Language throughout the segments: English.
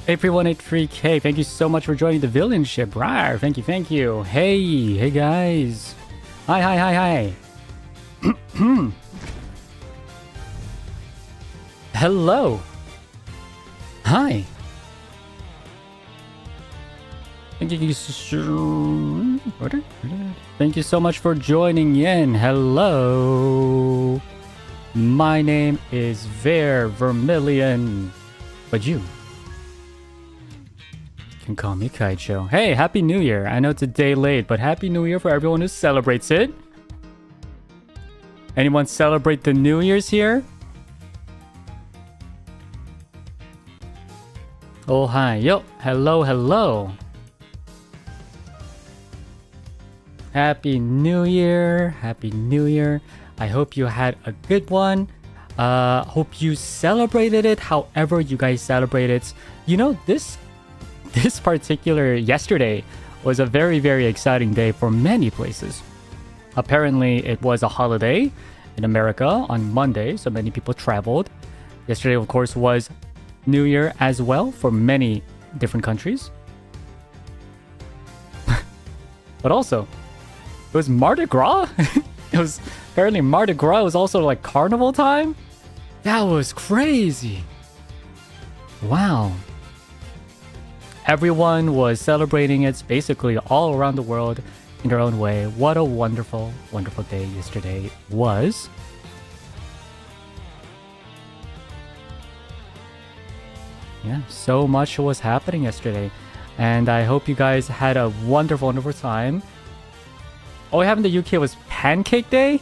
April183K, thank you so much for joining the villain ship. Rawr, thank you. Hey guys. Hi. Hello. Hi. Thank you so much for joining in. Hello. My name is Vermillion. But you can call me Kaicho. Hey, Happy New Year. I know it's a day late, but Happy New Year for everyone who celebrates it. Anyone celebrate the New Year's here? Oh, hi. Yo, hello. Happy New Year. I hope you had a good one. Hope you celebrated it however you guys celebrate it. You know, this particular yesterday was a very, very exciting day for many places. Apparently, it was a holiday in America on Monday, so many people traveled. Yesterday, of course, was New Year as well for many different countries. But also, it was Mardi Gras. It was apparently Mardi Gras was also like carnival time. That was crazy. Wow. Everyone was celebrating it basically all around the world in their own way. What a wonderful, wonderful day yesterday was. Yeah, so much was happening yesterday. And I hope you guys had a wonderful, wonderful time. All we have in the UK was Pancake Day?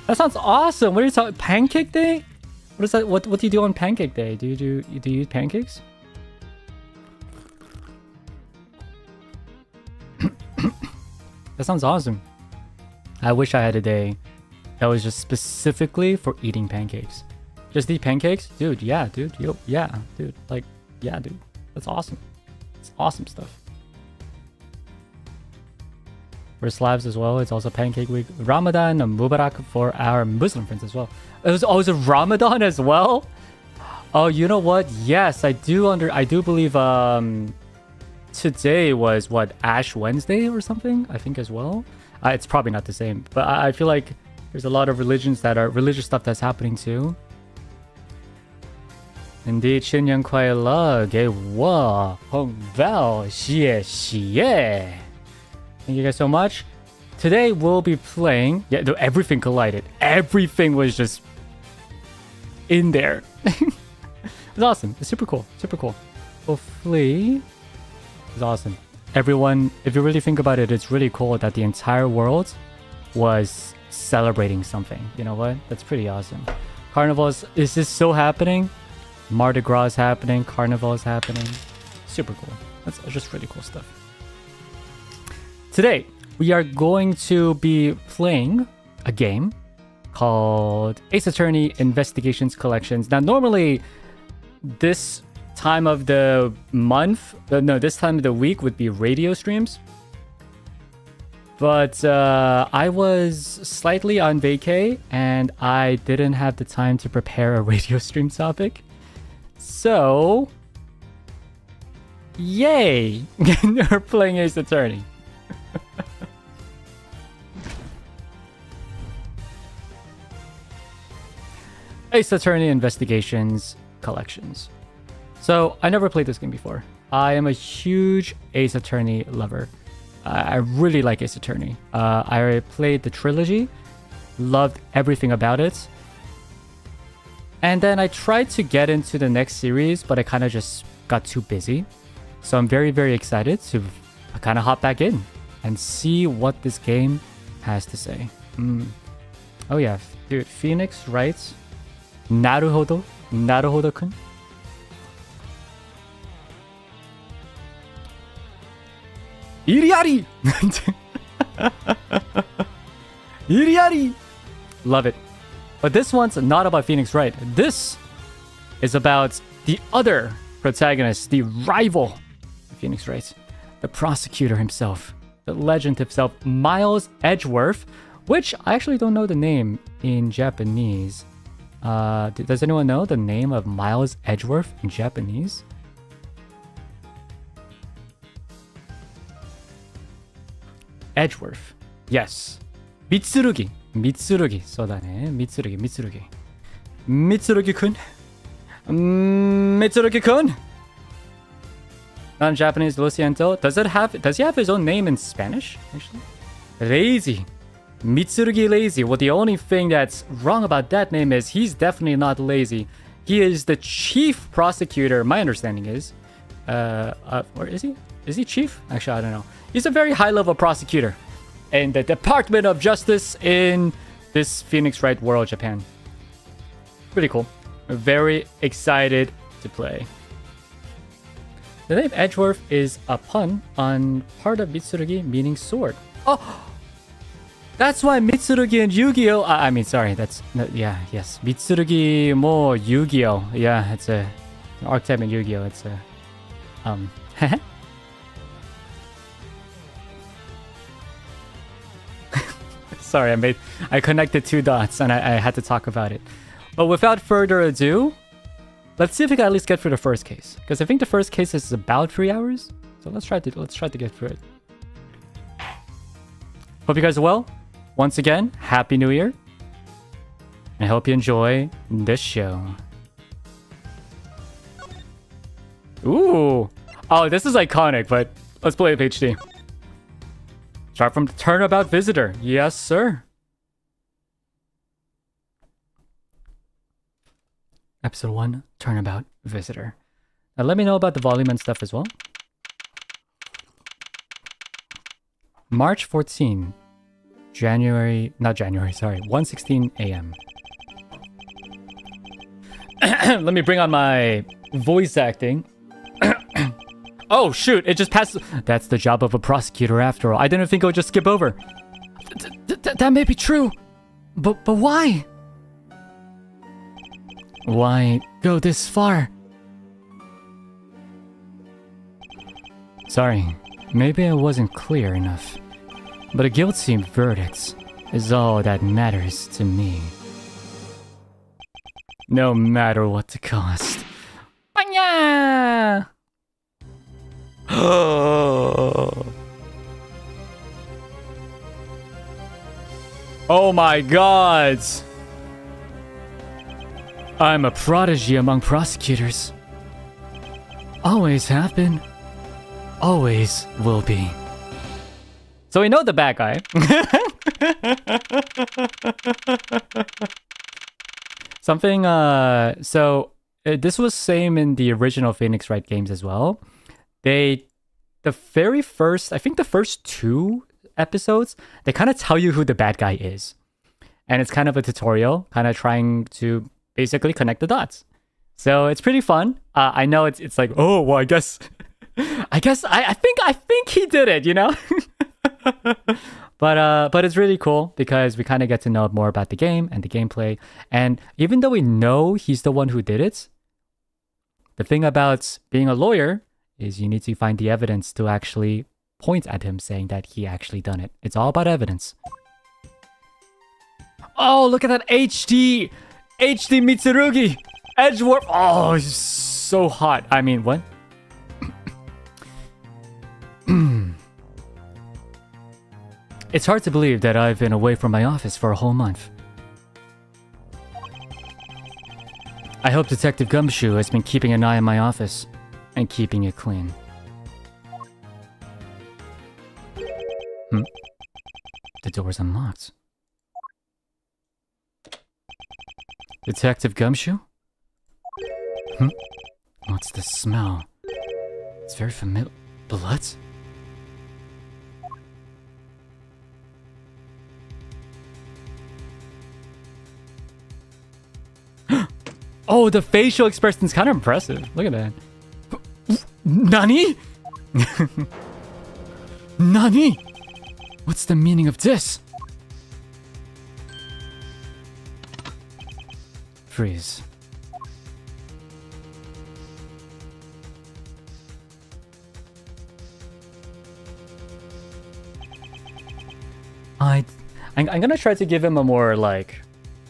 That sounds awesome. What are you talking? Pancake Day? What is that? What do you do on Pancake Day? Do you eat pancakes? That sounds awesome. I wish I had a day that was just specifically for eating pancakes. Just eat pancakes? Dude, yeah, dude. Yo, yeah, dude. Like, yeah, dude. That's awesome. It's awesome stuff. For Slavs as well, it's also Pancake Week. Ramadan and Mubarak for our Muslim friends as well. It was also Ramadan as well? Oh, you know what? Yes, I do believe today was what, Ash Wednesday or something, I think as well. It's probably not the same, but I feel like there's a lot of religious stuff that's happening too. Indeed, 新年快乐给我红包谢谢. Thank you guys so much. Today we'll be playing. Yeah, everything collided. Everything was just in there. It's awesome. It's super cool. Hopefully, it's awesome. Everyone, if you really think about it, it's really cool that the entire world was celebrating something. You know what? That's pretty awesome. Carnivals, is this still happening? Mardi Gras is happening. Carnival is happening. Super cool. That's just really cool stuff. Today, we are going to be playing a game called Ace Attorney Investigations Collections. Now, normally, this time of the month, this time of the week would be radio streams. But I was slightly on vacay, and I didn't have the time to prepare a radio stream topic. So, yay! We're playing Ace Attorney. Ace Attorney Investigations Collections. So, I never played this game before. I am a huge Ace Attorney lover. I really like Ace Attorney. I played the trilogy, loved everything about it. And then I tried to get into the next series, but I kind of just got too busy. So I'm very, very excited to kind of hop back in and see what this game has to say. Oh yeah, dude, Phoenix writes, Naruhodo, Naruhodo-kun. Iriari! Iriari! Love it. But this one's not about Phoenix Wright. This is about the other protagonist, the rival of Phoenix Wright, the prosecutor himself, the legend himself, Miles Edgeworth, which I actually don't know the name in Japanese. Does anyone know the name of Miles Edgeworth in Japanese? Edgeworth. Yes. Mitsurugi. Mitsurugi. そうだね。Mitsurugi. Mitsurugi. Mitsurugi-kun. Mitsurugi-kun. Non-Japanese Lo Siento. Does he have his own name in Spanish, actually? Lazy. Mitsurugi Lazy. Well, the only thing that's wrong about that name is he's definitely not lazy. He is the chief prosecutor, my understanding is. Or is he? Is he chief? Actually, I don't know. He's a very high-level prosecutor in the Department of Justice in this Phoenix Wright world, Japan. Pretty cool. Very excited to play. The name Edgeworth is a pun on part of Mitsurugi meaning sword. Oh! That's why Mitsurugi and Yu-Gi-Oh! I mean, sorry, that's... Yeah, yes. Mitsurugi mo Yu-Gi-Oh! Yeah, it's an archetype in Yu-Gi-Oh! It's a... Sorry, I connected two dots and I had to talk about it. But without further ado, let's see if we can at least get through the first case. Because I think the first case is about 3 hours. So let's try to get through it. Hope you guys are well. Once again, Happy New Year. And I hope you enjoy this show. Ooh. Oh, this is iconic, but let's play it HD. Start from Turnabout Visitor. Yes, sir. Episode 1, Turnabout Visitor. Now let me know about the volume and stuff as well. March 14. Not January, sorry. 1:16 a.m. Let me bring on my voice acting. Oh, shoot. It just passed. That's the job of a prosecutor after all. I didn't think it would just skip over. That may be true. But why? Why go this far? Sorry. Maybe I wasn't clear enough. But a guilty verdict is all that matters to me. No matter what the cost. Banya! Oh my god! I'm a prodigy among prosecutors. Always have been. Always will be. So we know the bad guy. Something, this was same in the original Phoenix Wright games as well. The very first, I think the first 2 episodes, they kind of tell you who the bad guy is. And it's kind of a tutorial, kind of trying to basically connect the dots. So it's pretty fun. I know it's like, oh, well, I guess I think he did it, you know? But it's really cool because we kind of get to know more about the game and the gameplay. And even though we know he's the one who did it, the thing about being a lawyer is you need to find the evidence to actually point at him saying that he actually done it. It's all about evidence. Oh, look at that HD Mitsurugi Edgeworth. Oh, he's so hot. I mean, what? It's hard to believe that I've been away from my office for a whole month. I hope Detective Gumshoe has been keeping an eye on my office and keeping it clean. The door's unlocked. Detective Gumshoe? What's the smell? It's very familiar. Blood? Oh, the facial expression's kind of impressive. Look at that. Nani? Nani? What's the meaning of this? Freeze. I'm gonna try to give him a more like...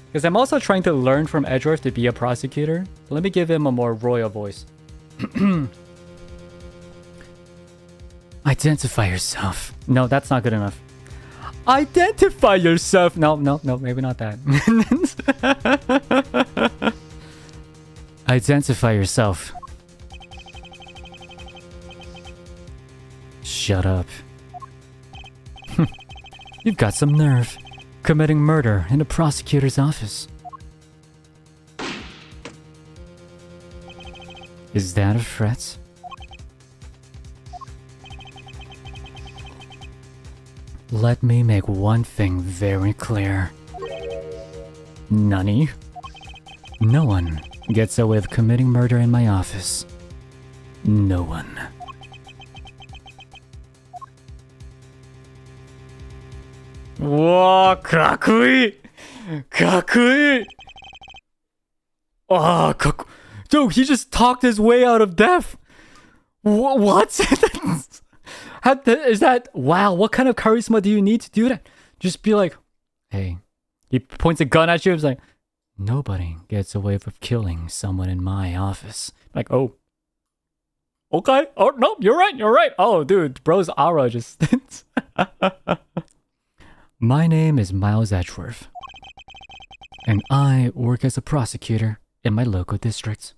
Because I'm also trying to learn from Edgeworth to be a prosecutor. So let me give him a more royal voice. Identify yourself. No, that's not good enough. Identify yourself. No, maybe not that. Identify yourself. Shut up. You've got some nerve. Committing murder in a prosecutor's office. Is that a threat? Let me make one thing very clear. Nani? No one gets away with committing murder in my office. No one. Whoa, かっこいい! かっこいい! Oh, dude, he just talked his way out of death. What? Is that... Wow, what kind of charisma do you need to do that? Just be like, hey. He points a gun at you. It's like, nobody gets away with killing someone in my office. Like, oh. Okay. Oh, no, you're right. Oh, dude, bro's aura just... My name is Miles Edgeworth. And I work as a prosecutor in my local district.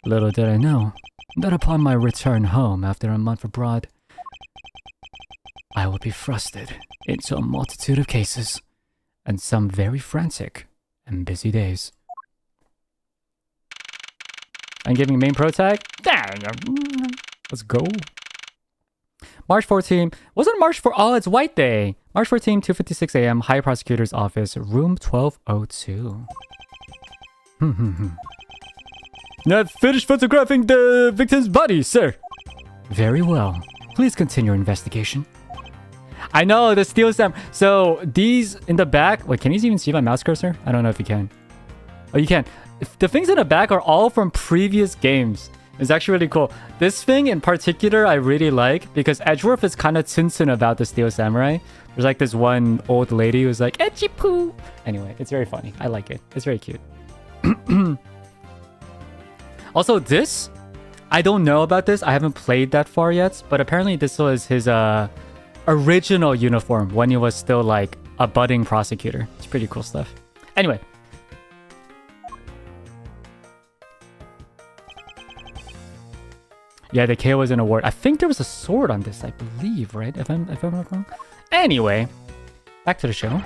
Little did I know that upon my return home after a month abroad, I will be thrusted into a multitude of cases and some very frantic and busy days. I'm giving main pro tag? Let's go. March 14. Wasn't March 4? Oh, it's White Day. March 14, 2:56 a.m. High Prosecutor's Office, room 1202. Now finished photographing the victim's body, sir. Very well. Please continue your investigation. I know, the steel stamp. So these in the back... Wait, can you even see my mouse cursor? I don't know if you can. Oh, you can. The things in the back are all from previous games. It's actually really cool. This thing in particular I really like because Edgeworth is kind of tsum about the Steel Samurai. There's like this one old lady who's like, Edgy poo! Anyway, it's very funny. I like it. It's very cute. Also, this... I don't know about this. I haven't played that far yet. But apparently this was his original uniform when he was still like a budding prosecutor. It's pretty cool stuff. Anyway. Yeah, the KO was an award. I think there was a sword on this, I believe, right? If I'm not wrong. Anyway, back to the show.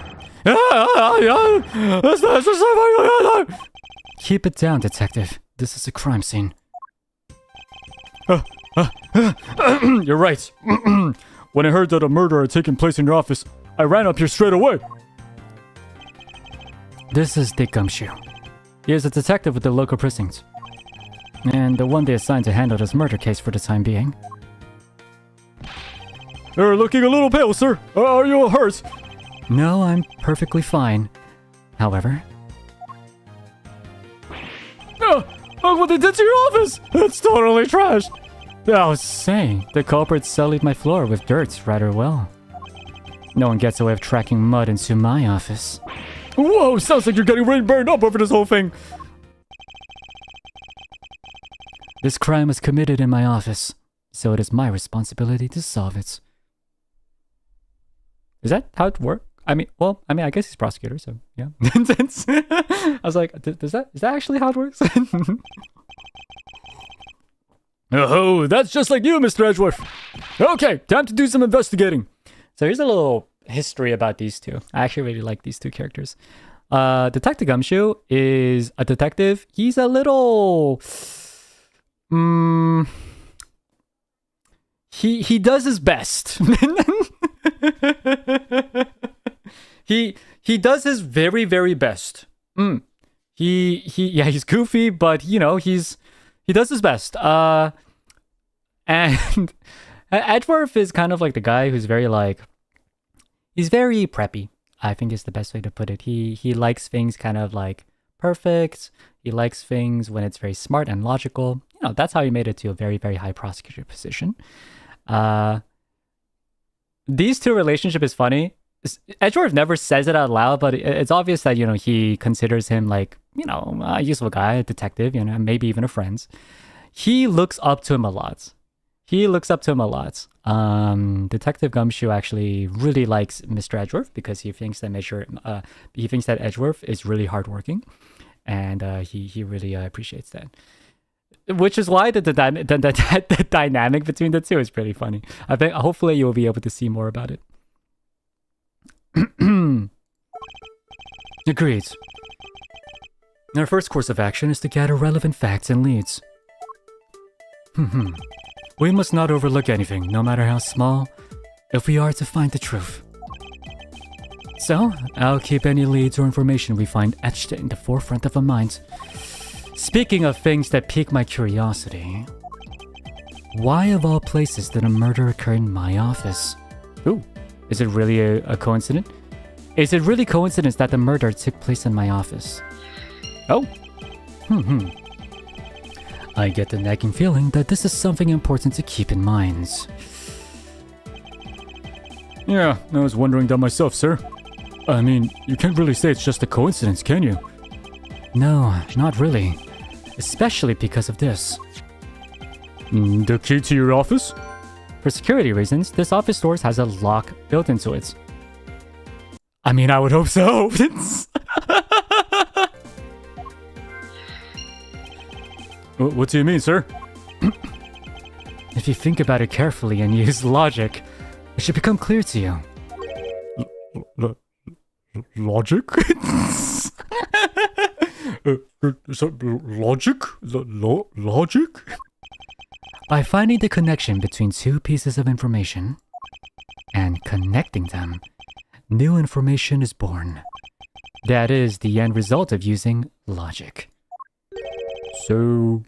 Keep it down, detective. This is a crime scene. You're right. When I heard that a murder had taken place in your office, I ran up here straight away. This is Dick Gumshoe. He is a detective with the local precinct. And the one they assigned to handle this murder case for the time being. You're looking a little pale, sir. Are you hurt? No, I'm perfectly fine. However... Look what they did to your office! It's totally trashed! I was saying, the culprit sullied my floor with dirt rather well. No one gets away with tracking mud into my office. Whoa, sounds like you're getting really burned up over this whole thing! This crime was committed in my office, so it is my responsibility to solve it. Is that how it works? I guess he's prosecutor, so yeah. I was like, is that actually how it works? Oh, that's just like you, Mr. Edgeworth. Okay, time to do some investigating. So here's a little history about these two. I actually really like these two characters. Detective Gumshoe is a detective. He's a little... He does his best. He does his very, very best. He's goofy, but you know, he does his best. And Edgeworth is kind of like the guy who's very like, he's very preppy, I think is the best way to put it. He likes things kind of like perfect. He likes things when it's very smart and logical. You know, that's how he made it to a very, very high prosecutor position. These two relationship is funny. Edgeworth never says it out loud, but it's obvious that, you know, he considers him like, you know, a useful guy, a detective, you know, maybe even a friend. He looks up to him a lot. he looks up to him a lot. Detective Gumshoe actually really likes Mr. Edgeworth because he thinks that Edgeworth is really hardworking, and he really appreciates that. Which is why the dynamic between the two is pretty funny. I think hopefully you'll be able to see more about it. Agreed. Our first course of action is to gather relevant facts and leads. We must not overlook anything, no matter how small, if we are to find the truth. So, I'll keep any leads or information we find etched in the forefront of our minds. Speaking of things that pique my curiosity, why of all places did a murder occur in my office? Ooh, is it really a coincidence? Is it really coincidence that the murder took place in my office? Oh. I get the nagging feeling that this is something important to keep in mind. Yeah, I was wondering that myself, sir. I mean, you can't really say it's just a coincidence, can you? No, not really. Especially because of this. The key to your office? For security reasons, this office door has a lock built into it. I mean, I would hope so. What do you mean, sir? If you think about it carefully and use logic, it should become clear to you. Logic? Logic? By finding the connection between two pieces of information and connecting them, new information is born. That is the end result of using logic. So,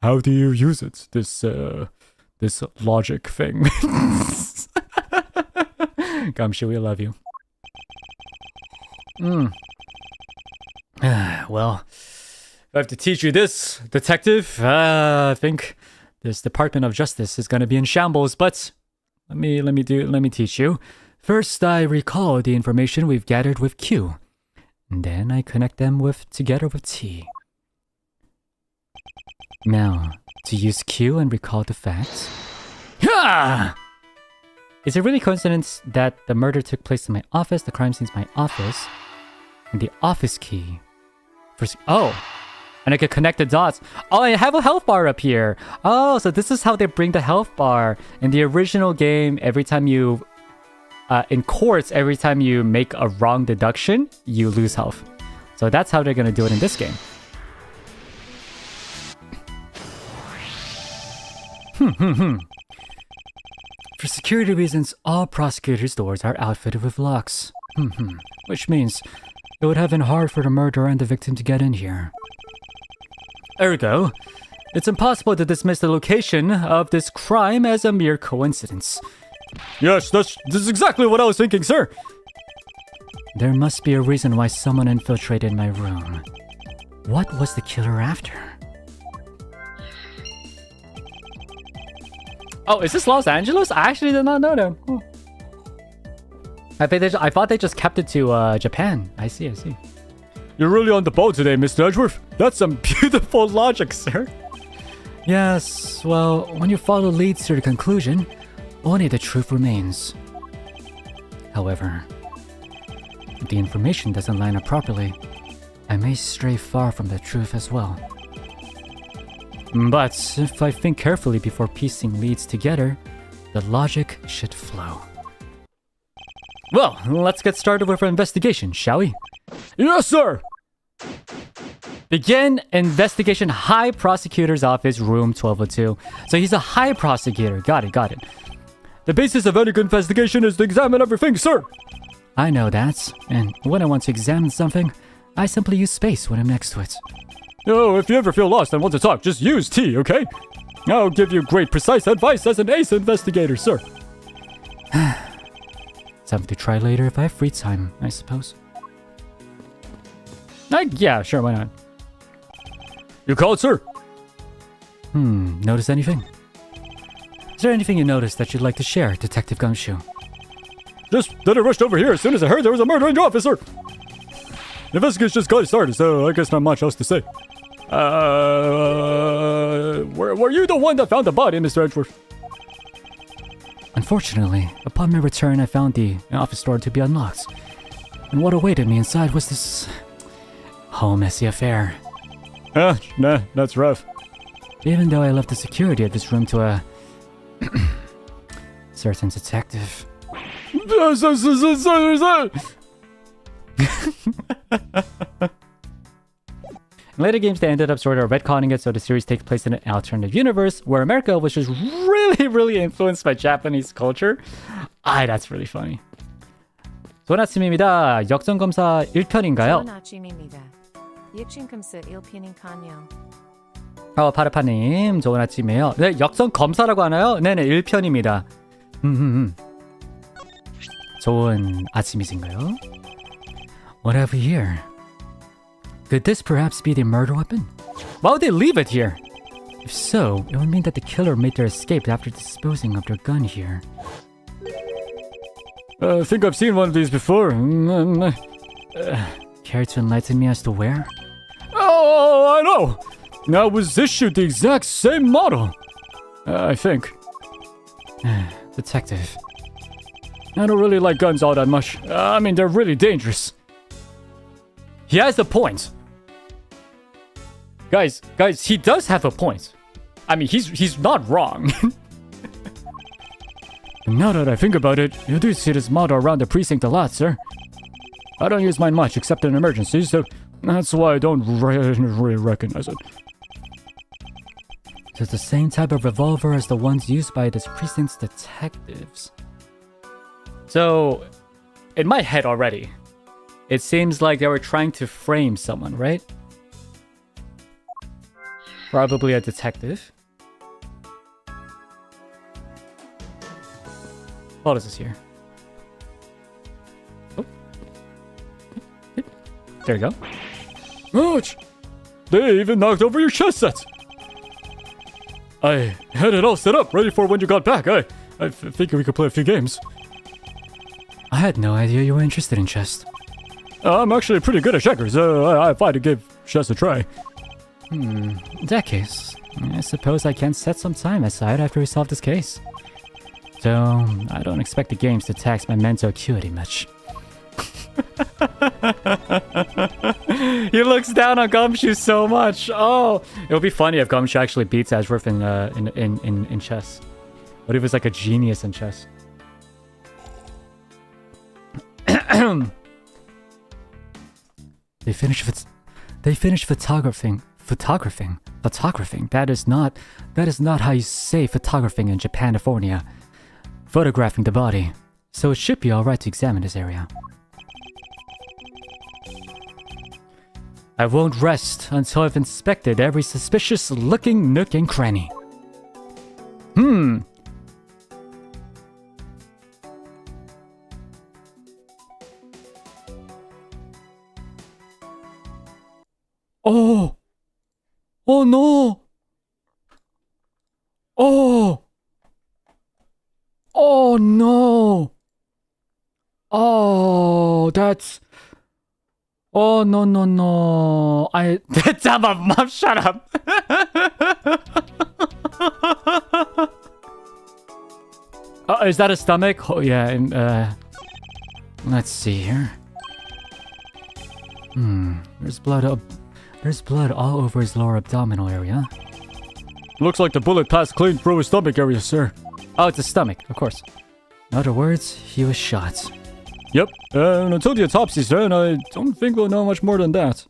how do you use it? This logic thing. Gumshoe, we love you. Well, if I have to teach you this, detective, I think this Department of Justice is going to be in shambles. But let me teach you. First, I recall the information we've gathered with Q, and then I connect them together with T. Now, to use Q and recall the facts. Ha! Is it really coincidence that the murder took place in my office, the crime scene's my office, and the office key? Oh, and I can connect the dots. Oh, I have a health bar up here. Oh, so this is how they bring the health bar. In the original game, every time you... in courts, every time you make a wrong deduction, you lose health. So that's how they're going to do it in this game. For security reasons, all prosecutors' doors are outfitted with locks. Which means it would have been hard for the murderer and the victim to get in here. Ergo, it's impossible to dismiss the location of this crime as a mere coincidence. Yes, this is exactly what I was thinking, sir. There must be a reason why someone infiltrated my room. What was the killer after? Oh, is this Los Angeles? I actually did not know that. I thought they just kept it to Japan. I see. You're really on the ball today, Mr. Edgeworth. That's some beautiful logic, sir. Yes, well, when you follow leads to the conclusion, only the truth remains. However, if the information doesn't line up properly, I may stray far from the truth as well. But if I think carefully before piecing leads together, the logic should flow. Well, let's get started with our investigation, shall we? Yes, sir! Begin investigation, High Prosecutor's Office, room 1202. So he's a High Prosecutor. Got it. The basis of any good investigation is to examine everything, sir! I know that, and when I want to examine something, I simply use space when I'm next to it. Oh, if you ever feel lost and want to talk, just use T, okay? I'll give you great precise advice as an ace investigator, sir. Something to try later if I have free time, I suppose. Yeah, sure, why not? You called, sir? Notice anything? Is there anything you noticed that you'd like to share, Detective Gumshoe? Just that I rushed over here as soon as I heard there was a murder in your office, sir. The investigation just got started, so I guess not much else to say. Were you the one that found the body, Mr. Edgeworth? Unfortunately, upon my return, I found the office door to be unlocked. And what awaited me inside was this whole messy affair. Nah, that's rough. Even though I left the security of this room to a certain detective. In later games, they ended up sort of retconning it so the series takes place in an alternative universe where America was just really influenced by Japanese culture. That's really funny. 좋은 아침입니다. 역전검사 1편인가요? 좋은 아침입니다. 역전검사 1편인가요? 파르파님, 좋은 아침이에요. 네, 역전검사라고 하나요? 네네, 1편입니다. 좋은 아침이신가요? What have we here? Could this perhaps be the murder weapon? Why would they leave it here? If so, it would mean that the killer made their escape after disposing of their gun here. I think I've seen one of these before. Care to enlighten me as to where? Oh, I know! Now was issued the exact same model. I think. Detective. I don't really like guns all that much. I mean, they're really dangerous. He has a point. Guys, he does have a point. I mean, he's not wrong. Now that I think about it, you do see this model around the precinct a lot, sir. I don't use mine much except in emergencies, so that's why I don't really recognize it. So it's the same type of revolver as the ones used by this precinct's detectives. So, in my head already, it seems like they were trying to frame someone, right? Probably a detective. What is this here? Oh. There you go. Ouch! They even knocked over your chess set! I had it all set up, ready for when you got back. I think we could play a few games. I had no idea you were interested in chess. I'm actually pretty good at checkers. If I had to give chess a try. In that case, I suppose I can set some time aside after we solve this case. So, I don't expect the games to tax my mental acuity much. He looks down on Gumshoe so much. Oh, it would be funny if Gumshoe actually beats Ashworth in chess. What if he was like a genius in chess? They finished photographing. That is not how you say photographing in Japanifornia. Photographing the body. So it should be alright to examine this area. I won't rest until I've inspected every suspicious looking nook and cranny. Oh! Oh no! Oh! Oh no! Oh, that's... Oh no. Mom, shut up! Is that a stomach? Oh yeah, and let's see here. There's blood all over his lower abdominal area. Looks like the bullet passed clean through his stomach area, sir. Oh, it's a stomach, of course. In other words, he was shot. Yep, and until the autopsy's done, I don't think we'll know much more than that.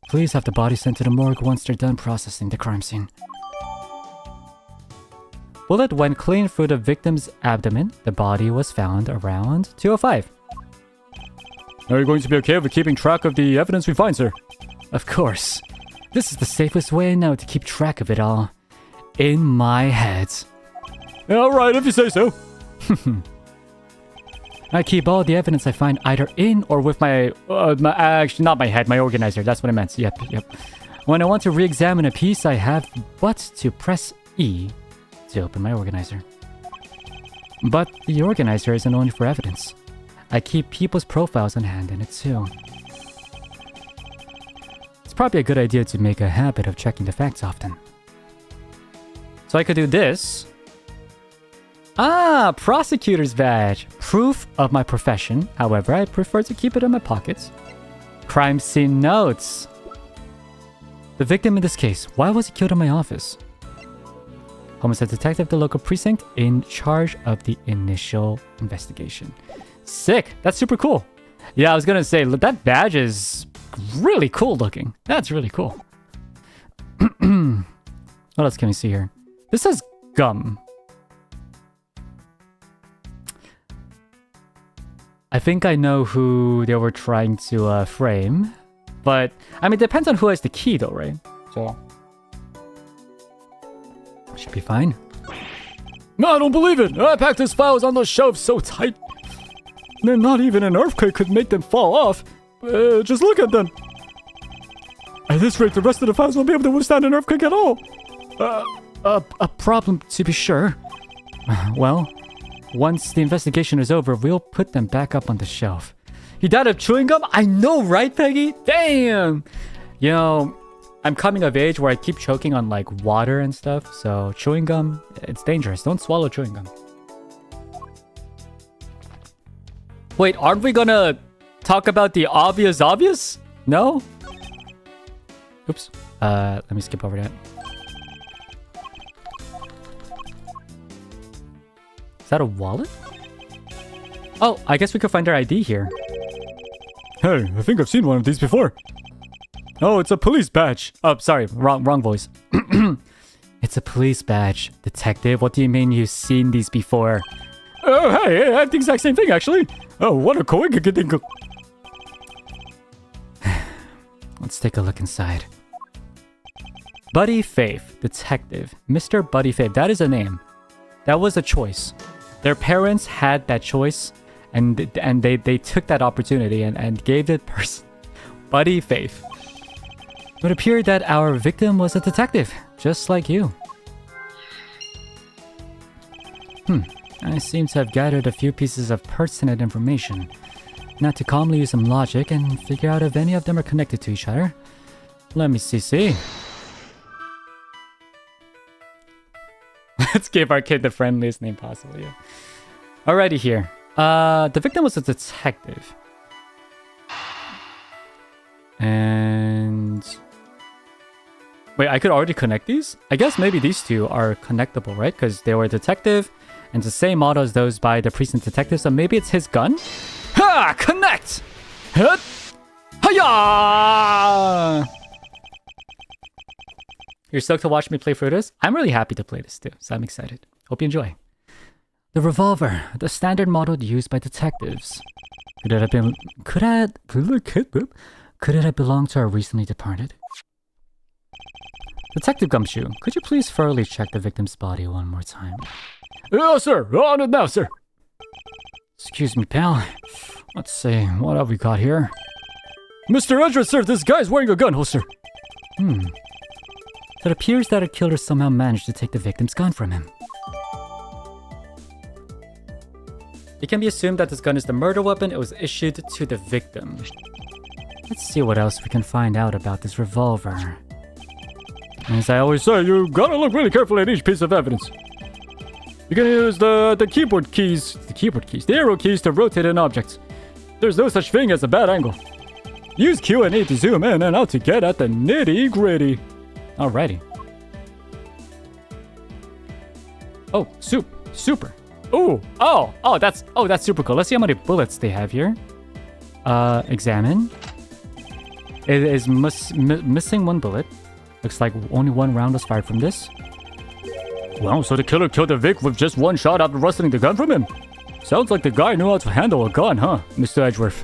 Please have the body sent to the morgue once they're done processing the crime scene. Bullet went clean through the victim's abdomen. The body was found around 2:05. Are you going to be okay with keeping track of the evidence we find, sir? Of course. This is the safest way now to keep track of it all. In my head. Alright, if you say so. I keep all the evidence I find either in or with actually not my head, my organizer. That's what I meant. Yep. When I want to re-examine a piece, I have but to press E to open my organizer. But the organizer isn't only for evidence. I keep people's profiles on hand in it too. It's probably a good idea to make a habit of checking the facts often. So I could do this. Ah, prosecutor's badge. Proof of my profession. However, I prefer to keep it in my pockets. Crime scene notes. The victim in this case, why was he killed in my office? Homicide detective, the local precinct, in charge of the initial investigation. Sick. That's super cool. Yeah, I was gonna say, that badge is really cool looking. That's really cool. What else can we see here? This says gum. I think I know who they were trying to frame. But, I mean, it depends on who has the key though, right? So... should be fine. No, I don't believe it. I packed his files on those shelves so tight. Then not even an earthquake could make them fall off. Just look at them. At this rate, the rest of the files won't be able to withstand an earthquake at all. A problem to be sure. Well, once the investigation is over, we'll put them back up on the shelf. He died of chewing gum? I know, right, Peggy? Damn! You know, I'm coming of age where I keep choking on like water and stuff, so chewing gum, it's dangerous. Don't swallow chewing gum. Wait, aren't we gonna talk about the obvious? No? Oops. Let me skip over that. Is that a wallet? Oh, I guess we could find our ID here. Hey, I think I've seen one of these before. Oh, it's a police badge. Oh, sorry, wrong voice. It's a police badge. Detective, what do you mean you've seen these before? Oh, hey, I have the exact same thing, actually. Oh, what a coincidence. Let's take a look inside. Buddy Faith, detective. Mr. Buddy Faith, that is a name. That was a choice. Their parents had that choice, and they took that opportunity and gave the person Buddy Faith. It would appear that our victim was a detective, just like you. I seem to have gathered a few pieces of pertinent information. Now to calmly use some logic and figure out if any of them are connected to each other. Let me see. Let's give our kid the friendliest name possible, yeah. Alrighty here. The victim was a detective. And... wait, I could already connect these? I guess maybe these two are connectable, right? Because they were a detective, and the same model as those by the precinct detective, so maybe it's his gun? Ha! Connect! Hut! Hiya! You're stoked to watch me play through this? I'm really happy to play this too, so I'm excited. Hope you enjoy. The revolver, the standard model used by detectives. Could it have belonged to our recently departed? Detective Gumshoe, could you please thoroughly check the victim's body one more time? Yes, sir. On it now, sir. Excuse me, pal. Let's see, what have we got here? Mr. Edwards, sir, this guy's wearing a gun holster. It appears that a killer somehow managed to take the victim's gun from him. It can be assumed that this gun is the murder weapon. It was issued to the victim. Let's see what else we can find out about this revolver. As I always say, you gotta look really carefully at each piece of evidence. You can use the arrow keys to rotate an object. There's no such thing as a bad angle. Use Q and E to zoom in and out to get at the nitty-gritty. Alrighty. Oh, super. Oh, that's super cool. Let's see how many bullets they have here. Examine. It is missing one bullet. Looks like only one round was fired from this. Wow, so the killer killed the Vic with just one shot after wresting the gun from him? Sounds like the guy knew how to handle a gun, huh, Mr. Edgeworth?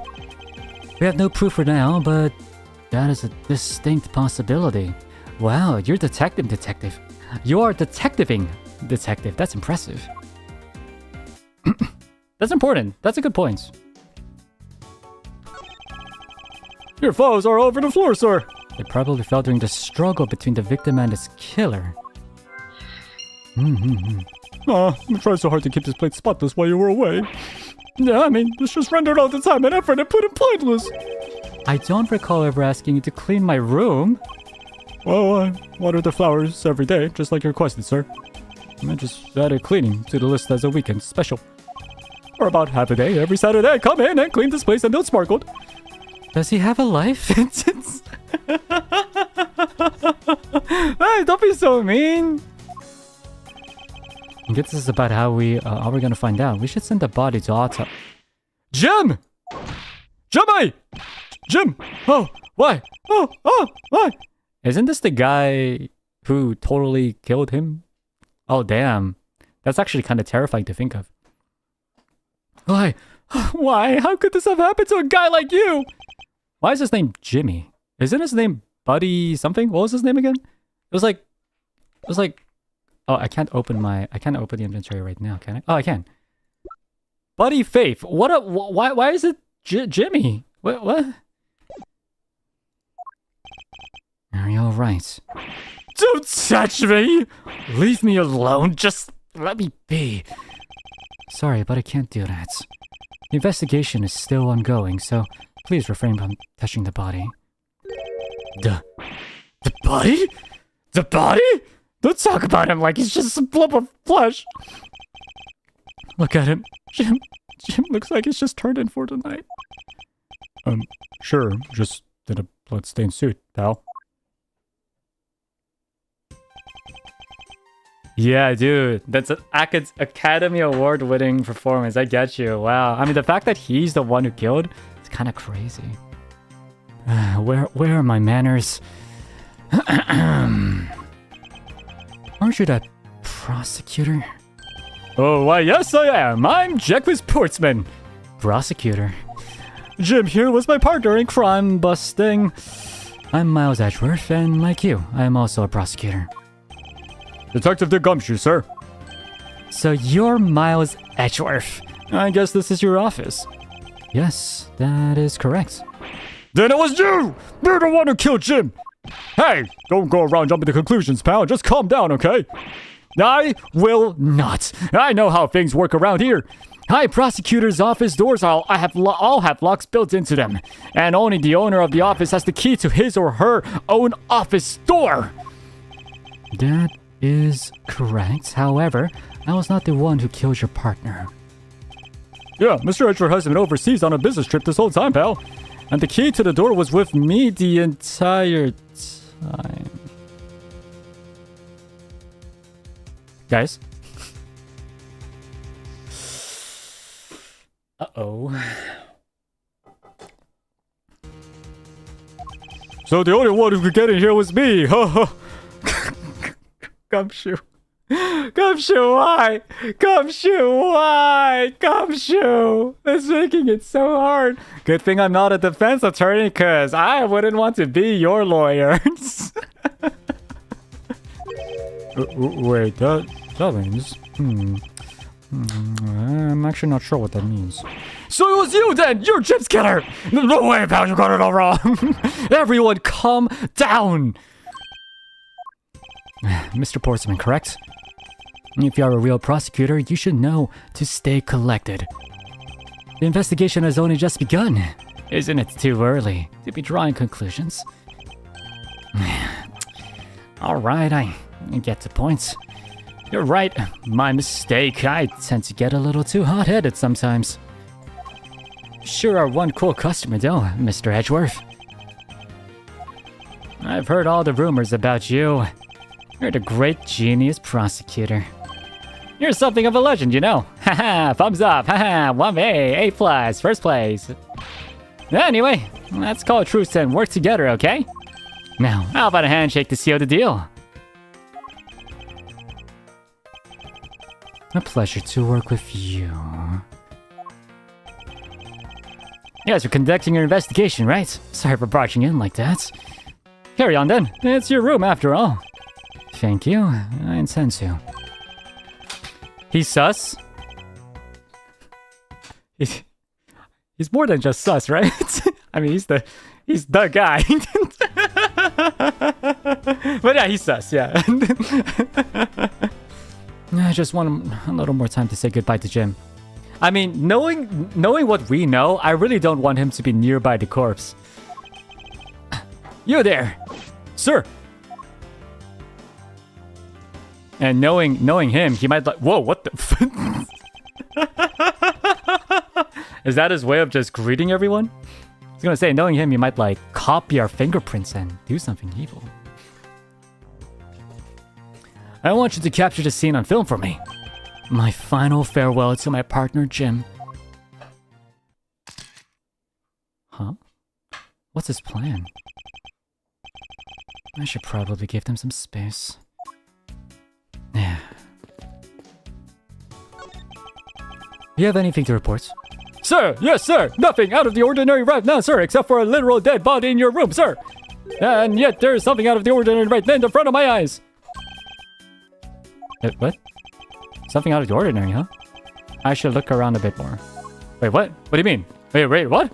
We have no proof for now, but that is a distinct possibility. Wow, you're detective. You're detectiving detective. That's impressive. That's important. That's a good point. Your files are all over the floor, sir. They probably fell during the struggle between the victim and his killer. I'm trying so hard to keep this plate spotless while you were away. Yeah, I mean, this just rendered all the time and effort and put it pointless. I don't recall ever asking you to clean my room. Well, I water the flowers every day, just like you requested, sir. I just added cleaning to the list as a weekend special. For about half a day every Saturday, I come in and clean this place until it's sparkled. Does he have a life? Hey, don't be so mean. I guess this is about how we're gonna find out. We should send the body to autopsy. Jim! Jimmy! Jim! Oh, why? Oh, why? Isn't this the guy who totally killed him? Oh, damn. That's actually kind of terrifying to think of. Why? Why? How could this have happened to a guy like you? Why is his name Jimmy? Isn't his name Buddy something? What was his name again? It was like... Oh, I can't open the inventory right now, can I? Oh, I can. Buddy Faith. Why is it Jimmy? What? Are you alright? Don't touch me! Leave me alone. Just let me be. Sorry, but I can't do that. The investigation is still ongoing, so please refrain from touching the body. The body? The body? Don't talk about him like he's just a blob of flesh. Look at him. Jim looks like he's just turned in for the night. Sure. Just in a bloodstained suit, pal. Yeah, dude. That's an Academy Award-winning performance. I get you. Wow. I mean, the fact that he's the one who killed, it's kind of crazy. Where are my manners? Aren't you that prosecutor? Oh, why, yes, I am. I'm Jacques Portsman. Prosecutor? Jim here was my partner in crime busting. I'm Miles Edgeworth, and like you, I am also a prosecutor. Detective de Gumshoe, sir. So you're Miles Edgeworth. I guess this is your office. Yes, that is correct. Then it was you! You're the one who killed Jim! Hey, don't go around jumping to conclusions, pal. Just calm down, okay? I will not. I know how things work around here. High prosecutor's office doors all have locks built into them, and only the owner of the office has the key to his or her own office door. That is correct. However, I was not the one who killed your partner. Yeah, Mr. Edgeworth has been overseas on a business trip this whole time, pal. And the key to the door was with me the entire time. Guys? Uh-oh. So the only one who could get in here was me. Gumshoe. Gumshoe, why? Gumshoe, why? Gumshoe. That's making it so hard. Good thing I'm not a defense attorney, because I wouldn't want to be your lawyer. Wait, that means... I'm actually not sure what that means. So it was you then! You're Jim's killer! No way, pal, you got it all wrong! Everyone, calm down! Mr. Portsman, correct? If you are a real prosecutor, you should know to stay collected. The investigation has only just begun. Isn't it too early to be drawing conclusions? Alright, I get the points. You're right, my mistake. I tend to get a little too hot-headed sometimes. Sure are one cool customer though, Mr. Edgeworth. I've heard all the rumors about you. You're the great genius prosecutor. You're something of a legend, you know. Haha, thumbs up. Haha, 1A, A+, first place. Anyway, let's call a truce and work together, okay? Now, how about a handshake to seal the deal? A pleasure to work with you. You guys are conducting your investigation, right? Sorry for barging in like that. Carry on then. It's your room after all. Thank you. I intend to. He's sus? He's more than just sus, right? I mean, he's the guy. But yeah, he's sus, yeah. I just want a little more time to say goodbye to Jim. I mean, knowing what we know, I really don't want him to be nearby the corpse. You there! Sir! And knowing him, he might like, whoa, what the? Is that his way of just greeting everyone? I was gonna say, knowing him, he might like copy our fingerprints and do something evil. I want you to capture the scene on film for me. My final farewell to my partner, Jim. Huh? What's his plan? I should probably give them some space. Yeah. You have anything to report? Sir, yes, sir. Nothing out of the ordinary right now, sir, except for a literal dead body in your room, sir. And yet there is something out of the ordinary right then in front of my eyes. What? Something out of the ordinary, huh? I should look around a bit more. Wait, what? What do you mean? Wait, what?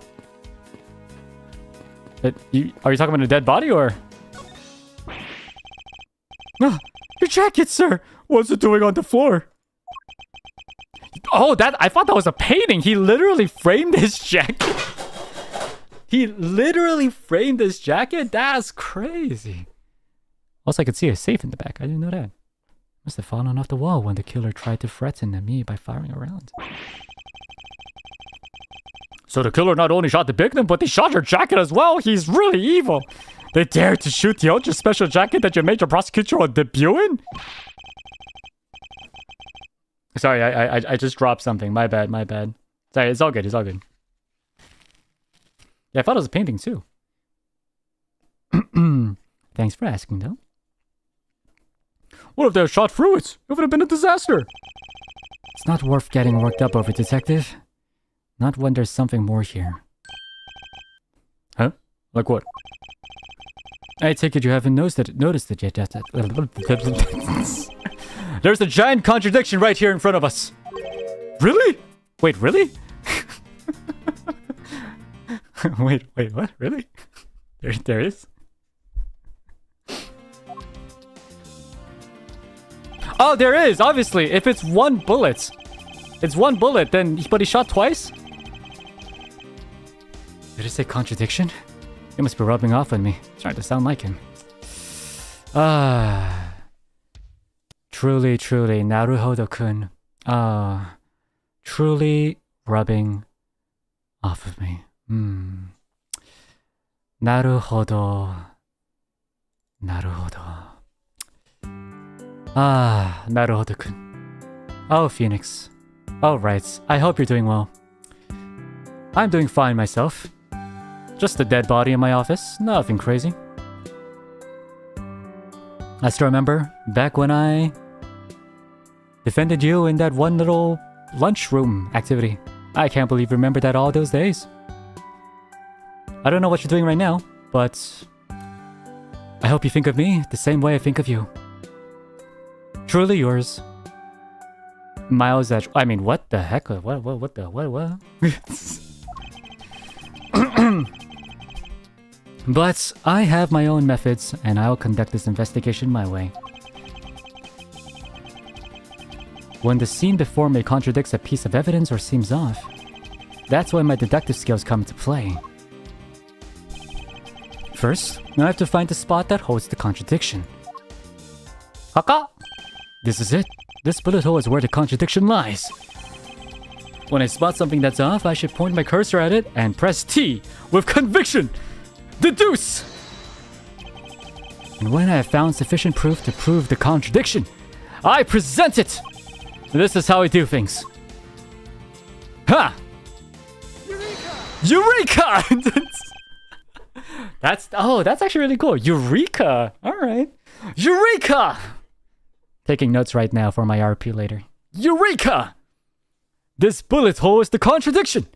Are you talking about a dead body, or? Ah, your jacket, sir. What's it doing on the floor? Oh, I thought that was a painting. He literally framed his jacket. He literally framed his jacket? That's crazy. Also, I could see a safe in the back. I didn't know that. Must have fallen off the wall when the killer tried to threaten me by firing a round. So the killer not only shot the victim, but they shot your jacket as well. He's really evil. They dared to shoot the ultra special jacket that you made your prosecutorial debut in? Sorry, I just dropped something. My bad. Sorry, it's all good. Yeah, I thought it was a painting too. Thanks for asking, though. What if they had shot through it? It would have been a disaster. It's not worth getting worked up over, detective. Not when there's something more here. Huh? Like what? I take it you haven't noticed it yet. There's a giant contradiction right here in front of us. Really? Wait, really? wait, what? Really? There is? Oh, there is, obviously. If it's one bullet. It's one bullet, then... But he shot twice? Did it say contradiction? He must be rubbing off on me. Starting to sound like him. Truly, Naruhodo-kun. Truly rubbing off of me. Naruhodo. Naruhodo-kun. Oh, Phoenix. Oh, right. I hope you're doing well. I'm doing fine myself. Just a dead body in my office. Nothing crazy. I still remember back when I defended you in that one little lunchroom activity. I can't believe you remember that all those days. I don't know what you're doing right now, but I hope you think of me the same way I think of you. Truly yours, Miles. I mean, what the heck? What? But I have my own methods, and I'll conduct this investigation my way. When the scene before me contradicts a piece of evidence or seems off, that's when my deductive skills come into play. First, I have to find the spot that holds the contradiction. Haka! This is it. This bullet hole is where the contradiction lies. When I spot something that's off, I should point my cursor at it and press T with conviction. Deduce! And when I have found sufficient proof to prove the contradiction, I present it! This is how I do things. Ha! Eureka! That's actually really cool. Eureka! Alright. Eureka! Taking notes right now for my RP later. Eureka! This bullet hole is the contradiction!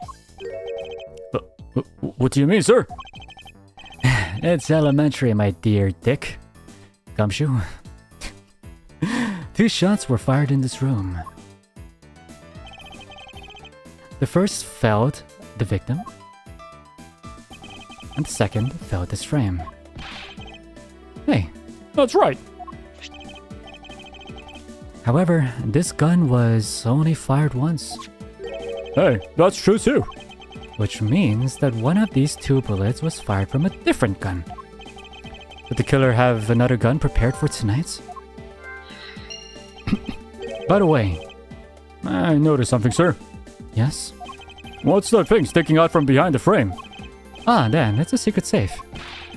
What do you mean, sir? It's elementary, my dear Dick. Gumshoe. 2 shots were fired in this room. The first felled the victim, and the second felled this frame. Hey, that's right. However, this gun was only fired once. Hey, that's true too. Which means that one of these 2 bullets was fired from a different gun. Did the killer have another gun prepared for tonight? By the way, I noticed something, sir. yes? What's that thing sticking out from behind the frame? Ah, Dan, it's a secret safe.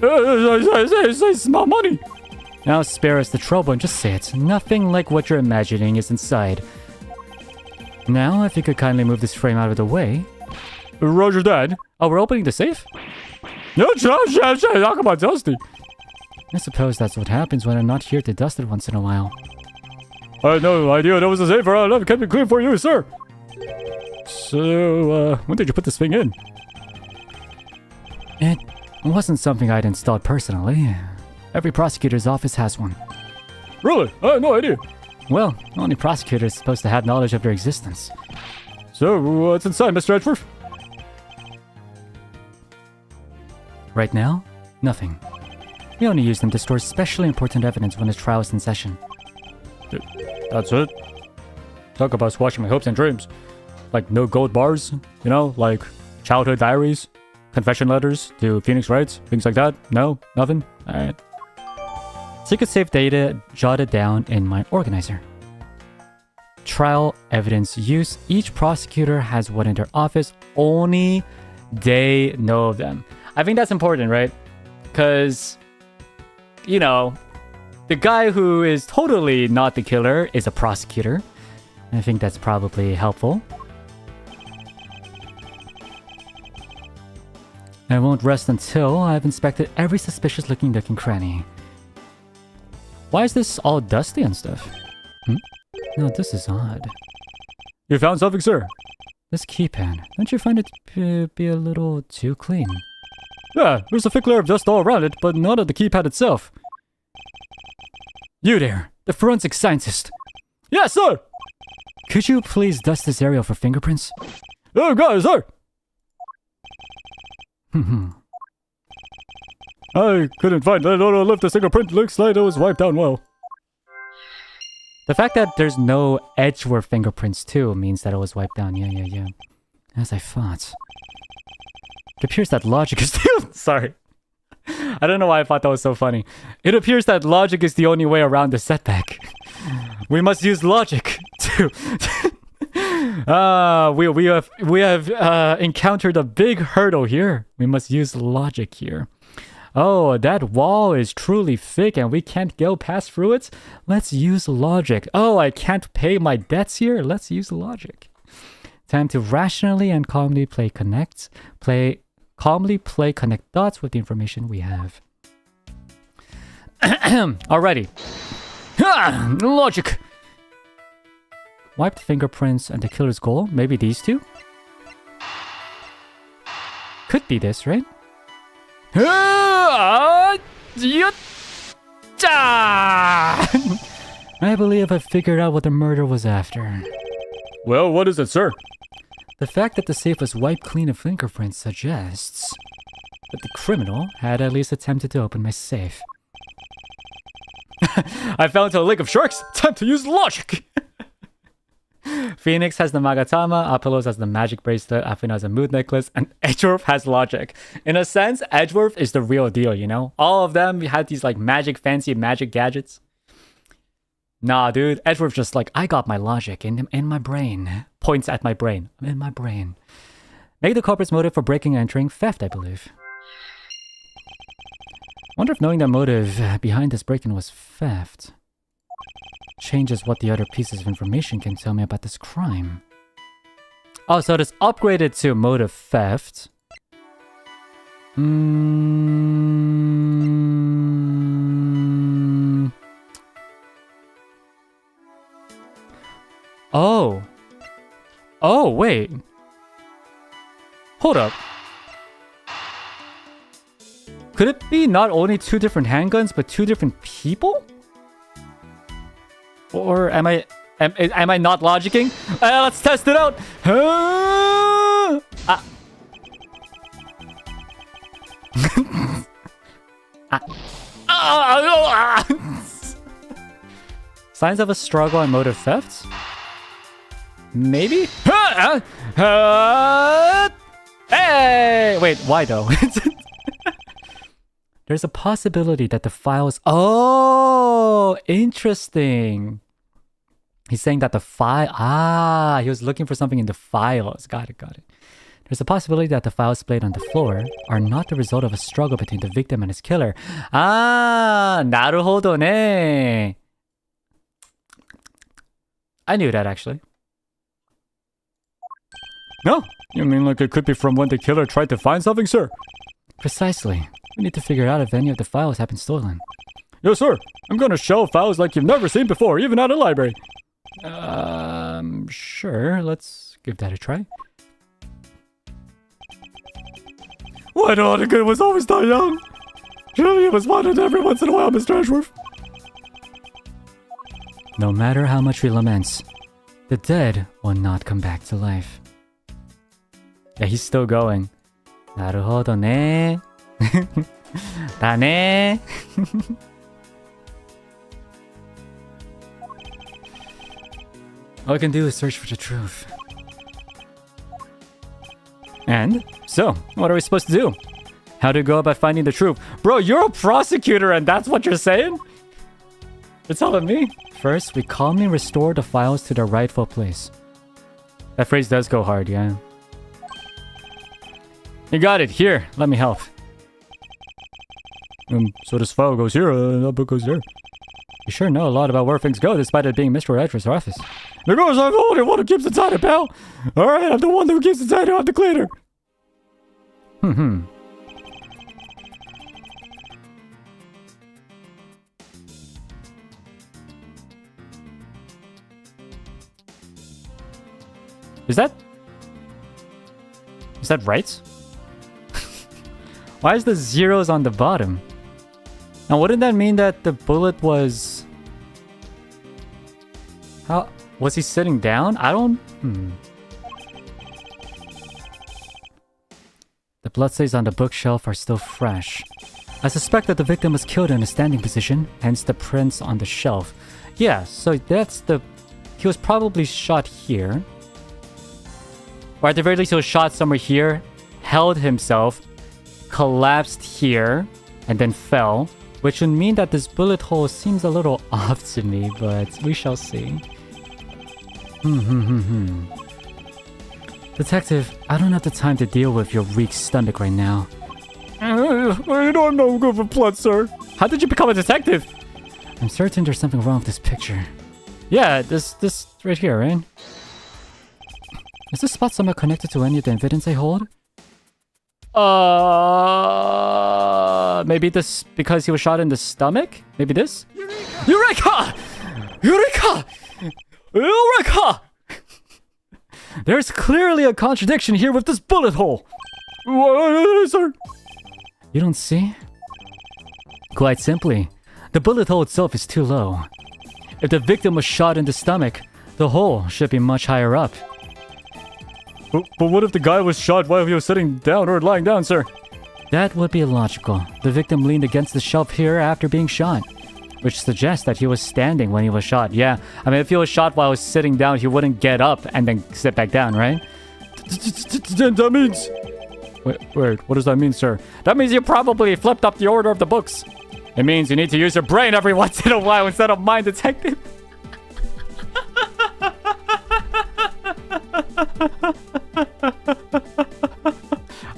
It's my money. Now spare us the trouble and just say it. Nothing like what you're imagining is inside. Now, if you could kindly move this frame out of the way. Roger that. Oh, we're opening the safe? No, talk about Dusty. I suppose that's what happens when I'm not here to dust it once in a while. I had no idea that was a safe. I'll kept it clean for you, sir. So, when did you put this thing in? It wasn't something I'd installed personally. Every prosecutor's office has one. Really? I had no idea. Well, only prosecutors are supposed to have knowledge of their existence. So, what's inside, Mr. Edgeworth? Right now, nothing. We only use them to store specially important evidence when the trial is in session. That's it? Talk about squashing my hopes and dreams. Like no gold bars, you know, like childhood diaries, confession letters to Phoenix Wrights, things like that. No, nothing. Alright. Secret safe data jotted down in my organizer. Trial evidence use. Each prosecutor has one in their office. Only they know of them. I think that's important, right? Because, you know, the guy who is totally not the killer is a prosecutor. I think that's probably helpful. I won't rest until I've inspected every suspicious looking nook and cranny. Why is this all dusty and stuff? No, this is odd. You found something, sir? This keypad, don't you find it to be a little too clean? Yeah, there's a thick layer of dust all around it, but not of the keypad itself. You there, the forensic scientist. Yes, sir! Could you please dust this area for fingerprints? Oh, God, sir! I couldn't find it. I left the fingerprint. Looks like it was wiped down well. The fact that there's no Edgeworth fingerprints too means that it was wiped down. Yeah. As I thought. It appears that logic is the... Sorry. I don't know why I thought that was so funny. It appears that logic is the only way around the setback. We must use logic to... we have encountered a big hurdle here. We must use logic here. Oh, that wall is truly thick and we can't go past through it. Let's use logic. Oh, I can't pay my debts here. Let's use logic. Time to rationally and calmly connect dots with the information we have. Alrighty. Logic. Wiped fingerprints and the killer's goal. Maybe these two? Could be this, right? I believe I figured out what the murder was after. Well, what is it, sir? The fact that the safe was wiped clean of fingerprints suggests that the criminal had at least attempted to open my safe. I fell into a lake of sharks. Time to use logic. Phoenix has the Magatama, Apollos has the magic bracelet, Athena has a mood necklace, and Edgeworth has logic. In a sense, Edgeworth is the real deal, you know? All of them had these like fancy magic gadgets. Nah, dude, Edgeworth just like, I got my logic in my brain. Points at my brain. In my brain. Make the culprit's motive for breaking and entering theft, I believe. Wonder if knowing the motive behind this break-in was theft changes what the other pieces of information can tell me about this crime. Oh, so it is upgraded to motive theft. Oh, wait. Hold up. Could it be not only two different handguns, but two different people? Or am I not logicking? Let's test it out. Signs of a struggle and motive theft? Maybe? Hey! Wait, why though? There's a possibility that the files... Oh, interesting. He's saying that the file... he was looking for something in the files. Got it. There's a possibility that the files displayed on the floor are not the result of a struggle between the victim and his killer. 나루호도ね. I knew that, actually. No? You mean like it could be from when the killer tried to find something, sir? Precisely. We need to figure out if any of the files have been stolen. Yes, sir. I'm gonna shelve files like you've never seen before, even at a library. Sure. Let's give that a try. Why the other kid was always that young? Surely he was wanted every once in a while, Mr. Ashworth. No matter how much we lament, the dead will not come back to life. Yeah, he's still going. 나루호도 네. 다네. All I can do is search for the truth. And? So, what are we supposed to do? How to go about finding the truth? Bro, you're a prosecutor and that's what you're saying? You're telling me? First, we calmly restore the files to their rightful place. That phrase does go hard, yeah. You got it. Here, let me help. So this file goes here, that book goes there. You sure know a lot about where things go, despite it being Mr. Edwards' office. Because I'm the only one who keeps the title, pal. Alright, I'm the one who keeps the title of the cleaner. Is that right? Why is the zeros on the bottom? Now, wouldn't that mean that the bullet was... How... Was he sitting down? I don't... The blood stains on the bookshelf are still fresh. I suspect that the victim was killed in a standing position, hence the prints on the shelf. Yeah, so that's the... He was probably shot here. Or at the very least, he was shot somewhere here, held himself, collapsed here, and then fell. Which would mean that this bullet hole seems a little off to me, but we shall see. Detective, I don't have the time to deal with your weak stomach right now. I don't know good for blood, sir. How did you become a detective? I'm certain there's something wrong with this picture. Yeah, this right here, right? Is this spot somehow connected to any of the evidence I hold? Maybe this because he was shot in the stomach? Maybe this? Eureka! Eureka! Eureka! There's clearly a contradiction here with this bullet hole. What, sir? You don't see? Quite simply, the bullet hole itself is too low. If the victim was shot in the stomach, the hole should be much higher up. But what if the guy was shot while he was sitting down or lying down, sir? That would be illogical. The victim leaned against the shelf here after being shot, which suggests that he was standing when he was shot. Yeah, I mean, if he was shot while he was sitting down, he wouldn't get up and then sit back down, right? That means... Wait, what does that mean, sir? That means you probably flipped up the order of the books. It means you need to use your brain every once in a while instead of mind detective.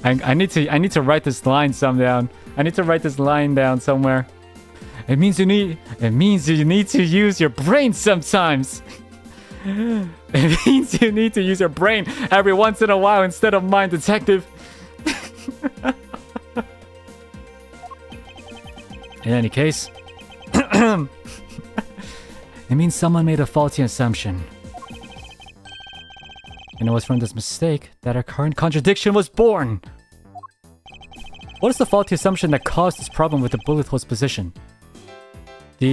I need to write this line down. I need to write this line down somewhere. It means you need to use your brain sometimes. It means you need to use your brain every once in a while instead of mind detective. In any case, it means someone made a faulty assumption. And it was from this mistake that our current contradiction was born. What is the faulty assumption that caused this problem with the bullet hole's position? Well,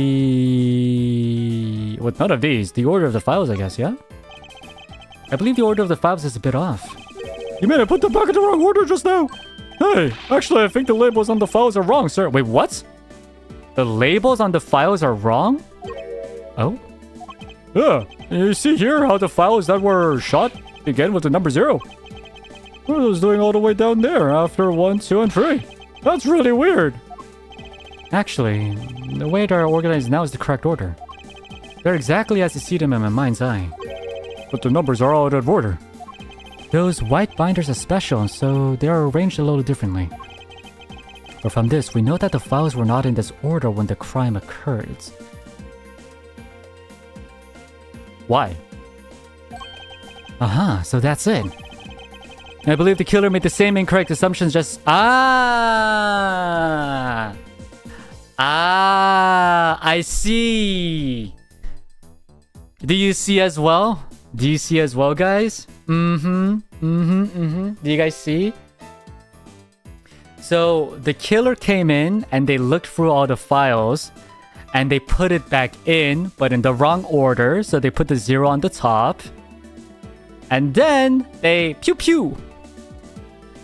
none of these. The order of the files, I guess, yeah? I believe the order of the files is a bit off. You mean I put them back in the wrong order just now? Hey, actually, I think the labels on the files are wrong, sir. Wait, what? The labels on the files are wrong? Oh? Yeah, you see here how the files that were shot begin with the number 0. What was doing all the way down there after 1, 2, and 3? That's really weird. Actually, the way they're organized now is the correct order. They're exactly as I see them in my mind's eye. But the numbers are all out of order. Those white binders are special, so they are arranged a little differently. But from this, we know that the files were not in this order when the crime occurred. Why? Aha, so that's it. I believe the killer made the same incorrect assumptions just... I see. Do you see as well? Do you see as well, guys? Do you guys see? So the killer came in and they looked through all the files and they put it back in, but in the wrong order. So they put the 0 on the top. And then they pew pew.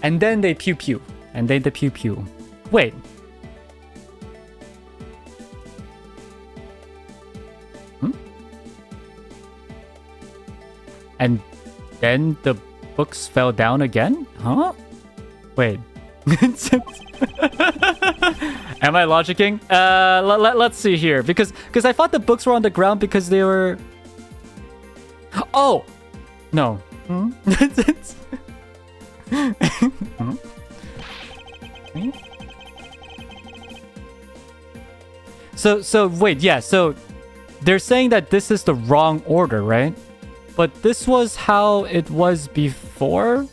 And then they pew pew. And then they pew pew. Wait. And then the books fell down again? Huh? Wait. Am I logicking? Let's see here. Because I thought the books were on the ground because they were... Oh! No. So wait, yeah, so they're saying that this is the wrong order, right? But this was how it was before?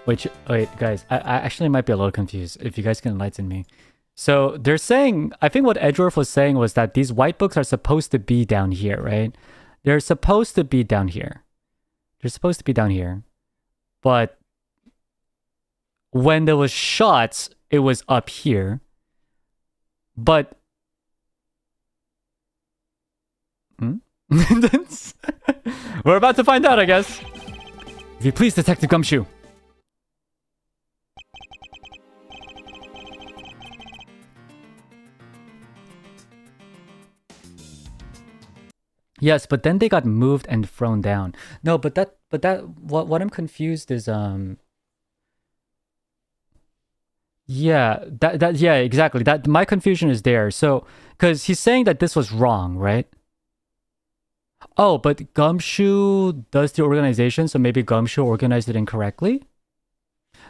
Wait, guys, I actually might be a little confused, if you guys can enlighten me. So they're saying, I think what Edgeworth was saying was that these white books are supposed to be down here, right? They're supposed to be down here. They're supposed to be down here. But when there was shots, it was up here. But... We're about to find out, I guess. If you please, Detective Gumshoe. Yes, but then they got moved and thrown down. No, but what I'm confused is yeah, yeah, exactly. That my confusion is there. So, cuz he's saying that this was wrong, right? Oh, but Gumshoe does the organization, so maybe Gumshoe organized it incorrectly?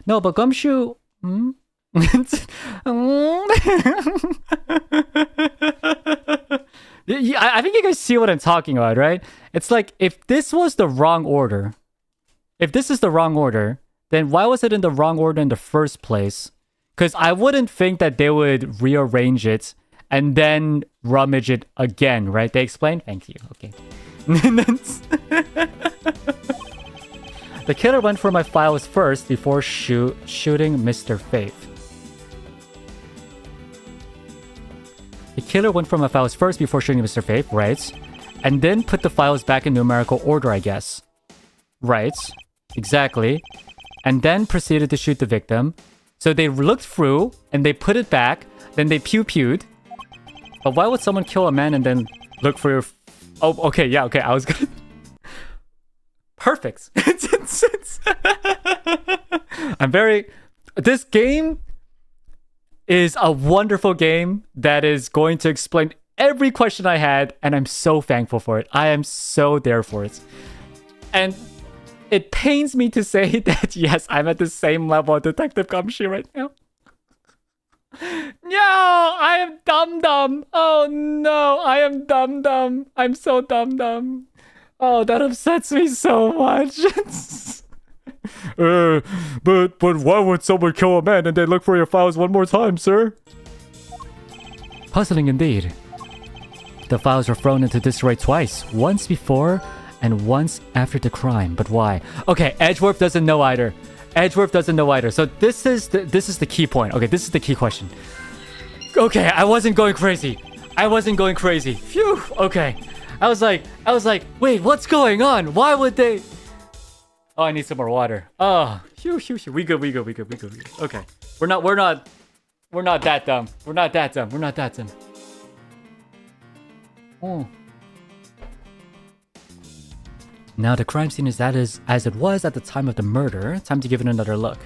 No, but Gumshoe I think you guys see what I'm talking about, right? It's like, if this was the wrong order, if this is the wrong order, then why was it in the wrong order in the first place? Because I wouldn't think that they would rearrange it and then rummage it again, right? They explained? Thank you. Okay. The killer went for my files first before shooting Mr. Faith. The killer went for my files first before shooting Mr. Faith, right? And then put the files back in numerical order, I guess. Right. Exactly. And then proceeded to shoot the victim. So they looked through, and they put it back, then they pew-pewed. But why would someone kill a man and then look for your... Oh, okay, yeah, okay, I was gonna... Perfect. I'm very... This game is a wonderful game that is going to explain every question I had, and I'm so thankful for it. I am so there for it. And it pains me to say that, yes, I'm at the same level of Detective Gumshoe right now. No, I am dumb. Oh no, I am dumb. I'm so dumb. Oh, that upsets me so much. But why would someone kill a man and then look for your files one more time, sir? Puzzling indeed. The files were thrown into disarray twice, once before and once after the crime. But why? Okay, Edgeworth doesn't know either. So this is the key point. Okay, this is the key question. Okay, I wasn't going crazy. Phew. Okay. I was like, wait, what's going on? Why would they? Oh, I need some more water. Oh, phew. We good. Okay. We're not that dumb. Now the crime scene is as it was at the time of the murder. Time to give it another look.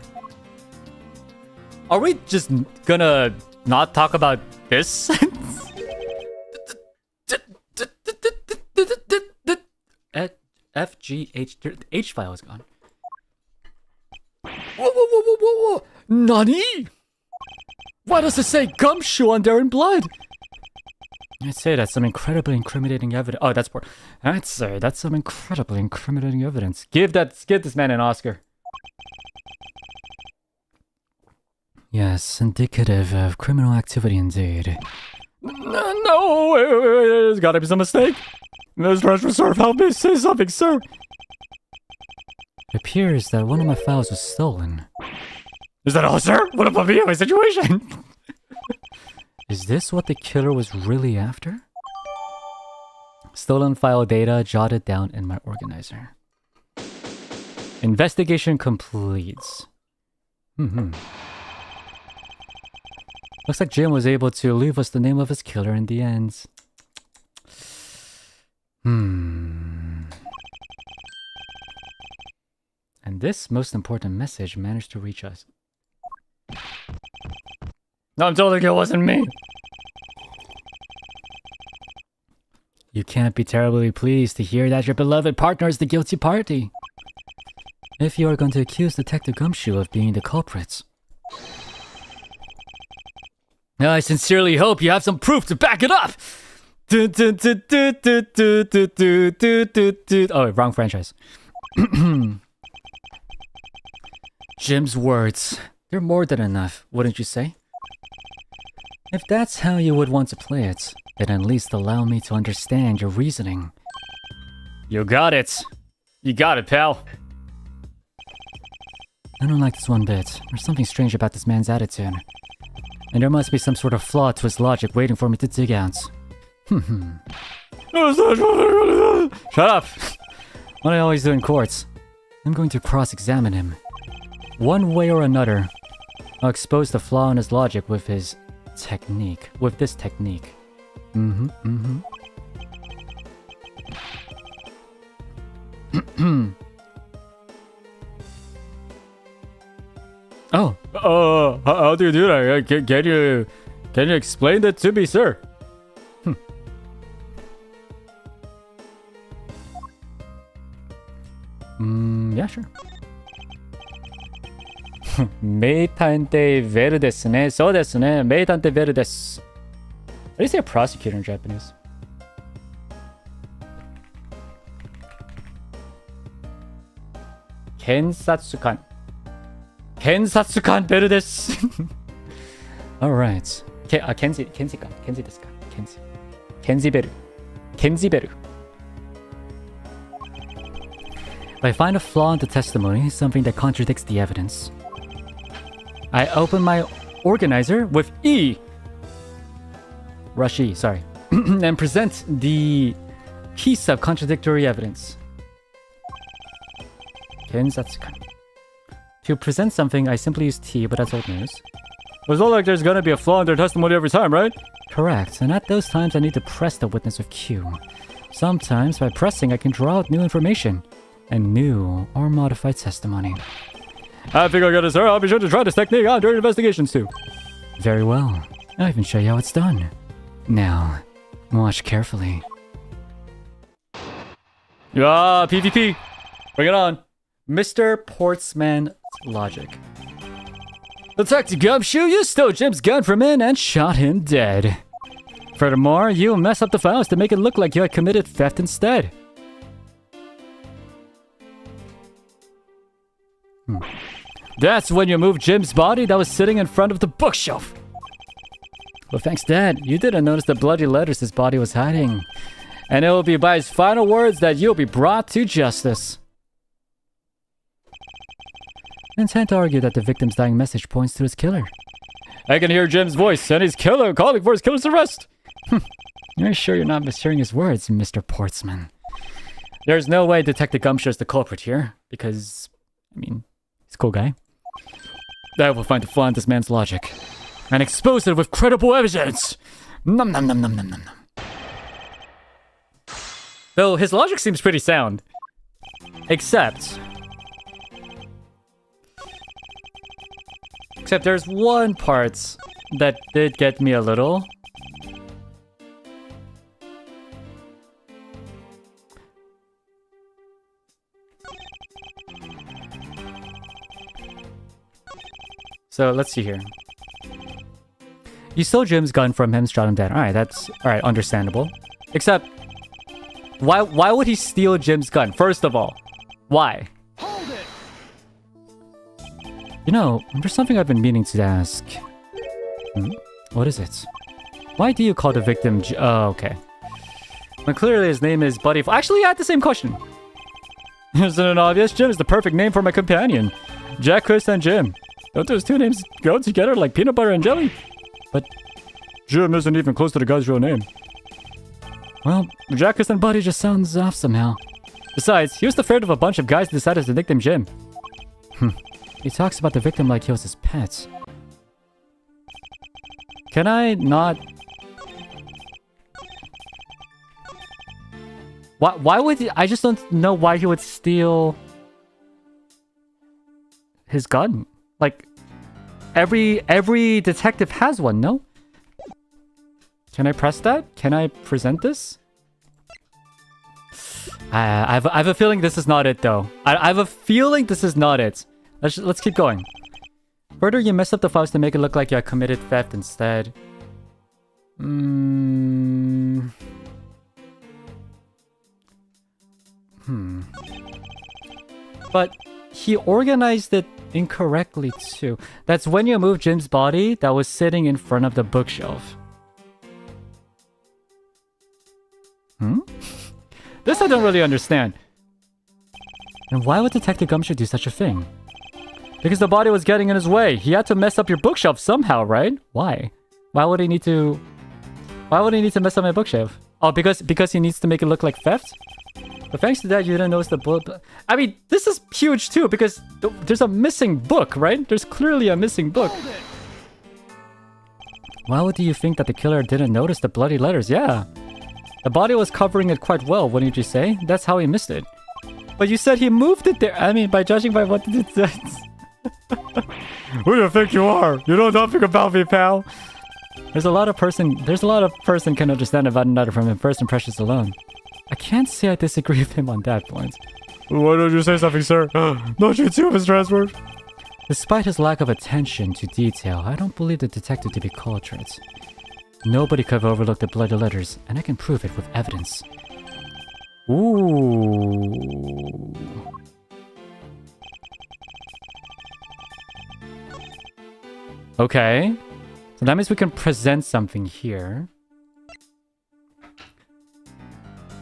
Are we just gonna not talk about this? FGH, the H file is gone. Whoa. Nani? Why does it say gumshoe on there in blood? I'd say that's some incredibly incriminating evidence. Oh, that's poor. I'd say that's some incredibly incriminating evidence. Give this man an Oscar. Yes, indicative of criminal activity indeed. No, wait, there's gotta be some mistake. Mr. Reserve, help me say something, sir. It appears that one of my files was stolen. Is that all, sir? What about me in my situation? Is this what the killer was really after? Stolen file data jotted down in my organizer. Investigation completes. Looks like Jim was able to leave us the name of his killer in the end. And this most important message managed to reach us. I'm told it wasn't me. You can't be terribly pleased to hear that your beloved partner is the guilty party. If you are going to accuse Detective Gumshoe of being the culprit, I sincerely hope you have some proof to back it up. Oh, wrong franchise. Jim's words. They're more than enough, wouldn't you say? If that's how you would want to play it, then at least allow me to understand your reasoning. You got it. You got it, pal. I don't like this one bit. There's something strange about this man's attitude. And there must be some sort of flaw to his logic waiting for me to dig out. Shut up! What I always do in courts. I'm going to cross-examine him. One way or another, I'll expose the flaw in his logic with his technique. With this technique. Oh. How do you do that? Can you explain that to me, sir? Yeah, sure. 名探偵ベルですね。そうですね。名探偵ベルです。How do you say a prosecutor in Japanese? Kensatsukan. Kensatsukanベルです。Alright. Kenzi か。Kenzi ですか。Kenzi ベル。Kenzi ベル。If I find a flaw in the testimony, something that contradicts the evidence, I open my organizer with E. Rush E, sorry. And present the piece of contradictory evidence. Kensatsukan. To present something, I simply use T, but that's old news. It's not like there's gonna be a flaw in their testimony every time, right? Correct, and at those times I need to press the witness with Q. Sometimes, by pressing, I can draw out new information and new or modified testimony. I think I got it, sir. I'll be sure to try this technique out during investigations too. Very well. I'll even show you how it's done. Now, watch carefully. Ah, PvP! Bring it on. Mr. Portsman logic. Detective Gumshoe, you stole Jim's gun from him and shot him dead. Furthermore, you messed up the files to make it look like you had committed theft instead. That's when you moved Jim's body that was sitting in front of the bookshelf. Well, thanks, Dad. You didn't notice the bloody letters his body was hiding. And it will be by his final words that you'll be brought to justice. I intend to argue that the victim's dying message points to his killer. I can hear Jim's voice and his killer calling for his killer's arrest. You're sure you're not mishearing his words, Mr. Portsman? There's no way Detective Gumshoe is the culprit here, because, I mean, he's a cool guy. I will find a flaw in this man's logic and expose it with credible evidence. Nom nom nom nom nom nom nom. Though his logic seems pretty sound. Except there's one part that did get me a little. So let's see here. You stole Jim's gun from him, shot him dead. Alright, that's alright, understandable. Except why would he steal Jim's gun? First of all, why? Hold it. You know, there's something I've been meaning to ask. What is it? Why do you call the victim oh, okay. When clearly his name is Buddy. Actually, I had the same question. Isn't it obvious? Jim is the perfect name for my companion. Jack, Chris, and Jim. Don't those two names go together like peanut butter and jelly? But Jim isn't even close to the guy's real name. well, Jack, Chris, and Buddy just sounds off somehow. Besides, he was the third of a bunch of guys who decided to nickname Jim. He talks about the victim like he was his pet. Can I not... Why would he... I just don't know why he would steal... his gun. Like, every detective has one, no? Can I press that? Can I present this? I have a feeling this is not it, though. I have a feeling this is not it. Let's keep going. Further, you messed up the files to make it look like you committed theft instead. But he organized it incorrectly too. That's when you moved Jim's body that was sitting in front of the bookshelf. This I don't really understand. And why would Detective Gumshoe do such a thing? Because the body was getting in his way. He had to mess up your bookshelf somehow, right? Why? Why would he need to mess up my bookshelf? Oh, because he needs to make it look like theft? But thanks to that, you didn't notice the book. I mean, this is huge too, because there's a missing book, right? There's clearly a missing book. Why would you think that the killer didn't notice the bloody letters? Yeah. The body was covering it quite well, wouldn't you say? That's how he missed it. But you said he moved it there. I mean, by judging by what it says. Who do you think you are? You know nothing about me, pal. There's a lot of person can understand about another from first impressions alone. I can't say I disagree with him on that point. Why don't you say something, sir? Don't you too, Mr. Edwards? Despite his lack of attention to detail, I don't believe the detective to be culprit. Nobody could have overlooked the bloody letters, and I can prove it with evidence. Ooh. Okay. So that means we can present something here.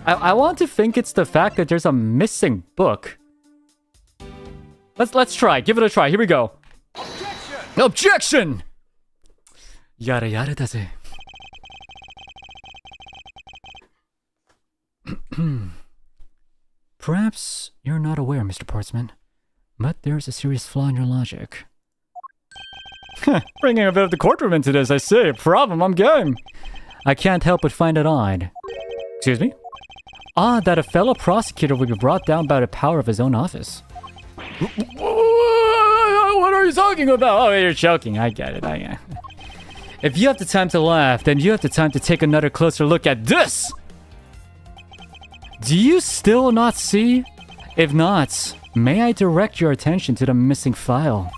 I want to think it's the fact that there's a missing book. Let's try. Give it a try. Here we go. Objection! Objection! Yada yada does it. Perhaps you're not aware, Mr. Portsman, but there's a serious flaw in your logic. Bringing a bit of the courtroom into this, I see. Problem, I'm game. I can't help but find it odd. Excuse me? Odd that a fellow prosecutor would be brought down by the power of his own office. What are you talking about? Oh, you're joking. I get it. If you have the time to laugh, then you have the time to take another closer look at this! Do you still not see? If not, may I direct your attention to the missing file?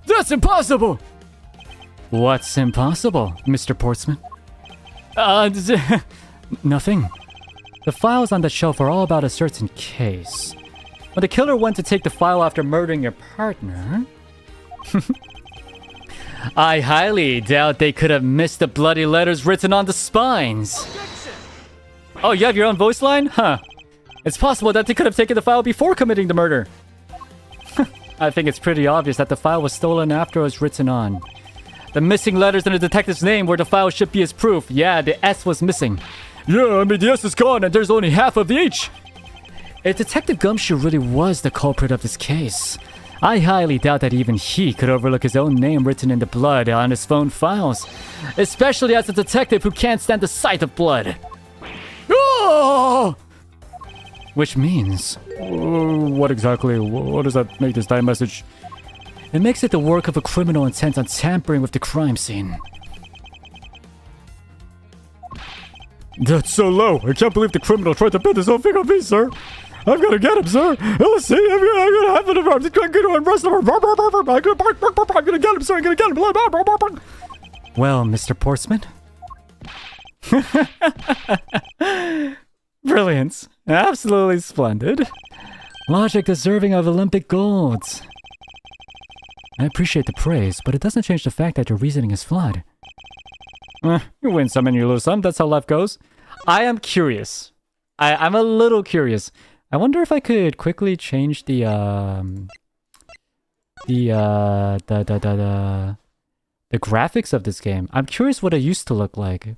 That's impossible! What's impossible, Mr. Portsman? Nothing. The files on the shelf are all about a certain case. When the killer went to take the file after murdering your partner... I highly doubt they could have missed the bloody letters written on the spines. Oh, you have your own voice line? Huh. It's possible that they could have taken the file before committing the murder. I think it's pretty obvious that the file was stolen after it was written on. The missing letters in the detective's name where the file should be as proof. Yeah, the S was missing. Yeah, I mean, the S is gone and there's only half of the H. If Detective Gumshoe really was the culprit of this case, I highly doubt that even he could overlook his own name written in the blood on his phone files. Especially as a detective who can't stand the sight of blood. Oh! Which means... What exactly? What does that make this time message? It makes it the work of a criminal intent on tampering with the crime scene. That's so low. I can't believe the criminal tried to pin this whole thing on me, sir. I'm gonna get him, sir. Let's see. I'm gonna have it. I'm gonna arrest him. I'm gonna get him, sir. I'm gonna get him. Well, Mr. Portsman. Brilliant. Absolutely splendid. Logic deserving of Olympic golds. I appreciate the praise, but it doesn't change the fact that your reasoning is flawed. You win some and you lose some. That's how life goes. I am curious. I'm a little curious. I wonder if I could quickly change the graphics of this game. I'm curious what it used to look like.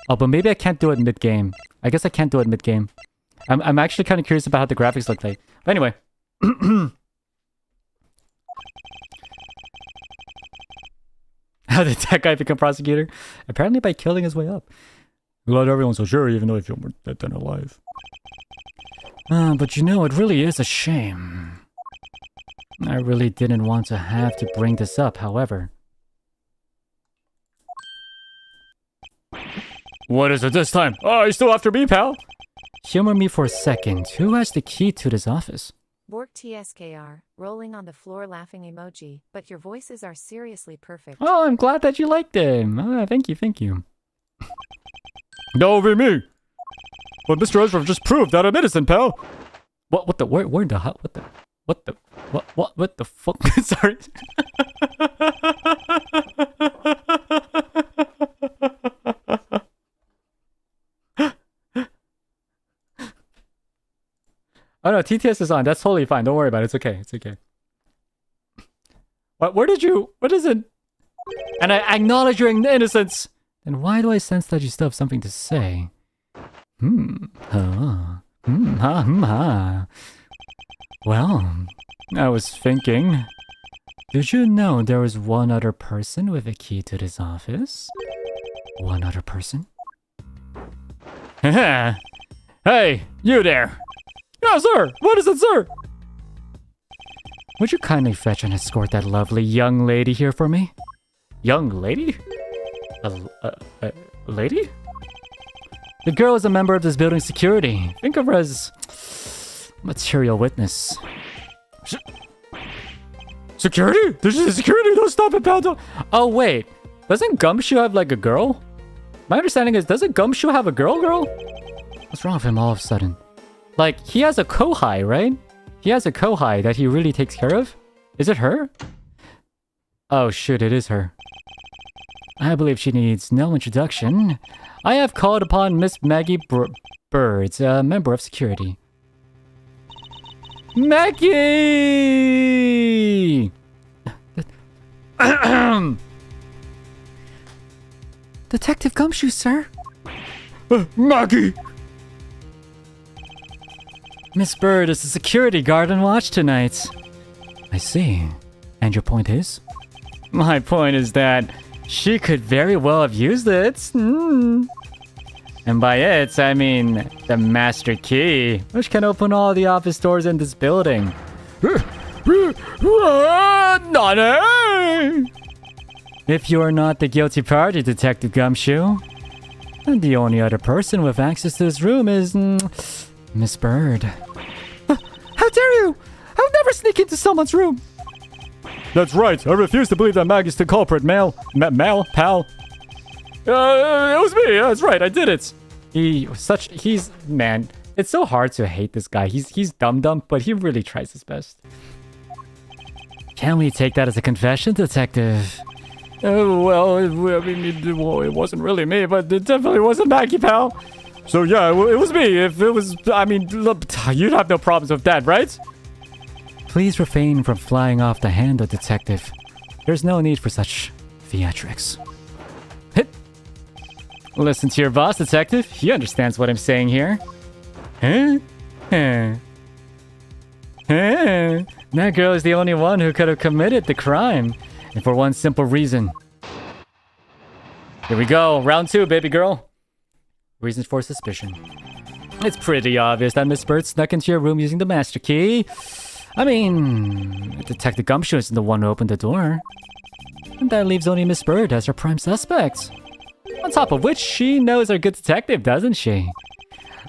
Oh, but maybe I can't do it mid-game. I guess I can't do it mid-game. I'm actually kind of curious about how the graphics look like. But anyway. How did that guy become prosecutor? Apparently by killing his way up. Glad everyone's so sure, even though I feel more dead than alive. But you know, it really is a shame. I really didn't want to have to bring this up, however. What is it this time? Oh, you still after me, pal? Humor me for a second. Who has the key to this office? Bork TSKR, rolling on the floor laughing emoji, but your voices are seriously perfect. Oh, I'm glad that you liked him. Thank you, thank you. No, be me. But Mr. Ezra just proved that I'm innocent, pal. What the, where the, what the fuck? Sorry. Oh no, TTS is on. That's totally fine. Don't worry about it. It's okay. It's okay. What is it? And I acknowledge your innocence. Then why do I sense that you still have something to say? Well, I was thinking. Did you know there was one other person with a key to this office? One other person? Hey, you there. Yeah, sir. What is it, sir? Would you kindly fetch and escort that lovely young lady here for me? Young lady? A lady? The girl is a member of this building's security. Think of her as material witness. Security? This is security. Don't stop it, pal. Oh wait, doesn't Gumshoe have like a girl? My understanding is, doesn't Gumshoe have a girl? What's wrong with him all of a sudden? Like, he has a kohai, right? He has a kohai that he really takes care of? Is it her? Oh shit, it is her. I believe she needs no introduction. I have called upon Miss Maggie Birds, a member of security. Maggie! Detective Gumshoe, sir. Maggie! Miss Bird is a security guard on watch tonight. I see. And your point is? My point is that she could very well have used it. And by it, I mean the master key, which can open all the office doors in this building. Nani? If you are not the guilty party, Detective Gumshoe, then the only other person with access to this room is Miss Bird. How dare you! I would never sneak into someone's room! That's right. I refuse to believe that Maggie's the culprit, pal. It was me. That's right. I did it. Man, it's so hard to hate this guy. He's dumb, but he really tries his best. Can we take that as a confession, Detective? Well, it wasn't really me, but it definitely wasn't Maggie, pal. So yeah, it was me. If it was, I mean, look, you'd have no problems with that, right? Please refrain from flying off the handle, Detective. There's no need for such theatrics. Hit. Listen to your boss, Detective. He understands what I'm saying here. That girl is the only one who could have committed the crime. And for one simple reason. Here we go. Round 2, baby girl. Reasons for suspicion. It's pretty obvious that Miss Bird snuck into your room using the master key. I mean, Detective Gumshoe isn't the one who opened the door. And that leaves only Miss Bird as her prime suspect. On top of which, she knows our good detective, doesn't she?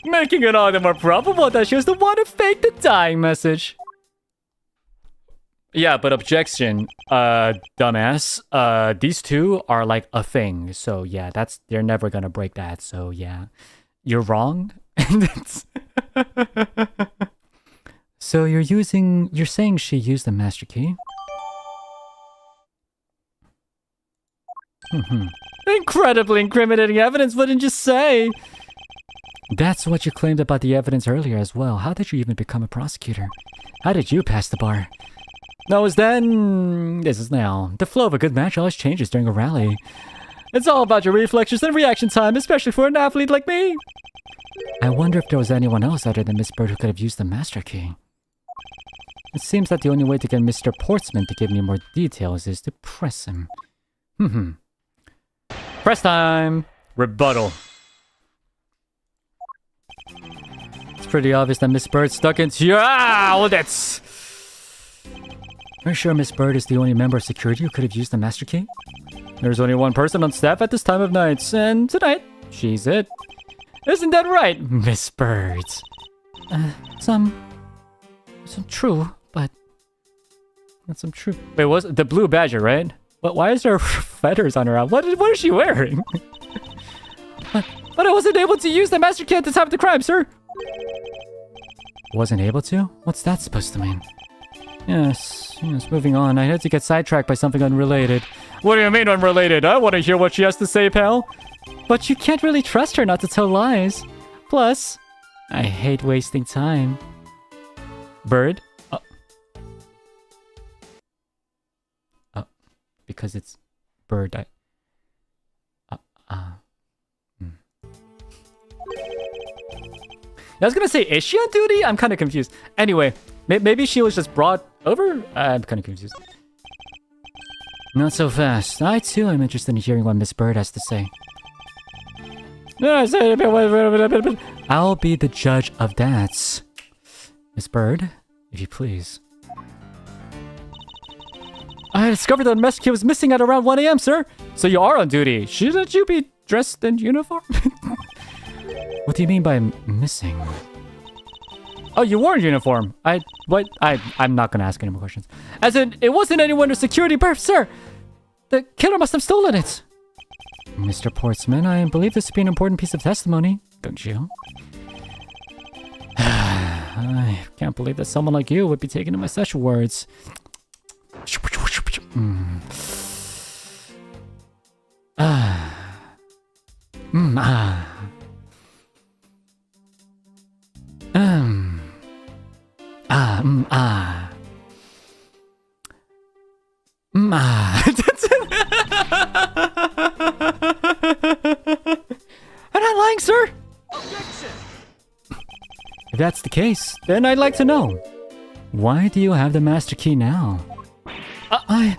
Making it all the more probable that she was the one who faked the dying message. Yeah, but objection, dumbass. These two are like a thing. So yeah, they're never gonna break that. So yeah, you're wrong. So you're saying she used the master key? Incredibly incriminating evidence, wouldn't you say? That's what you claimed about the evidence earlier as well. How did you even become a prosecutor? How did you pass the bar? That was then, this is now. The flow of a good match always changes during a rally. It's all about your reflexes and reaction time, especially for an athlete like me. I wonder if there was anyone else other than Miss Bird who could have used the master key. It seems that the only way to get Mr. Portsman to give me more details is to press him. Press time! Rebuttal. It's pretty obvious that Miss Bird stuck into your... well, that's... Are you sure Miss Bird is the only member of security who could have used the master key? There's only one person on staff at this time of night, and tonight, she's it. Isn't that right, Miss Bird? Some true, but... Not some true... Wait, was the blue badger, right? But why is there feathers on her arm? What is she wearing? But I wasn't able to use the master key at the time of the crime, sir! Wasn't able to? What's that supposed to mean? Yes, moving on. I had to get sidetracked by something unrelated. What do you mean unrelated? I want to hear what she has to say, pal. But you can't really trust her not to tell lies. Plus, I hate wasting time. Bird? Because it's bird. I was gonna say, is she on duty? I'm kind of confused. Anyway, maybe she was just brought over? I'm kind of confused. Not so fast. I too am interested in hearing what Miss Bird has to say. I'll be the judge of that. Miss Bird, if you please. I discovered that Misc was missing at around 1 a.m., sir. So you are on duty. Shouldn't you be dressed in uniform? What do you mean by missing? Oh, you wore a uniform. I'm not gonna ask any more questions. As in, it wasn't anyone with security berth, sir. The killer must have stolen it. Mr. Portsman, I believe this to be an important piece of testimony, don't you? I can't believe that someone like you would be taken to my such words. I'm not lying, sir. If that's the case, then I'd like to know, why do you have the master key now? I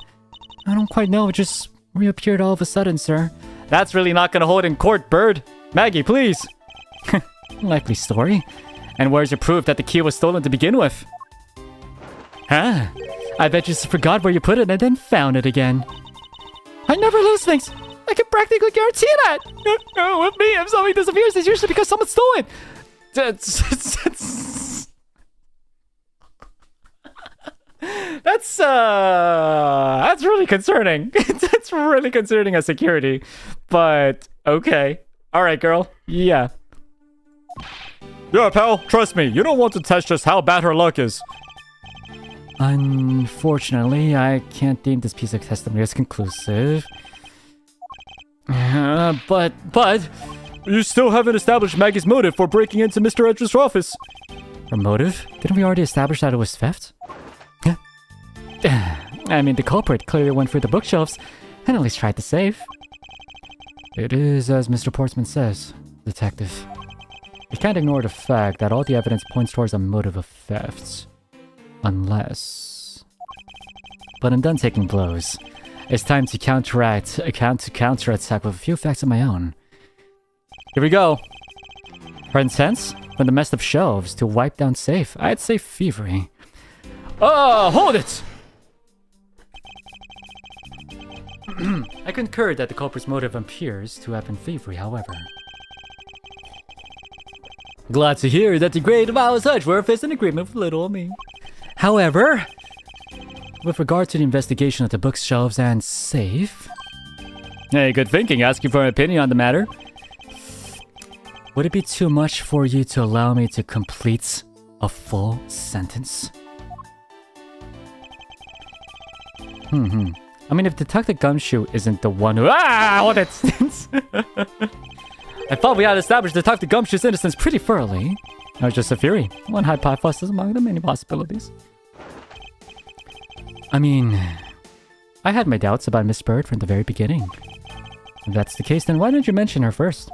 don't quite know. It just reappeared all of a sudden, sir. That's really not gonna hold in court, Bird. Maggie, please. Likely story. And where's your proof that the key was stolen to begin with? Huh? I bet you just forgot where you put it and then found it again. I never lose things. I can practically guarantee that. With me, if something disappears, it's usually because someone stole it. That's really concerning. That's really concerning as security. But okay. All right, girl. Yeah. Yeah, pal. Trust me. You don't want to test just how bad her luck is. Unfortunately, I can't deem this piece of testimony as conclusive. But you still haven't established Maggie's motive for breaking into Mr. Edge's office. Her motive? Didn't we already establish that it was theft? I mean, the culprit clearly went through the bookshelves and at least tried to save. It is as Mr. Portsman says, detective. You can't ignore the fact that all the evidence points towards a motive of theft. Unless... But I'm done taking blows. It's time to counterattack with a few facts of my own. Here we go. Her intent? from the messed up shelves to wipe down safe. I'd say thievery. Oh, hold it! I concur that the culprit's motive appears to have been thievery, however. Glad to hear that the great Mao Sedgeworth is in agreement with little me. However, with regard to the investigation of the bookshelves and safe... Hey, good thinking, asking for an opinion on the matter. Would it be too much for you to allow me to complete a full sentence? I mean, if Detective Gumshoe isn't the one who... Ah! What it... I thought we had established Detective Gumshoe's innocence pretty thoroughly. I was just a theory. One hypothesis among the many possibilities. I mean... I had my doubts about Miss Bird from the very beginning. If that's the case, then why didn't you mention her first?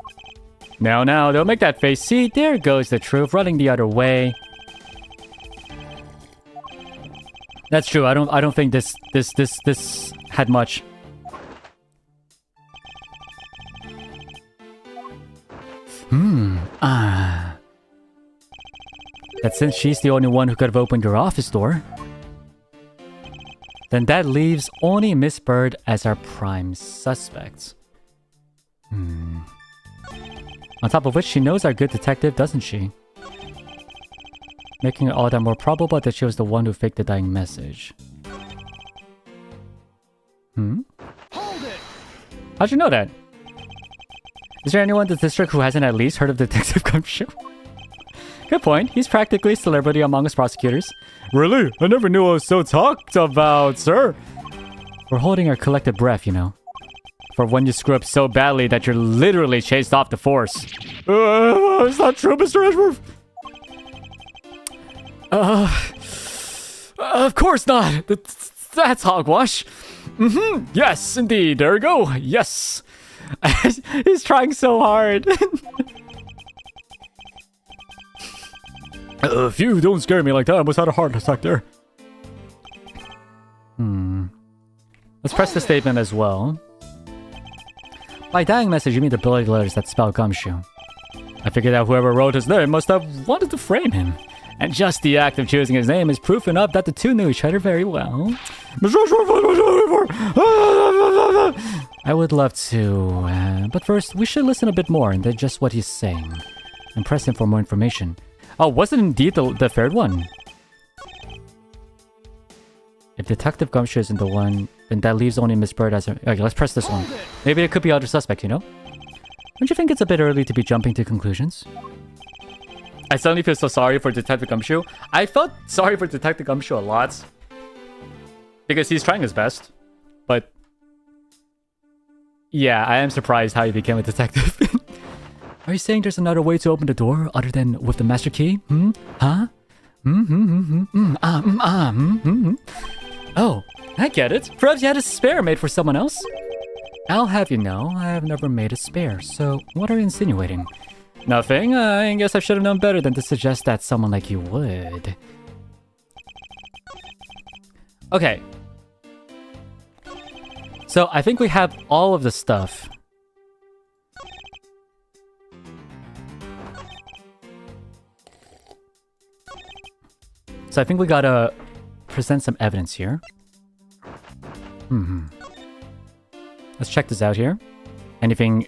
Now, don't make that face. See, there goes the truth, running the other way. That's true. I don't think this had much. That since she's the only one who could have opened your office door, then that leaves only Miss Bird as our prime suspect. On top of which, she knows our good detective, doesn't she? Making it all that more probable that she was the one who faked the dying message. Hold it! How'd you know that? Is there anyone in the district who hasn't at least heard of Detective Gumshoe? Good point. He's practically a celebrity among us prosecutors. Really? I never knew I was so talked about, sir. We're holding our collective breath, you know. For when you screw up so badly that you're literally chased off the force. It's not true, Mr. Edgeworth. Of course not. That's hogwash. Yes, indeed. There we go. Yes. He's trying so hard. Phew, don't scare me like that. I almost had a heart attack there. Let's press the statement as well. By dying message, you mean the bloody letters that spell Gumshoe. I figured out whoever wrote his name must have wanted to frame him. And just the act of choosing his name is proof enough that the two knew each other very well. I would love to, but first, we should listen a bit more and digest what he's saying. And press him for more information. Oh, was it indeed the third one? If Detective Gumshoe isn't the one, then that leaves only Miss Bird as a... Okay, let's press this one. Maybe it could be other suspect, you know? Don't you think it's a bit early to be jumping to conclusions? I suddenly feel so sorry for Detective Gumshoe. I felt sorry for Detective Gumshoe a lot. Because he's trying his best. But... yeah, I am surprised how he became a detective. Are you saying there's another way to open the door other than with the master key? Huh? Oh, I get it. Perhaps you had a spare made for someone else? I'll have you know, I have never made a spare, so what are you insinuating? Nothing. I guess I should have known better than to suggest that someone like you would. Okay. So, I think we have all of the stuff. So I think we gotta present some evidence here. Let's check this out here. Anything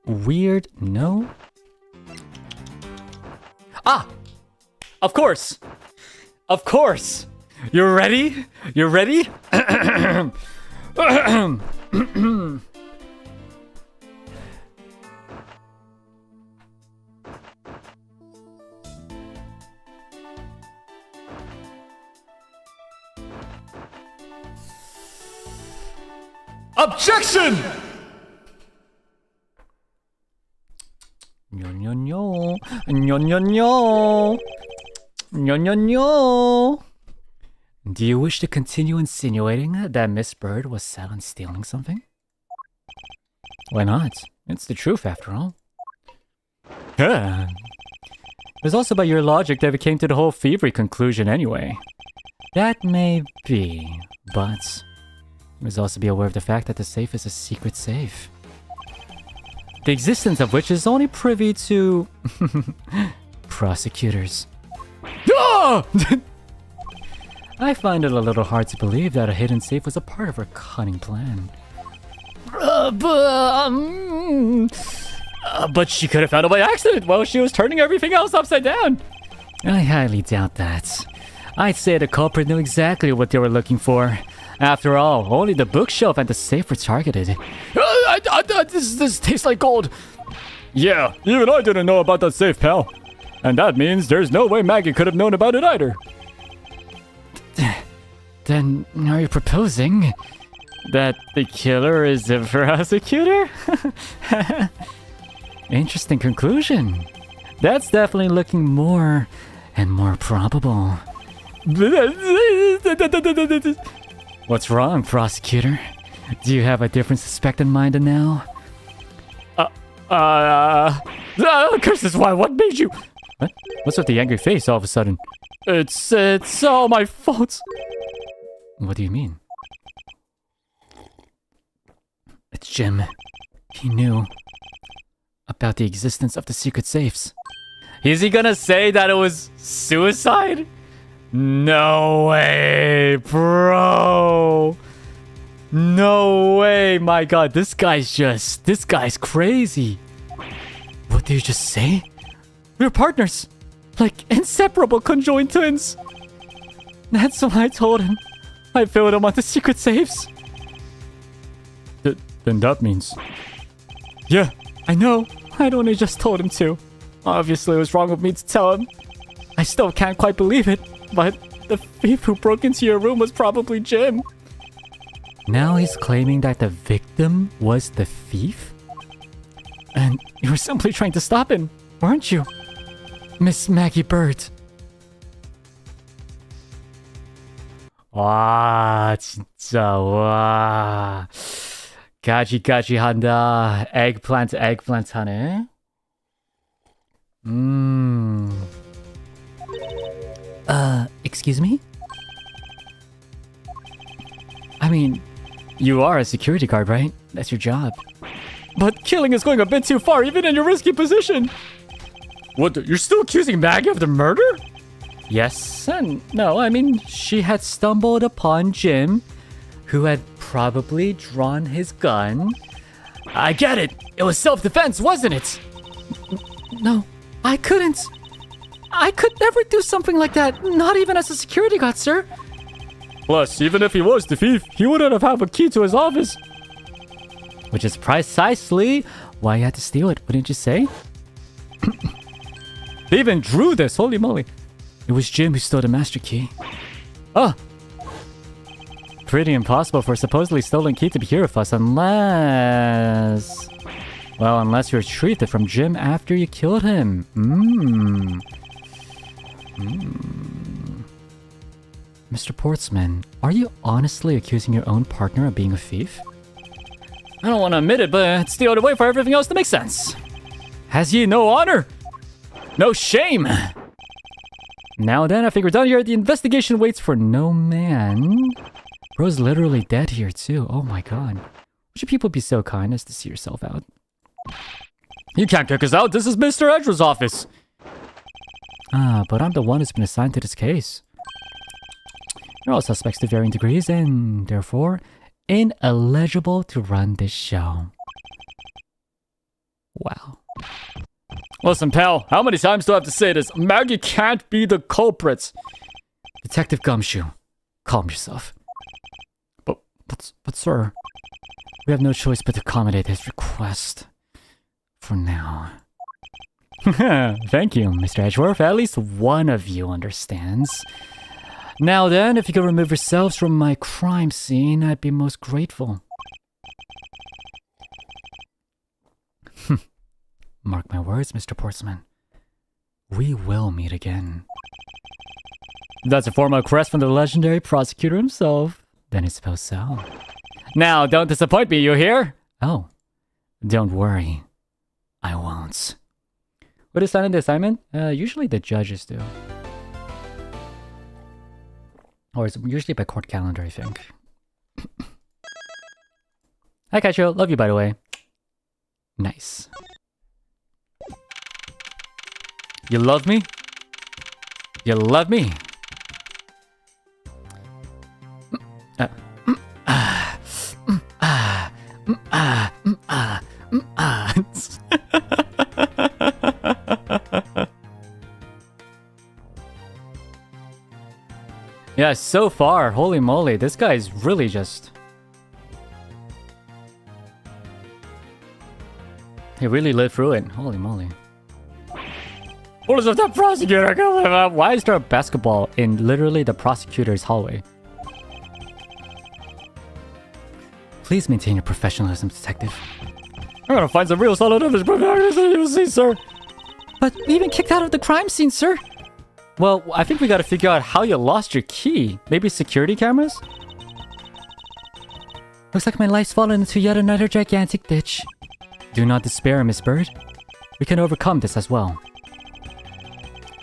weird? No? Ah! Of course! Of course! You're ready? You're ready? Objection! No, no, no. No, no, no. No, no, no. Do you wish to continue insinuating that Miss Bird was set on stealing something? Why not? It's the truth, after all. It was also by your logic that we came to the whole thievery conclusion anyway. That may be, but... you must also be aware of the fact that the safe is a secret safe. the existence of which is only privy to prosecutors. Ah! I find it a little hard to believe that a hidden safe was a part of her cunning plan. But she could have found it by accident while she was turning everything else upside down. I highly doubt that. I'd say the culprit knew exactly what they were looking for. After all, only the bookshelf and the safe were targeted. This tastes like gold. Yeah, even I didn't know about that safe, pal. And that means there's no way Maggie could have known about it either. Then, are you proposing that the killer is a prosecutor? Interesting conclusion. That's definitely looking more and more probable. What's wrong, prosecutor? Do you have a different suspect in mind now? Curses, why? What made you? What? What's with the angry face all of a sudden? It's all my fault. What do you mean? It's Jim. He knew about the existence of the secret safes. Is he gonna say that it was suicide? No way, bro. No way, my god, this guy's crazy. What did you just say? We're partners. Like inseparable conjoined twins. That's what I told him. I filled him on the secret safes. Then that means... Yeah, I know. I'd only just told him to. Obviously, it was wrong of me to tell him. I still can't quite believe it, but the thief who broke into your room was probably Jim. Now he's claiming that the victim was the thief? And you were simply trying to stop him, weren't you? Miss Maggie Bird. 와 진짜 와 가지가지 한다. eggplant 하네. Excuse me? I mean, you are a security guard, right? That's your job. But killing is going a bit too far, even in your risky position. What, you're still accusing Maggie of the murder? Yes and no. I mean, she had stumbled upon Jim, who had probably drawn his gun. I get it. It was self-defense, wasn't it? No, I couldn't. I could never do something like that, not even as a security guard, sir. Plus, even if he was the thief, he wouldn't have a key to his office. Which is precisely why you had to steal it, wouldn't you say? They even drew this, holy moly. It was Jim who stole the master key. Ah! Pretty impossible for a supposedly stolen key to be here with us unless... Well, unless you retrieved it from Jim after you killed him. Mr. Portsman, are you honestly accusing your own partner of being a thief? I don't want to admit it, but it's the only way for everything else to make sense. Has he no honor? No shame? Now then, I think we're done here. The investigation waits for no man. Bro's literally dead here too. Oh my god. Should people be so kind as to see yourself out? You can't kick us out. This is Mr. Edgeworth's office. Ah, but I'm the one who's been assigned to this case. You're all suspects to varying degrees and, therefore, ineligible to run this show. Wow. Listen, pal, how many times do I have to say this? Maggie can't be the culprit. Detective Gumshoe, calm yourself. But sir, we have no choice but to accommodate his request. For now. Thank you, Mr. Edgeworth. At least one of you understands. Now then, if you could remove yourselves from my crime scene, I'd be most grateful. Mark my words, Mr. Portsman. We will meet again. That's a formal request from the legendary prosecutor himself. Then I suppose so. Now, don't disappoint me, you hear? Oh, don't worry. I won't. What is signed in the assignment? Usually the judges do. Or it's usually by court calendar, I think. Hi, Kaicho. Love you, by the way. Nice. You love me? You love me? Yeah, so far, holy moly, this guy is really just... He really lived through it. Holy moly. What is up, the prosecutor? Why is there a basketball in literally the prosecutor's hallway? Please maintain your professionalism, detective. I'm gonna find some real solid evidence, you'll see, sir. But we even kicked out of the crime scene, sir. Well, I think we gotta figure out how you lost your key. Maybe security cameras? Looks like my life's fallen into yet another gigantic ditch. Do not despair, Miss Bird. We can overcome this as well.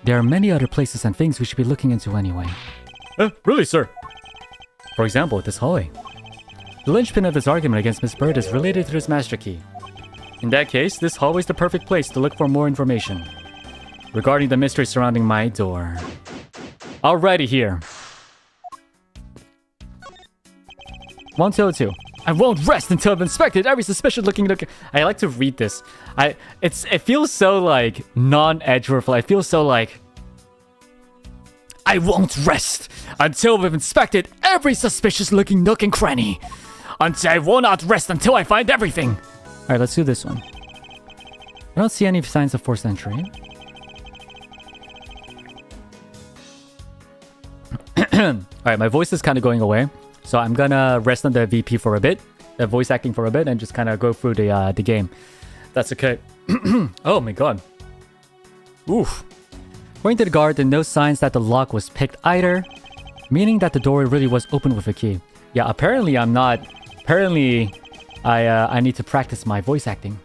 There are many other places and things we should be looking into anyway. Really, sir? For example, this hallway. The linchpin of this argument against Miss Bird is related to this master key. In that case, this hallway is the perfect place to look for more information regarding the mystery surrounding my door. Alrighty here. 1202. I won't rest until I've inspected every suspicious looking look. I like to read this. It feels so like non-edge worthful. I feel so like I won't rest until we've inspected every suspicious looking nook and cranny. I will not rest until I find everything. Alright, let's do this one. I don't see any signs of forced entry. Alright, my voice is kind of going away. So I'm gonna rest on the VP for a bit. The voice acting for a bit and just kind of go through the game. That's okay. Oh my god. Oof. According to the guard, there are no signs that the lock was picked either. Meaning that the door really was open with a key. Yeah, apparently I'm not... Apparently, I need to practice my voice acting.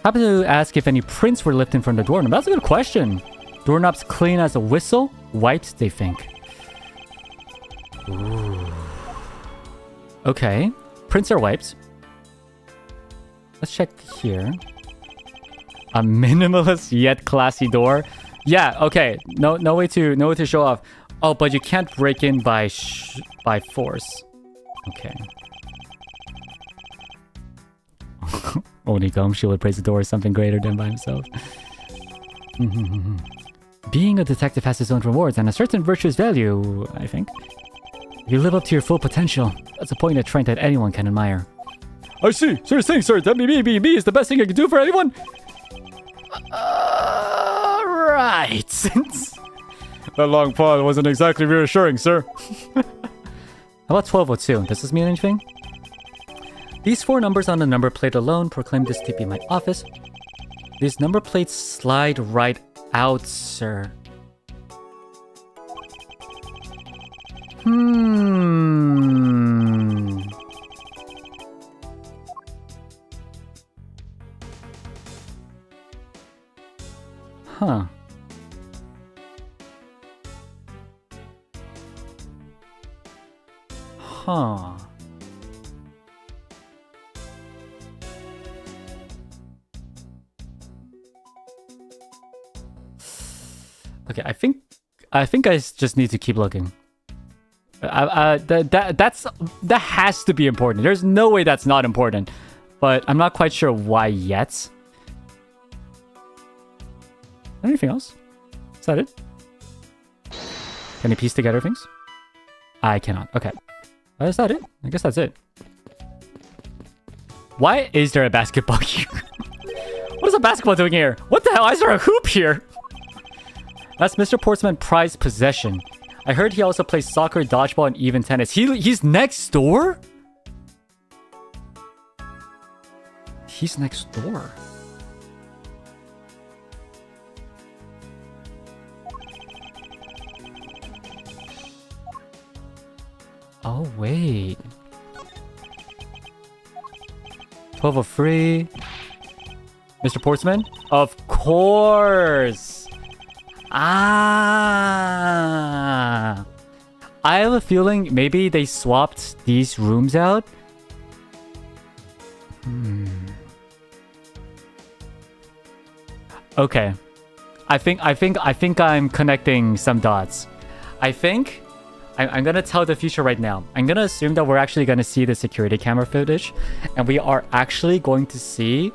Happen to ask if any prints were lifted from the doorknob. That's a good question. Doorknob's clean as a whistle. Wiped, they think. Ooh. Okay. Prints are wiped. Let's check here. A minimalist yet classy door. Yeah, okay. No way to show off. Oh, but you can't break in by force. Okay. Only Gumshoe would praise the door as something greater than by himself. Being a detective has its own rewards and a certain virtuous value, I think. If you live up to your full potential, that's a point of strength that anyone can admire. I see. Sure thing, sir. That me is the best thing I can do for anyone. Right. That long pause wasn't exactly reassuring, sir. How about 1202? Does this mean anything? These 4 numbers on the number plate alone proclaim this to be my office. These number plates slide right out, sir. Huh. Huh. Okay, I think I just need to keep looking. That has to be important. There's no way that's not important, but I'm not quite sure why yet. Anything else? Is that it? Can you piece together things? I cannot. Okay. Is that it? I guess that's it. Why is there a basketball here? What is a basketball doing here? What the hell? Why is there a hoop here? That's Mr. Portsman's prized possession. I heard he also plays soccer, dodgeball, and even tennis. He's next door? He's next door. Oh, wait. 1203. Mr. Portsman? Of course! Ah! I have a feeling maybe they swapped these rooms out. Okay. I think I'm connecting some dots. I think I'm gonna tell the future right now. I'm gonna assume that we're actually gonna see the security camera footage, and we are actually going to see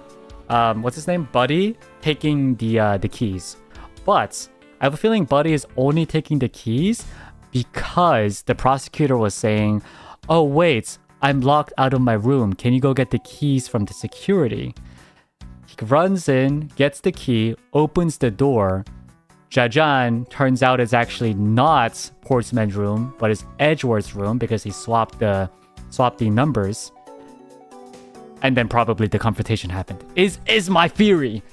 what's his name? Buddy taking the keys. But I have a feeling Buddy is only taking the keys because the prosecutor was saying, "Oh wait, I'm locked out of my room. Can you go get the keys from the security?" He runs in, gets the key, opens the door. Jajan turns out it's actually not Portsman's room, but it's Edgeworth's room because he swapped the numbers. And then probably the confrontation happened. Is my theory.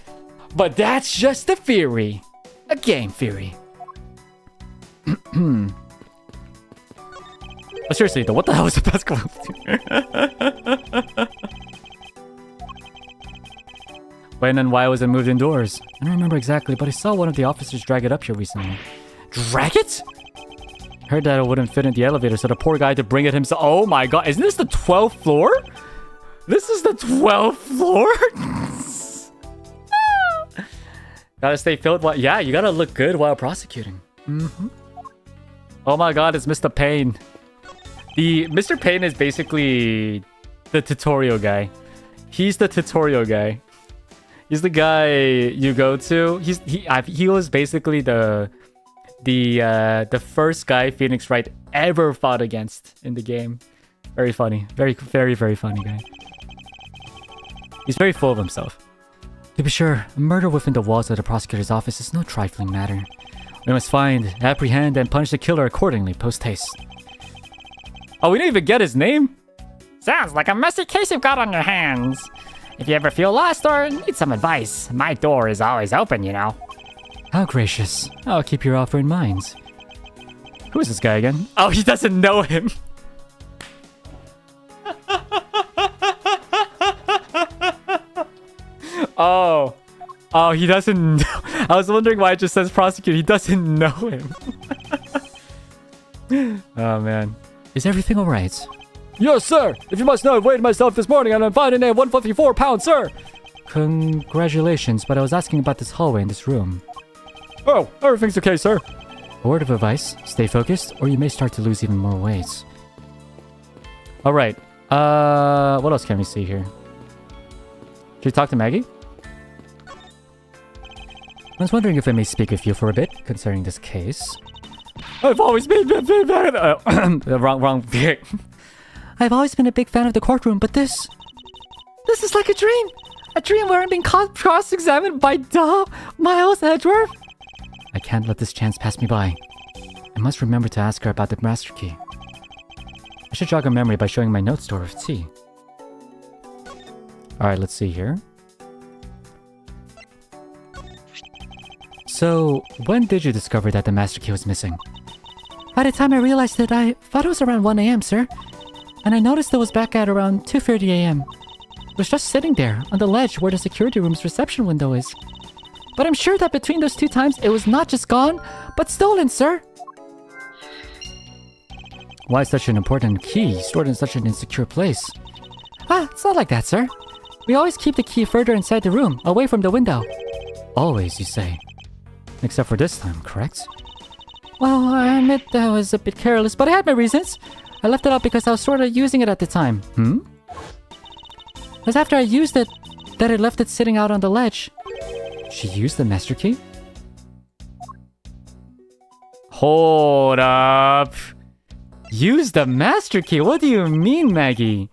But that's just a theory. A game theory. But seriously though, what the hell is a basketball team? When and why was it moved indoors? I don't remember exactly, but I saw one of the officers drag it up here recently. Drag it? Heard that it wouldn't fit in the elevator, so the poor guy had to bring it himself. Oh my god, isn't this the 12th floor? This is the 12th floor? Gotta stay filled while... Yeah, you gotta look good while prosecuting. Oh my god, it's Mr. Payne. Mr. Payne is basically the tutorial guy. He's the tutorial guy. He's the guy you go to. He was basically the first guy Phoenix Wright ever fought against in the game. Very funny. Very, very, very funny guy. He's very full of himself. To be sure, a murder within the walls of the prosecutor's office is no trifling matter. We must find, apprehend, and punish the killer accordingly, post-haste. Oh, we didn't even get his name? Sounds like a messy case you've got on your hands. If you ever feel lost or need some advice, my door is always open, you know. How gracious. I'll keep your offer in mind. Who is this guy again? Oh, he doesn't know him. Oh, he doesn't know. I was wondering why it just says prosecutor. He doesn't know him. Oh, man. Is everything all right? Yes, sir. If you must know, I weighed myself this morning and I'm finding at 154 pounds, sir. Congratulations, but I was asking about this hallway in this room. Oh, everything's okay, sir. A word of advice, stay focused, or you may start to lose even more weight. Alright, what else can we see here? Should we talk to Maggie? I was wondering if I may speak with you for a bit concerning this case. I've always been... wrong. I've always been a big fan of the courtroom, but this is like a dream. A dream where I'm being cross-examined by Miles Edgeworth. I can't let this chance pass me by. I must remember to ask her about the master key. I should jog her memory by showing my note store of tea. Alright, let's see here. So, when did you discover that the master key was missing? By the time I realized it, I thought it was around 1 a.m., sir. And I noticed it was back at around 2:30 a.m. It was just sitting there, on the ledge where the security room's reception window is. But I'm sure that between those two times, it was not just gone, but stolen, sir. Why such an important key stored in such an insecure place? It's not like that, sir. We always keep the key further inside the room, away from the window. Always, you say. Except for this time, correct? Well, I admit that I was a bit careless, but I had my reasons. I left it out because I was sort of using it at the time. It was after I used it that I left it sitting out on the ledge. She used the master key? Hold up. Use the master key? What do you mean, Maggie?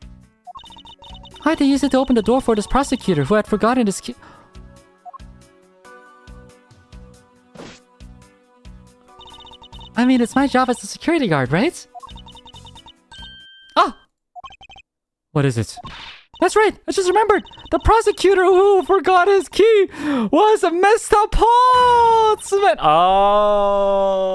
I had to use it to open the door for this prosecutor who had forgotten his key. I mean, it's my job as a security guard, right? Ah! What is it? That's right! I just remembered! The prosecutor who forgot his key was Mr. Portsman! Oh!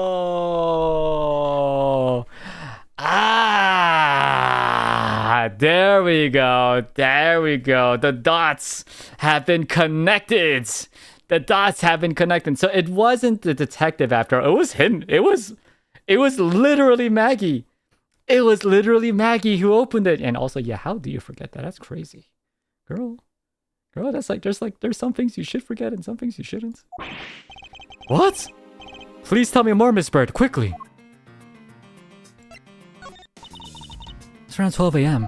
There we go. There we go. The dots have been connected. The dots have been connected. So it wasn't the detective after all. It was him. It was literally Maggie. It was literally Maggie who opened it. And also, yeah, how do you forget that? That's crazy. Girl, that's there's some things you should forget and some things you shouldn't. What? Please tell me more, Miss Bird, quickly. It's around 12 a.m.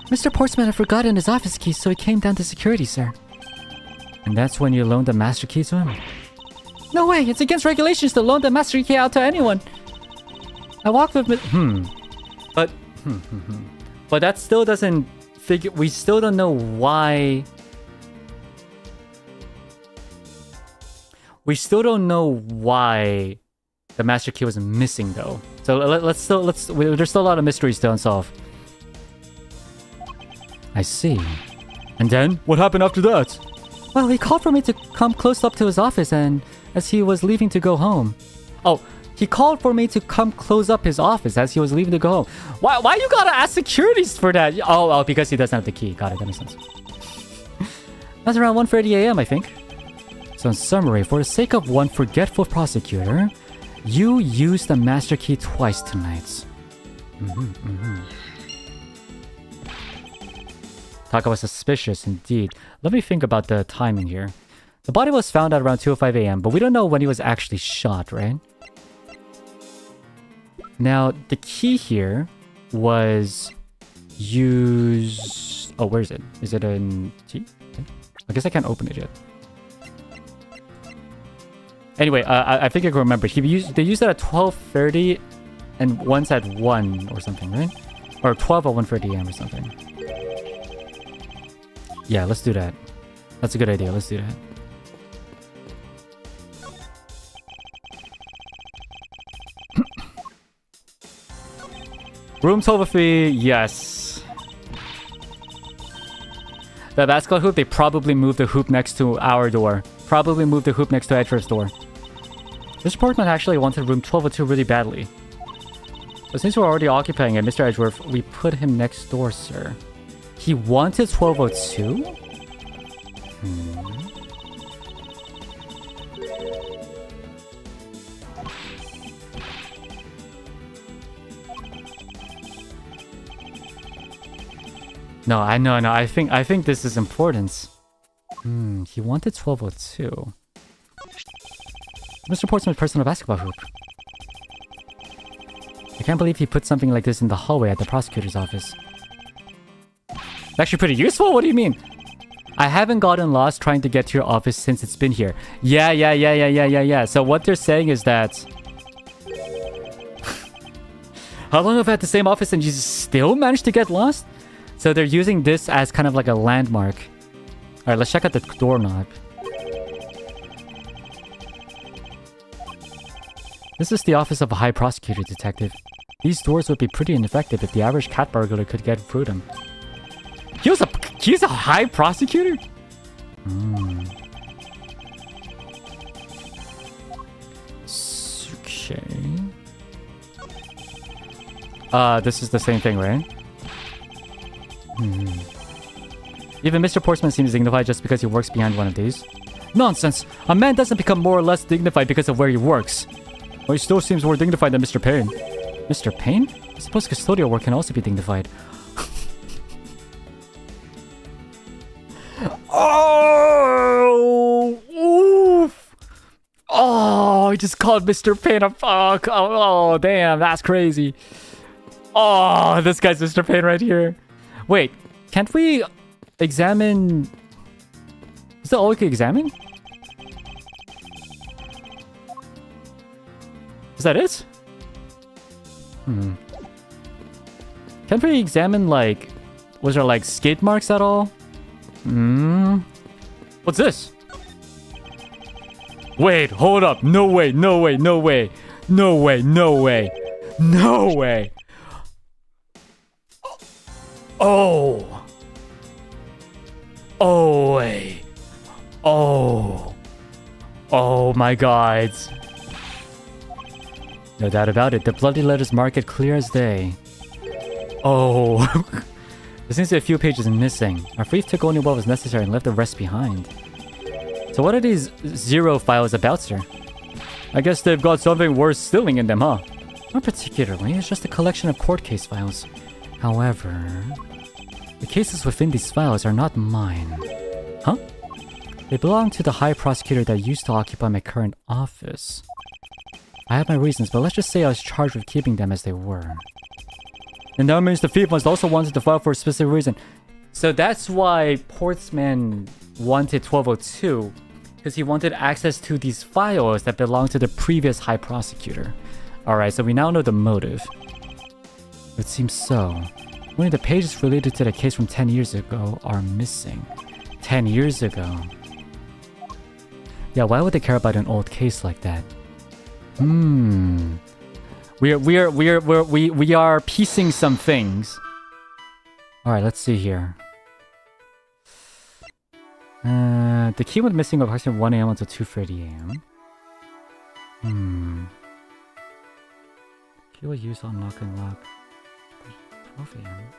Mr. Portsman had forgotten his office keys, so he came down to security, sir. And that's when you loaned the master key to him? No way! It's against regulations to loan the master key out to anyone! I walked with But that still doesn't figure... We still don't know why... We still don't know why the master key was missing, though. So there's still a lot of mysteries to unsolve. I see. And then? What happened after that? Well, he called for me to come close up to his office, and as he was leaving to go home. Oh, he called for me to come close up his office as he was leaving to go home. Why you gotta ask securities for that? Oh, because he doesn't have the key. Got it, that makes sense. That's around 1:30 a.m., I think. So in summary, for the sake of one forgetful prosecutor, you used the master key twice tonight. Talk about suspicious, indeed. Let me think about the timing here. The body was found at around 2:05 a.m., but we don't know when he was actually shot, right? Now, the key here was used... Oh, where is it? Is it in T? I guess I can't open it yet. Anyway, I think I can remember. They used it at 12:30 and once at 1 or something, right? Or 12 or 1:30 a.m. or something. Yeah, let's do that. That's a good idea. Let's do that. Room 1203, yes. The basketball hoop, they probably moved the hoop next to our door. Probably moved the hoop next to Edgeworth's door. This Portsman actually wanted room 1202 really badly. But since we're already occupying it, Mr. Edgeworth, we put him next door, sir. He wanted 1202? No, I think this is important. He wanted 1202. Mr. Portsman's personal basketball hoop. I can't believe he put something like this in the hallway at the prosecutor's office. It's actually pretty useful? What do you mean? I haven't gotten lost trying to get to your office since it's been here. Yeah. So what they're saying is that... How long have I had the same office and you still managed to get lost? So they're using this as kind of like a landmark. Alright, let's check out the doorknob. This is the office of a high prosecutor, detective. These doors would be pretty ineffective if the average cat burglar could get through them. He's a high prosecutor? Okay. This is the same thing, right? Even Mr. Portsman seems dignified just because he works behind one of these. Nonsense! A man doesn't become more or less dignified because of where he works. Well, he still seems more dignified than Mr. Payne. Mr. Payne? I suppose custodial work can also be dignified. Oh! Oof! Oh, he just called Mr. Payne a fuck. Oh, damn, that's crazy. Oh, this guy's Mr. Payne right here. Wait, can't we examine... Is that all we can examine? Is that it? Can't we examine, like... Was there, like, skid marks at all? What's this? Wait, hold up. No way. Oh. Oh, wait. Oh. Oh my god. No doubt about it. The bloody letters mark it clear as day. Oh. There seems to be a few pages missing. Our thief took only what was necessary and left the rest behind. So what are these 0 files about, sir? I guess they've got something worth stealing in them, huh? Not particularly. It's just a collection of court case files. However... The cases within these files are not mine. Huh? They belong to the high prosecutor that used to occupy my current office. I have my reasons, but let's just say I was charged with keeping them as they were. And that means the thief must also wanted the file for a specific reason. So that's why Portsman wanted 1202, because he wanted access to these files that belong to the previous high prosecutor. Alright, so we now know the motive. It seems so. Only the pages related to the case from 10 years ago are missing. 10 years ago. Yeah, why would they care about an old case like that? We are piecing some things. Alright, let's see here. The key went missing approximately 1 a.m. until 2:30 a.m. Key was used on lock and lock. 12 a.m.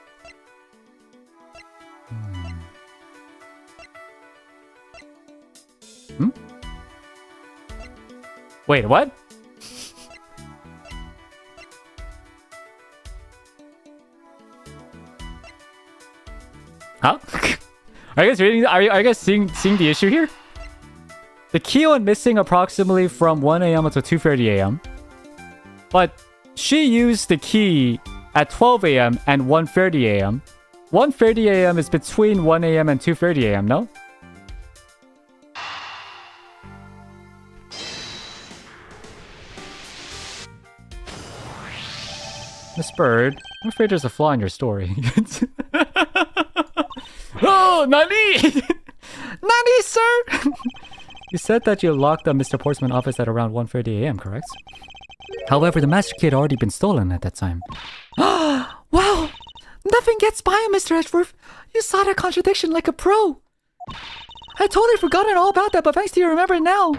Wait, what? Huh? Are you guys reading? Are you guys seeing the issue here? The key went missing approximately from 1 a.m. until 2:30 a.m. But she used the key at 12 a.m. and 1:30 a.m. 1:30 a.m. is between 1 a.m. and 2:30 a.m., no? Miss Bird, I'm afraid there's a flaw in your story. Oh, Nani! Nani, sir! You said that you locked up Mr. Portsman's office at around 1:30 a.m., correct? However, the master key had already been stolen at that time. Wow! Nothing gets by him, Mr. Edgeworth. You saw that contradiction like a pro. I totally forgotten all about that, but thanks to you, remember it now.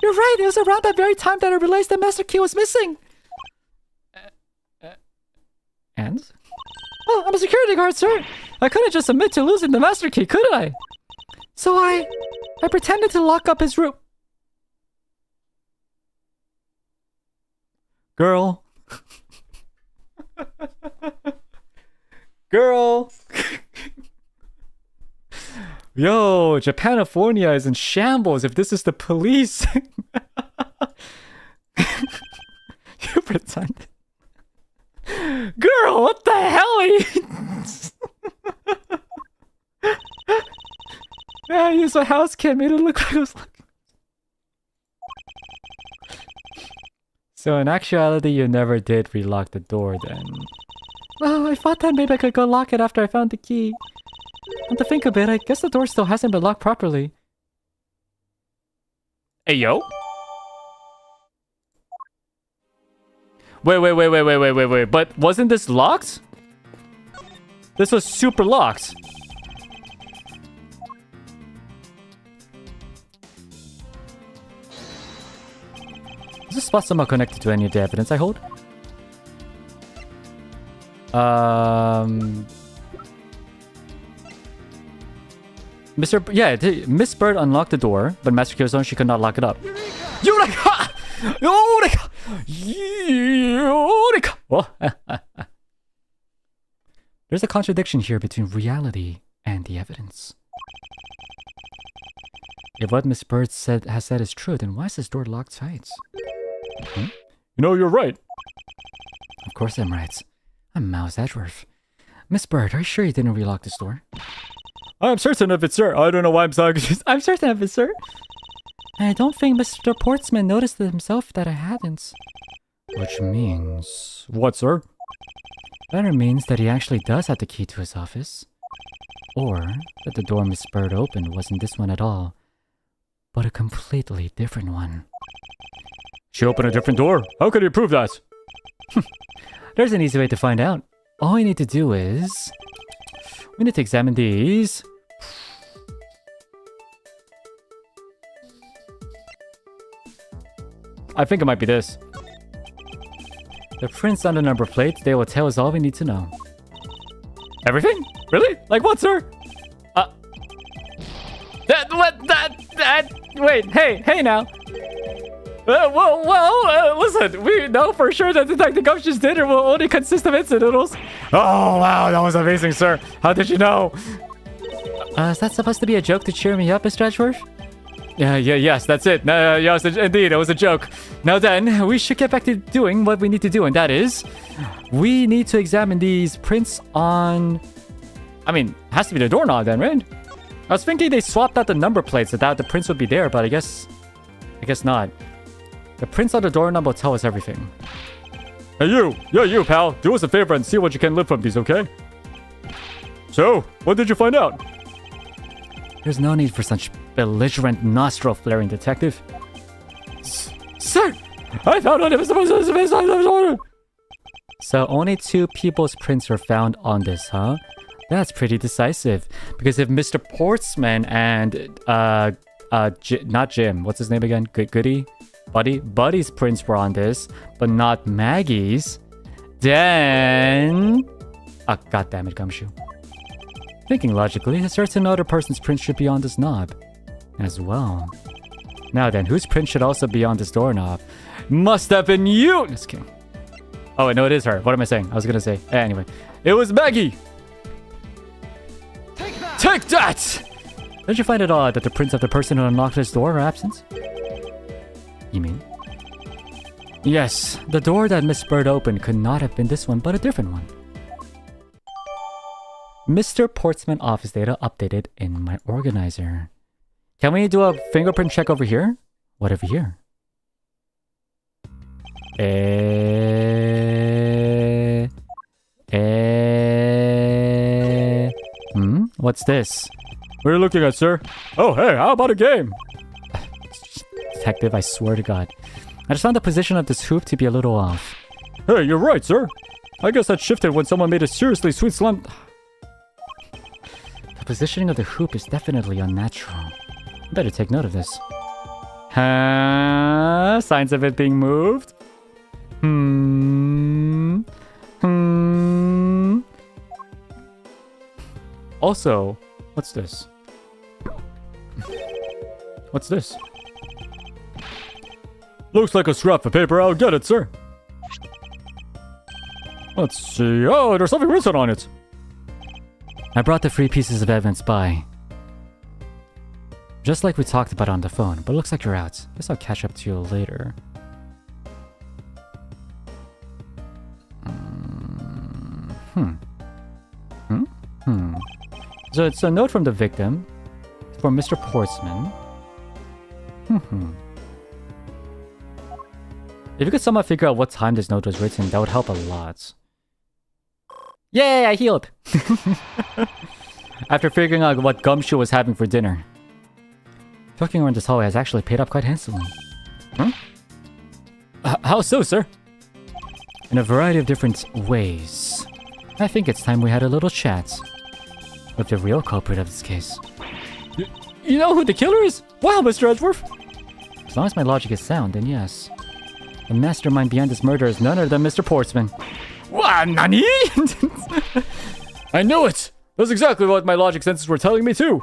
You're right, it was around that very time that I realized the master key was missing. And? Well, I'm a security guard, sir. I couldn't just admit to losing the master key, could I? So I pretended to lock up his room. Girl. Girl. Yo, Japanifornia is in shambles if this is the police. You pretended. Girl, what the hell? Yeah, I used a house kit, made it look like it was like... So in actuality, you never did relock the door then. Oh, I thought that maybe I could go lock it after I found the key. And to think of it, I guess the door still hasn't been locked properly. Hey, yo? Wait. But wasn't this locked? This was super locked. Is this spot somehow connected to any of the evidence I hold? Miss Bird unlocked the door, but Master Key was on, she could not lock it up. Eureka! Eureka! Eureka! Oh. There's a contradiction here between reality and the evidence. If what Miss Bird has said is true, then why is this door locked tight? Hmm? You know, you're right. Of course I'm right. I'm Mouse Edgeworth. Miss Bird, are you sure you didn't relock this door? I'm certain of it, sir. I don't know why I'm talking. I'm certain of it, sir. I don't think Mr. Portsman noticed himself that I hadn't. Which means... What, sir? That means that he actually does have the key to his office. Or that the door Miss Bird opened wasn't this one at all, but a completely different one. She opened a different door? How could you prove that? There's an easy way to find out. All we need to do is... we need to examine these. I think it might be this. The prints on the number plate, they will tell us all we need to know. Everything? Really? Like what, sir? Wait, hey now. Listen, we know for sure that Detective Gumshoe's dinner will only consist of instant noodles. Oh, wow, that was amazing, sir. How did you know? Is that supposed to be a joke to cheer me up, Mr. Edgeworth? Yes, that's it. Yes, indeed, it was a joke. Now then, we should get back to doing what we need to do, and that is, we need to examine these prints on... I mean, has to be the doorknob then, right? I was thinking they swapped out the number plates so that the prints would be there, but I guess not. The prints on the doorknob will tell us everything. Hey, you! Yeah, you, pal. Do us a favor and see what you can lift from these, okay? So, what did you find out? There's no need for such belligerent nostril-flaring, detective. Sir! I found one of his... So only 2 people's prints were found on this, huh? That's pretty decisive. Because if Mr. Portsman and, not Jim, what's his name again? Goody? Buddy's prints were on this, but not Maggie's, then... Ah, goddammit, Gumshoe. Thinking logically, a certain other person's print should be on this knob as well. Now then, whose print should also be on this doorknob? Must have been you! Just kidding. Oh, wait, no, it is her. What am I saying? I was gonna say. Anyway, it was Maggie! Take that! Don't you find it odd that the prints of the person who unlocked this door are absent? You mean? Yes, the door that Miss Bird opened could not have been this one, but a different one. Mr. Portsman office data updated in my organizer. Can we do a fingerprint check over here? What over here? What's this? What are you looking at, sir? Oh, hey, how about a game? Detective, I swear to God. I just found the position of this hoop to be a little off. Hey, you're right, sir. I guess that shifted when someone made a seriously sweet slam... The positioning of the hoop is definitely unnatural. Better take note of this. Huh? Signs of it being moved? Also, what's this? What's this? Looks like a scrap of paper. I'll get it, sir. Let's see. Oh, there's something written on it. I brought the 3 pieces of evidence by. Just like we talked about on the phone, but it looks like you're out. Guess I'll catch up to you later. So it's a note from the victim for Mr. Portsman. If you could somehow figure out what time this note was written, that would help a lot. Yay, I healed! After figuring out what Gumshoe was having for dinner. Walking around this hallway has actually paid off quite handsomely. How so, sir? In a variety of different ways. I think it's time we had a little chat with the real culprit of this case. You know who the killer is? Wow, Mr. Edgeworth! As long as my logic is sound, then yes. The mastermind behind this murder is none other than Mr. Portsman. What? Nani? I knew it! That's exactly what my logic senses were telling me too.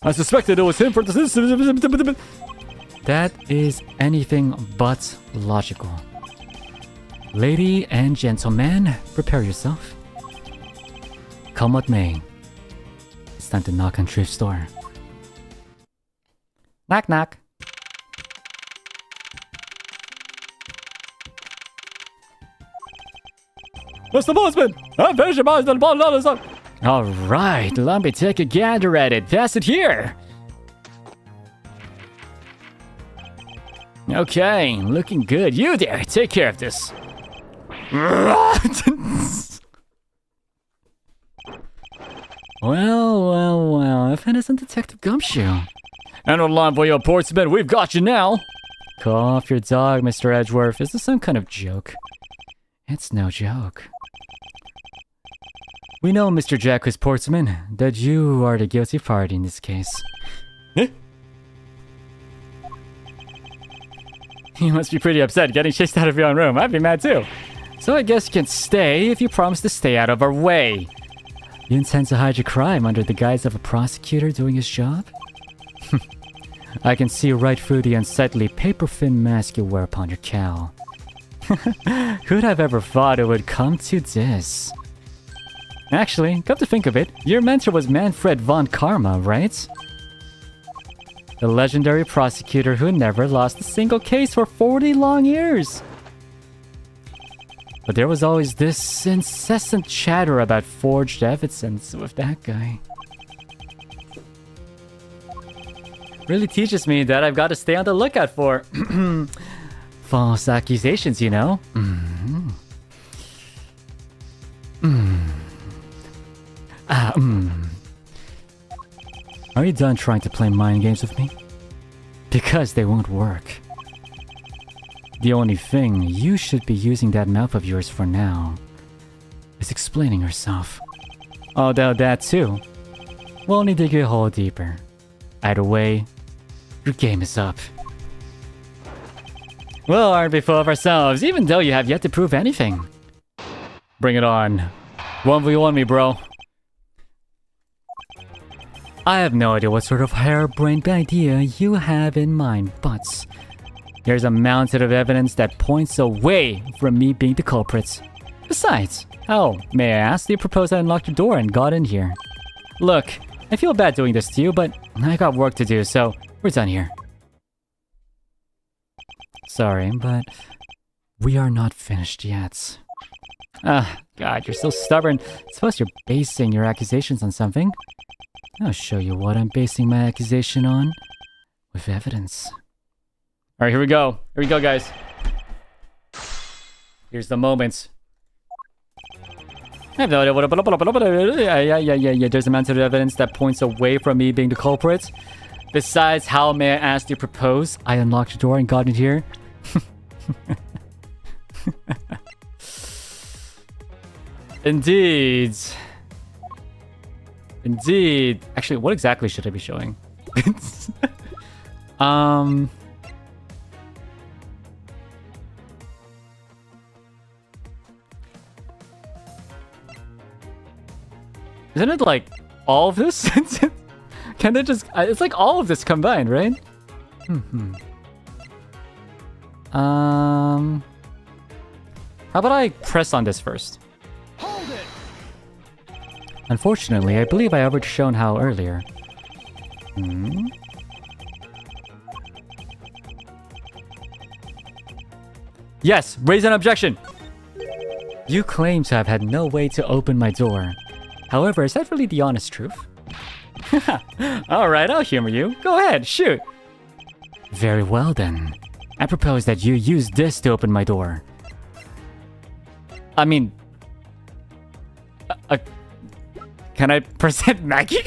I suspected it was him for the... That is anything but logical. Lady and gentleman, prepare yourself. Come what may. It's time to knock on Truth's door. Knock knock. Mr. Portsman! I'm finishing my... Alright, let me take a gander at it. Pass it here. Okay, looking good. You there, take care of this. Well, if it isn't Detective Gumshoe. And on line for your Portsman, we've got you now. Call off your dog, Mr. Edgeworth. Is this some kind of joke? It's no joke. We know, Mr. Jacques Portsman, that you are the guilty party in this case. Eh? You must be pretty upset getting chased out of your own room. I'd be mad too. So I guess you can stay if you promise to stay out of our way. You intend to hide your crime under the guise of a prosecutor doing his job? I can see right through the unsightly paper thin mask you wear upon your cowl. Who'd have ever thought it would come to this? Actually, come to think of it, your mentor was Manfred von Karma, right? The legendary prosecutor who never lost a single case for 40 long years. But there was always this incessant chatter about forged evidence with that guy. Really teaches me that I've got to stay on the lookout for false accusations, you know? Are you done trying to play mind games with me? Because they won't work. The only thing you should be using that mouth of yours for now is explaining yourself. Although that too will only dig you a hole deeper. Either way, your game is up. Well, aren't we full of ourselves, even though you have yet to prove anything? Bring it on. 1v1 me, bro. I have no idea what sort of harebrained idea you have in mind, but there's a mountain of evidence that points away from me being the culprit. Besides, how, may I ask, do you propose I unlocked your door and got in here? Look, I feel bad doing this to you, but I got work to do, so we're done here. Sorry, but we are not finished yet. God, you're so stubborn. Suppose you're basing your accusations on something. I'll show you what I'm basing my accusation on with evidence. Alright, here we go. Here we go, guys. Here's the moment. I have no idea what... Yeah. There's a mountain of evidence that points away from me being the culprit. Besides, how may I ask you propose? I unlocked the door and got in here. Indeed. Indeed. Actually, what exactly should I be showing? Isn't it like all of this? Can they just... It's like all of this combined, right? How about I press on this first? Hold it! Unfortunately, I believe I already shown how earlier. Yes, raise an objection! You claim to have had no way to open my door. However, is that really the honest truth? Alright, I'll humor you. Go ahead, shoot! Very well then. I propose that you use this to open my door. I mean... can I present Maggie?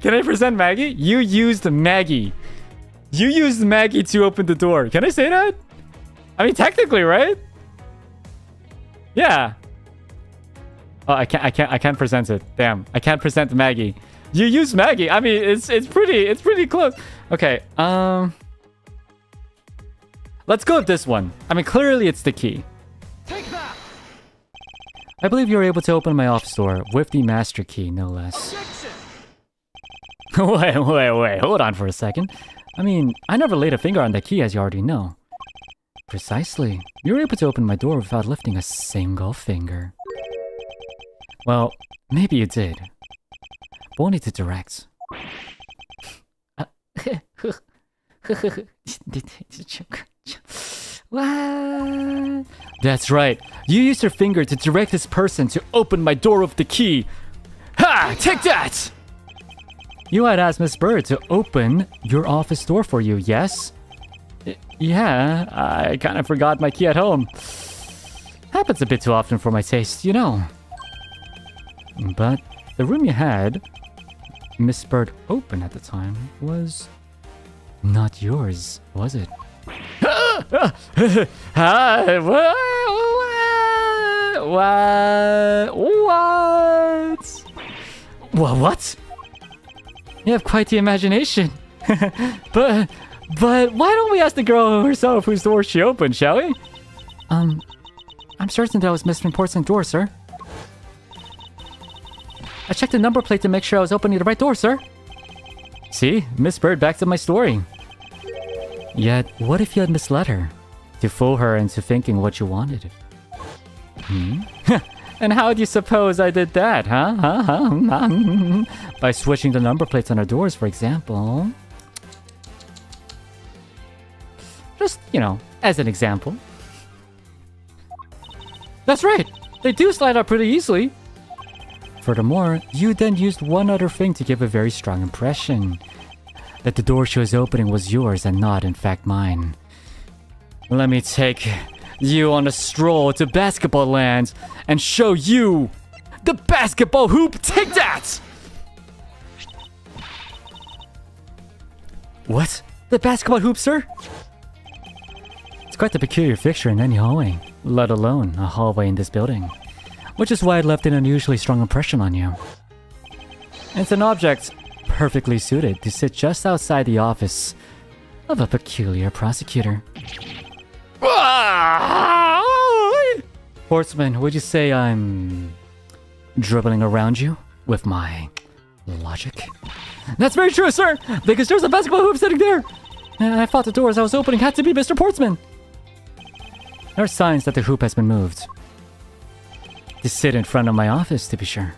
Can I present Maggie? You used Maggie. You used Maggie to open the door. Can I say that? I mean, technically, right? Yeah. Oh, I can't present it. Damn, I can't present Maggie. You used Maggie. I mean, it's pretty close. Okay. Let's go with this one. I mean, clearly it's the key. Take that! I believe you were able to open my office door with the master key, no less. Wait, hold on for a second. I mean, I never laid a finger on the key, as you already know. Precisely. You were able to open my door without lifting a single finger. Well, maybe you did. But only to direct. What? That's right. You used your finger to direct this person to open my door with the key. Ha! Take that! You had asked Miss Bird to open your office door for you, yes? Yeah, I kind of forgot my key at home. Happens a bit too often for my taste, you know. But the room you had Miss Bird open at the time was not yours, was it? What? You have quite the imagination. But why don't we ask the girl herself whose door she opened, shall we? I'm certain that was Mr. Portsman's door, sir. I checked the number plate to make sure I was opening the right door, sir. See? Miss Bird backed up my story. Yet, what if you had misled her? To fool her into thinking what you wanted? And how do you suppose I did that, huh? By switching the number plates on our doors, for example. Just, you know, as an example. That's right! They do slide out pretty easily! Furthermore, you then used one other thing to give a very strong impression. That the door she was opening was yours and not, in fact, mine. Let me take you on a stroll to basketball land and show you the basketball hoop. Take that! What? The basketball hoop, sir? It's quite a peculiar fixture in any hallway, let alone a hallway in this building. Which is why it left an unusually strong impression on you. It's an object perfectly suited to sit just outside the office of a peculiar prosecutor. Portsman, would you say I'm dribbling around you with my logic? That's very true, sir! Because there's a basketball hoop sitting there! And I thought the doors I was opening had to be Mr. Portsman! There are signs that the hoop has been moved. To sit in front of my office, to be sure.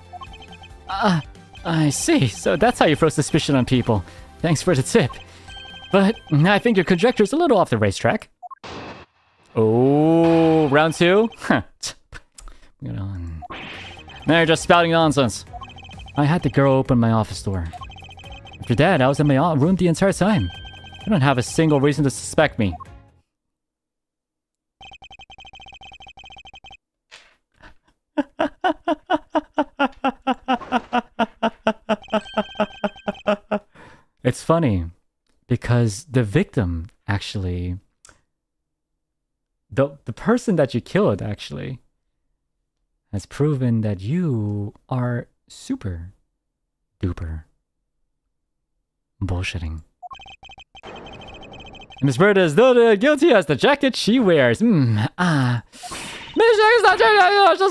I see. So that's how you throw suspicion on people. Thanks for the tip. But I think your conjecture's a little off the racetrack. Oh, round two? Huh. Get on. Now you're just spouting nonsense. I had the girl open my office door. After that, I was in my room the entire time. You don't have a single reason to suspect me. It's funny because the victim actually, the person that you killed actually has proven that you are super duper bullshitting. Miss Bird is though guilty as the jacket she wears. Just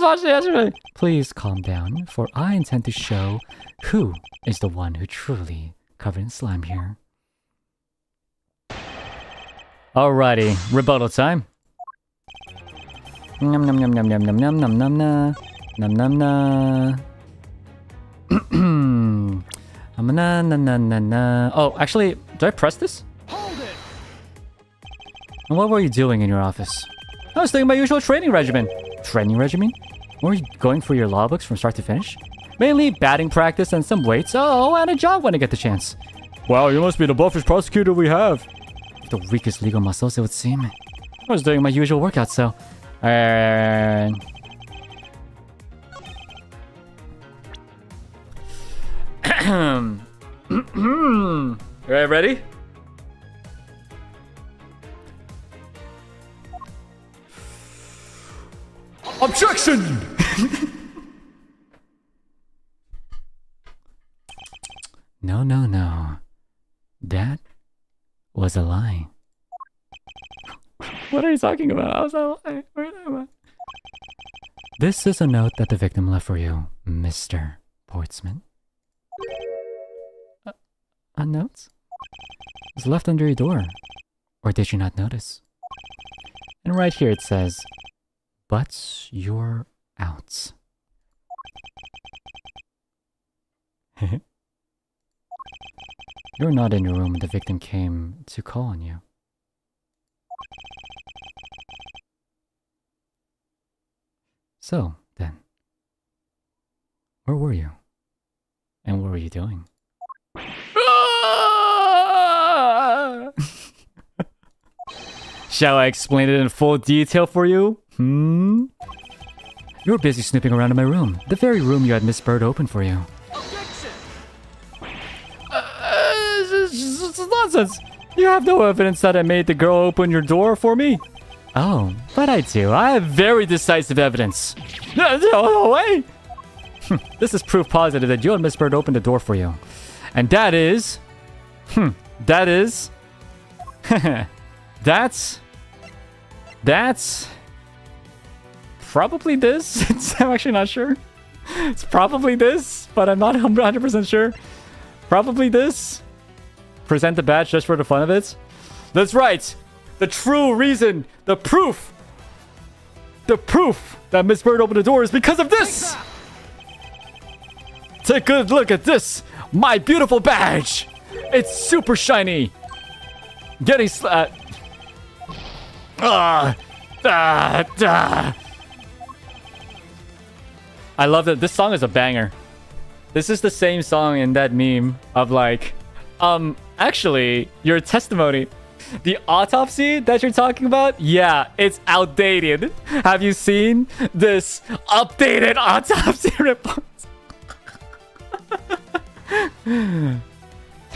watched it yesterday. Please calm down, for I intend to show who is the one who truly covered in slime here. Alrighty, rebuttal time. Nom nom nom nom nom nom nom nom nom na nom nom na. Na na na na na. Oh, actually, do I press this? Hold it. And what were you doing in your office? I was doing my usual training regimen. Training regimen? Were you going through your law books from start to finish? Mainly batting practice and some weights. Oh, and a jog when I get the chance. Wow, you must be the buffest prosecutor we have. The weakest legal muscles, it would seem. I was doing my usual workout, so... Alright, ready? Objection! No, no, no. That was a lie. What are you talking about? How's that a lie? Where am I? This is a note that the victim left for you, Mr. Portsman. A note? It was left under your door. Or did you not notice? And right here it says, "But you're out." You're not in your room when the victim came to call on you. So, then, where were you? And what were you doing? Shall I explain it in full detail for you? You were busy snooping around in my room, the very room you had Miss Bird open for you. It's nonsense. You have no evidence that I made the girl open your door for me. Oh, but I do. I have very decisive evidence. No way. This is proof positive that you and Miss Bird opened the door for you. And that is... that's... probably this. I'm actually not sure. It's probably this, but I'm not 100% sure. Probably this. Present the badge just for the fun of it? That's right! The true reason, the proof that Miss Bird opened the door is because of this! Take a good look at this! My beautiful badge! It's super shiny! Getting I love that this song is a banger. This is the same song in that meme of like, actually, your testimony, the autopsy that you're talking about, yeah, it's outdated. Have you seen this updated autopsy report?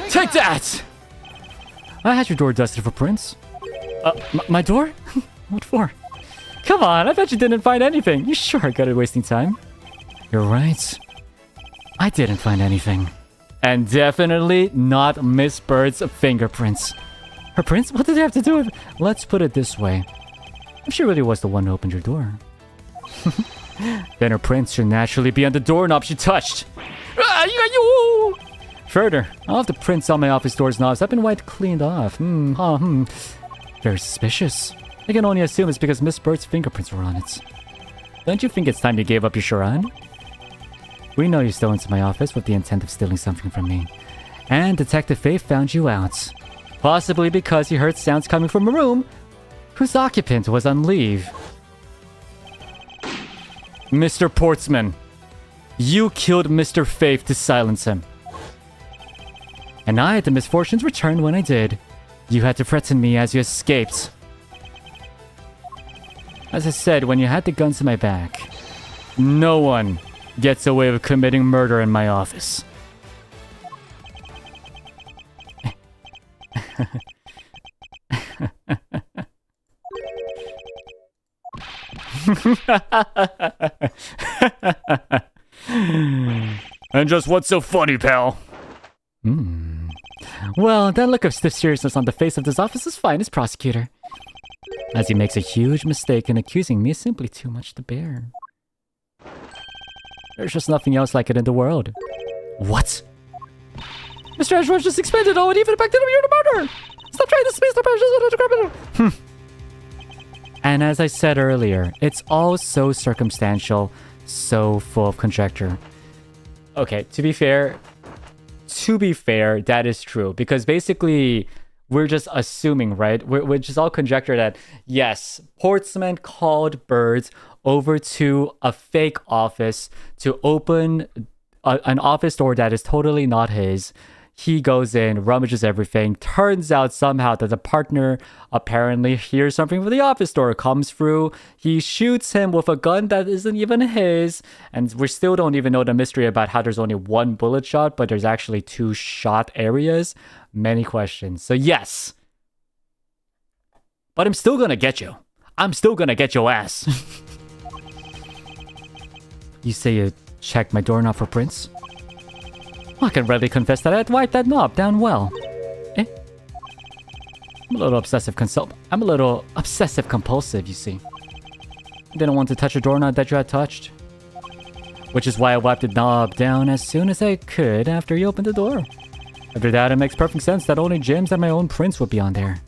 Take that! I had your door dusted for prints. My door? What for? Come on, I bet you didn't find anything. You sure are good at wasting time. You're right. I didn't find anything. And definitely not Miss Bird's fingerprints. Her prints? What did they have to do with it? Let's put it this way. If she really was the one who opened your door, then her prints should naturally be on the doorknob she touched. Further, all of the prints on my office door's knobs have been wiped cleaned off. Very suspicious. I can only assume it's because Miss Bird's fingerprints were on it. Don't you think it's time you gave up your charade? We know you stole into my office with the intent of stealing something from me. And Detective Faith found you out. Possibly because he heard sounds coming from a room whose occupant was on leave. Mr. Portsman, you killed Mr. Faith to silence him. And I had the misfortunes returned when I did. You had to threaten me as you escaped. As I said, when you had the gun to my back, no one gets away with committing murder in my office. And just what's so funny, pal? Well, that look of stiff seriousness on the face of this office's finest prosecutor. As he makes a huge mistake in accusing me is simply too much to bear. There's just nothing else like it in the world. What? Mr. Ashworth just expanded all and even back to the murder! Stop trying to space the criminal! And as I said earlier, it's all so circumstantial, so full of conjecture. Okay, to be fair, that is true. Because basically, we're just assuming, right? We're just all conjecture that, yes, Portsman called Birds over to a fake office to open an office door that is totally not his. He goes in, rummages everything. Turns out somehow that the partner apparently hears something from the office door, comes through. He shoots him with a gun that isn't even his. And we still don't even know the mystery about how there's only one bullet shot, but there's actually 2 shot areas. Many questions. So yes. But I'm still gonna get you. I'm still gonna get your ass. You say you checked my doorknob for prints? I can readily confess that I'd wiped that knob down well. I'm a little obsessive compulsive, you see. I didn't want to touch a doorknob that you had touched. Which is why I wiped the knob down as soon as I could after you opened the door. After that, it makes perfect sense that only Jim's and my own prints would be on there.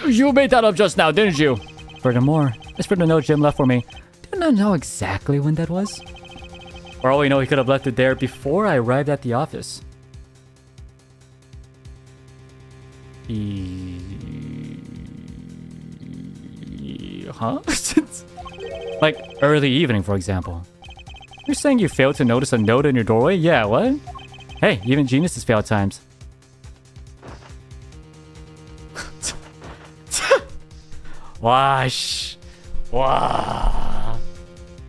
You made that up just now, didn't you? Furthermore, as for the note Jim left for me, do not know exactly when that was. For all we know, he could have left it there before I arrived at the office. Huh? Like early evening, for example. You're saying you failed to notice a note in your doorway? Yeah, what? Hey, even geniuses fail at times. Wash. Wow.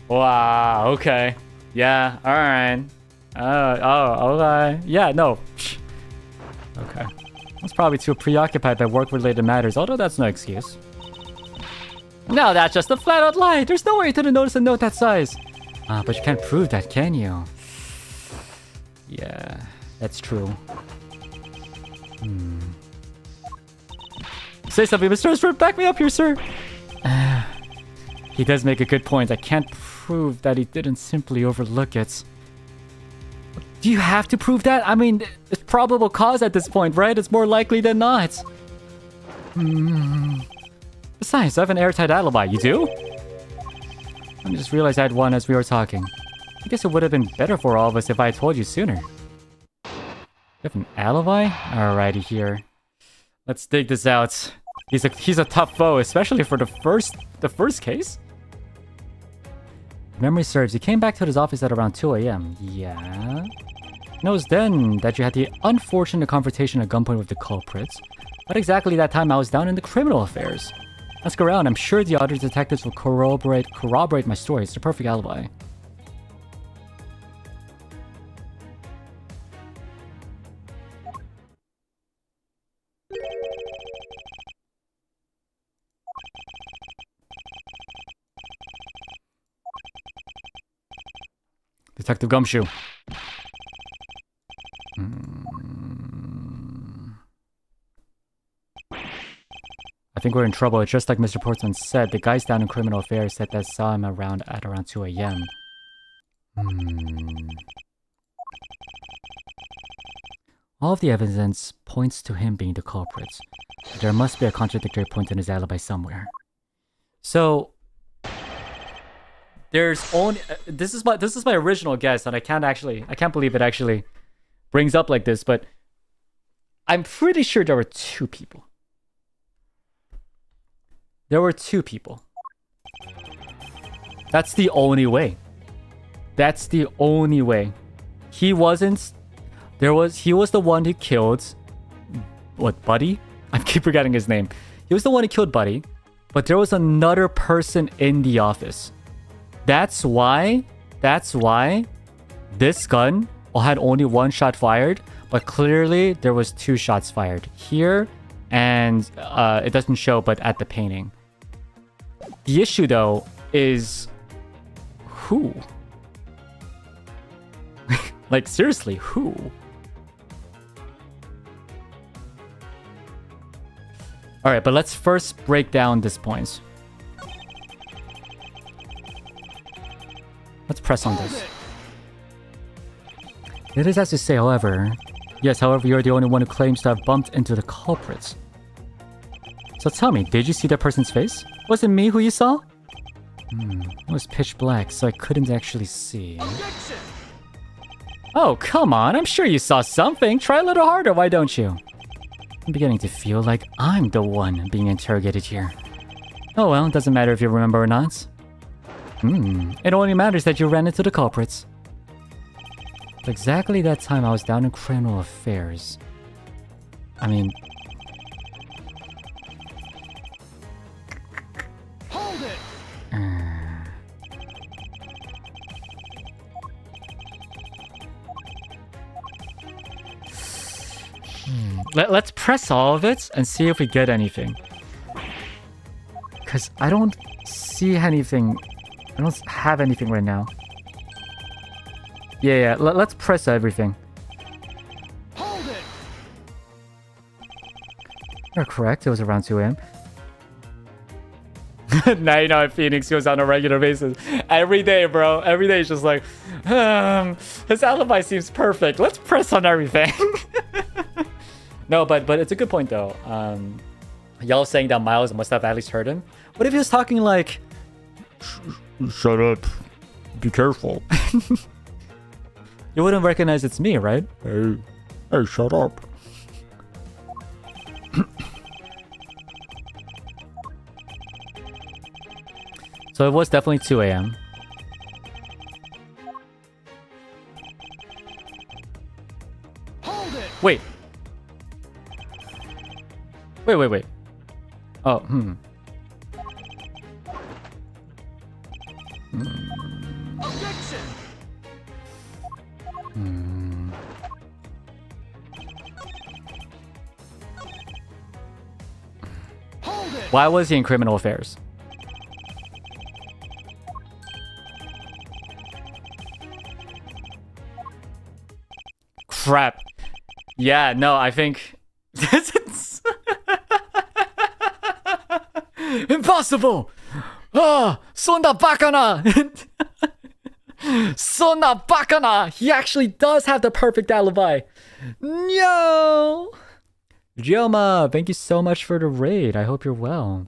Wow, okay. Yeah, alright. Okay. Yeah, no. Okay. I was probably too preoccupied by work-related matters, although that's no excuse. No, that's just a flat-out lie. There's no way you didn't notice a note that size. But you can't prove that, can you? Yeah, that's true. Say something, Mr. Ashford. Back me up here, sir. He does make a good point. I can't prove that he didn't simply overlook it. Do you have to prove that? I mean, it's probable cause at this point, right? It's more likely than not. Besides, I have an airtight alibi. You do? I just realized I had one as we were talking. I guess it would have been better for all of us if I had told you sooner. You have an alibi? Alrighty here. Let's dig this out. He's a tough foe, especially for the first case. If memory serves, he came back to his office at around 2 a.m. Yeah? It was then that you had the unfortunate confrontation at gunpoint with the culprits. But exactly that time I was down in the criminal affairs. Ask around, I'm sure the other detectives will corroborate my story. It's the perfect alibi. Detective Gumshoe. I think we're in trouble. It's just like Mr. Portsman said. The guys down in criminal affairs said that saw him at around 2 a.m. All of the evidence points to him being the culprit. There must be a contradictory point in his alibi somewhere. So there's only this is my original guess, and I can't believe it actually brings up like this, but I'm pretty sure there were two people. There were two people. That's the only way. That's the only way. He was the one who killed Buddy? I keep forgetting his name. He was the one who killed Buddy, but there was another person in the office. That's why this gun had only one shot fired, but clearly there was two shots fired here, and it doesn't show, but at the painting. The issue though is who? Like seriously, who? Alright, but let's first break down these points. Let's press on this. It is as you say, however. Yes, however, you're the only one who claims to have bumped into the culprits. So tell me, did you see that person's face? Was it me who you saw? It was pitch black, so I couldn't actually see. Objection! Oh, come on, I'm sure you saw something. Try a little harder, why don't you? I'm beginning to feel like I'm the one being interrogated here. Oh well, it doesn't matter if you remember or not. It only matters that you ran into the culprits. At exactly that time I was down in criminal affairs. I mean... Hold it! Let's press all of it and see if we get anything. Because I don't see anything. I don't have anything right now. Yeah. Let's press everything. Hold it! You're correct. It was around 2 a.m. Now you know if Phoenix goes on a regular basis. Every day, bro. Every day is just like, his alibi seems perfect. Let's press on everything. No, but it's a good point though. Y'all saying that Miles must have at least heard him. What if he was talking like, shut up, be careful. You wouldn't recognize it's me, right? Hey, shut up. So it was definitely 2 a.m. Hold it! Wait. Oh, Objection! Hold it! Why was he in criminal affairs? Crap. Yeah, no, I think... Impossible! Ah, sonda bakana! Sonna bakana! He actually does have the perfect alibi. No! Ryoma, thank you so much for the raid. I hope you're well.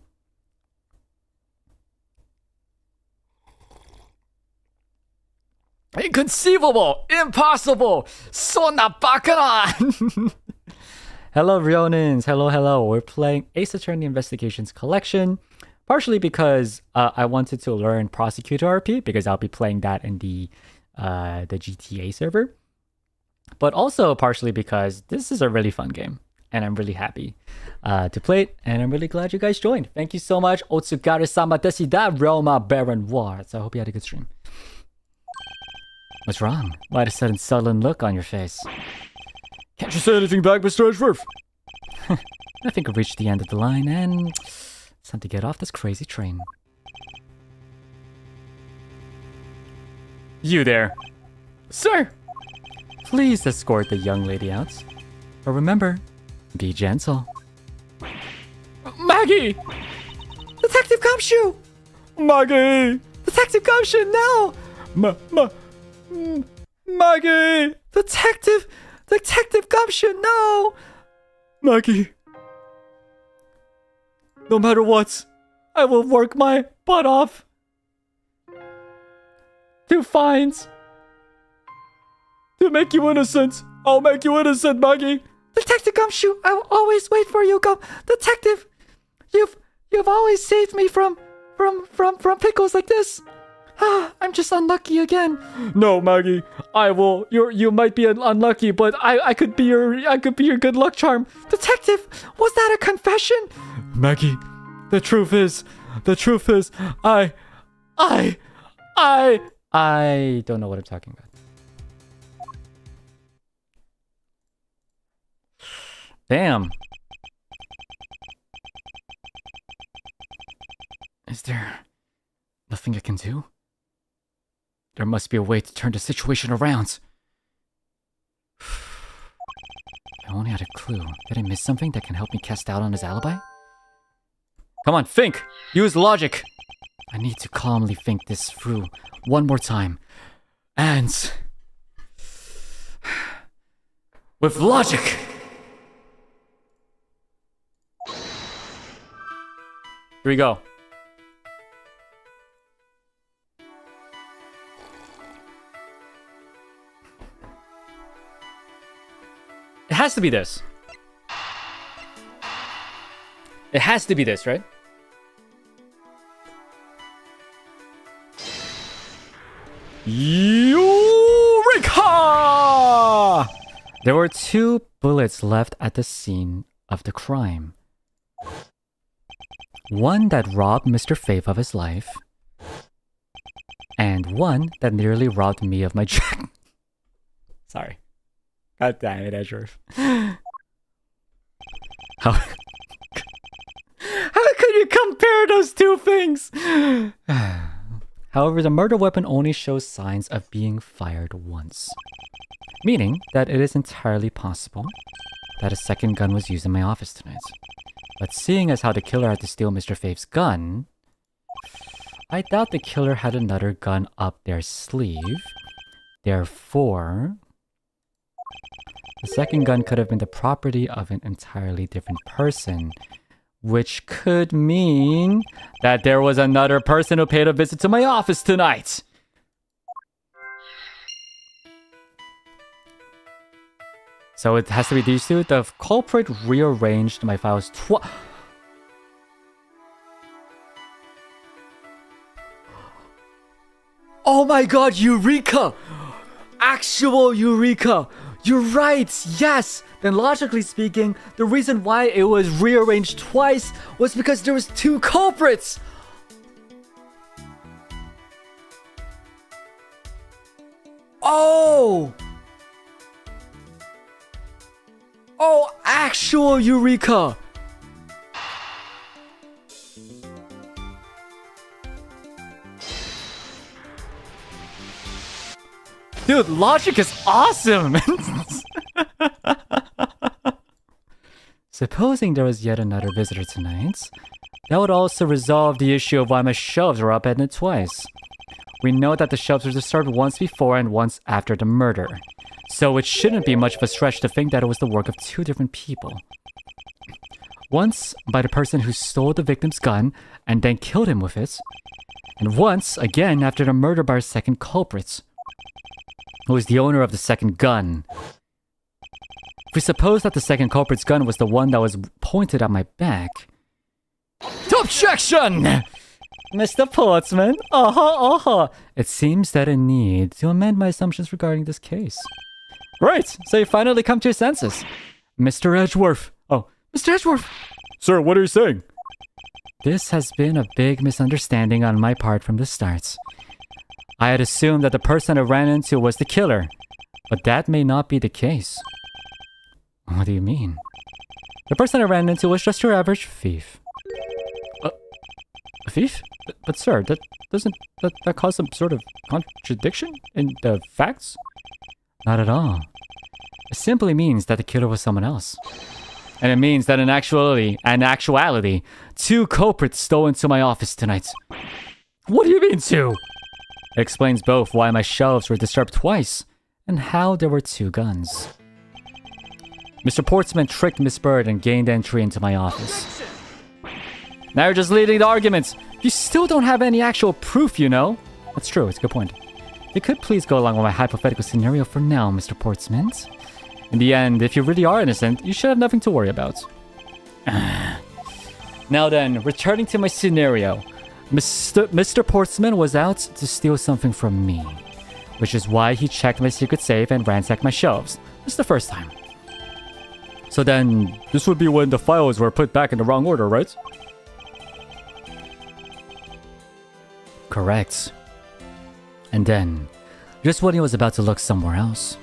Inconceivable! Impossible! Sonna bakana! Hello, Rionins. Hello, hello. We're playing Ace Attorney Investigations Collection. Partially because I wanted to learn Prosecutor RP, because I'll be playing that in the GTA server. But also partially because this is a really fun game. And I'm really happy to play it. And I'm really glad you guys joined. Thank you so much. Otsugaru-sama desida, Roma Baron Wards. I hope you had a good stream. What's wrong? Why the sudden sullen look on your face? Can't you say anything back, Mr. Edgeworth? I think we've reached the end of the line and it's time to get off this crazy train. You there. Sir! Please escort the young lady out. But remember, be gentle. Maggie! Detective Gumshoe! Maggie! Detective Gumshoe, no! Maggie! Detective Gumshoe, no! Maggie! No matter what, I will work my butt off to find, to make you innocent. I'll make you innocent, Maggie. Detective Gumshoe, I will always wait for you, Detective. You've always saved me from pickles like this. I'm just unlucky again. No, Maggie, I will. You might be unlucky, but I could be your good luck charm. Detective, was that a confession? Maggie, the truth is, I don't know what I'm talking about. Damn. Is there nothing I can do? There must be a way to turn the situation around. I only had a clue. Did I miss something that can help me cast doubt on his alibi? Come on, think! Use logic! I need to calmly think this through one more time. And... with logic! Here we go. It has to be this. It has to be this, right? Eureka! There were 2 bullets left at the scene of the crime. One that robbed Mr. Faith of his life, and one that nearly robbed me of my jacket. Sorry. God damn it, Edgeworth. How could you compare those 2 things? However, the murder weapon only shows signs of being fired once, meaning that it is entirely possible that a second gun was used in my office tonight. But seeing as how the killer had to steal Mr. Faith's gun, I doubt the killer had another gun up their sleeve. Therefore, the second gun could have been the property of an entirely different person, which could mean that there was another person who paid a visit to my office tonight. So it has to be these 2. The culprit rearranged my files twice. Oh my god, Eureka! Actual Eureka! You're right, yes! Then logically speaking, the reason why it was rearranged twice was because there was 2 culprits! Oh! Oh, actual Eureka! Dude, logic is awesome! Supposing there was yet another visitor tonight, that would also resolve the issue of why my shelves were upended twice. We know that the shelves were disturbed once before and once after the murder. So it shouldn't be much of a stretch to think that it was the work of two different people. Once by the person who stole the victim's gun and then killed him with it. And once, again, after the murder by our second culprit, who is the owner of the second gun. If we suppose that the second culprit's gun was the one that was pointed at my back... Objection! Mr. Portsman, It seems that I need to amend my assumptions regarding this case. Right, so you finally come to your senses. Mr. Edgeworth. Oh, Mr. Edgeworth! Sir, what are you saying? This has been a big misunderstanding on my part from the start. I had assumed that the person I ran into was the killer, but that may not be the case. What do you mean? The person I ran into was just your average thief. A thief? But sir, that doesn't that cause some sort of contradiction in the facts? Not at all. It simply means that the killer was someone else. And it means that in actuality, two culprits stole into my office tonight. What do you mean two? It explains both why my shelves were disturbed twice and how there were two guns. Mr. Portsman tricked Miss Bird and gained entry into my office. Now you're just leading the arguments. You still don't have any actual proof, you know. That's true, it's a good point. You could please go along with my hypothetical scenario for now, Mr. Portsman. In the end, if you really are innocent, you should have nothing to worry about. Now then, returning to my scenario. Mr. Portsman was out to steal something from me, which is why he checked my secret safe and ransacked my shelves. This is the first time. So then, this would be when the files were put back in the wrong order, right? Correct. And then, just when he was about to look somewhere else,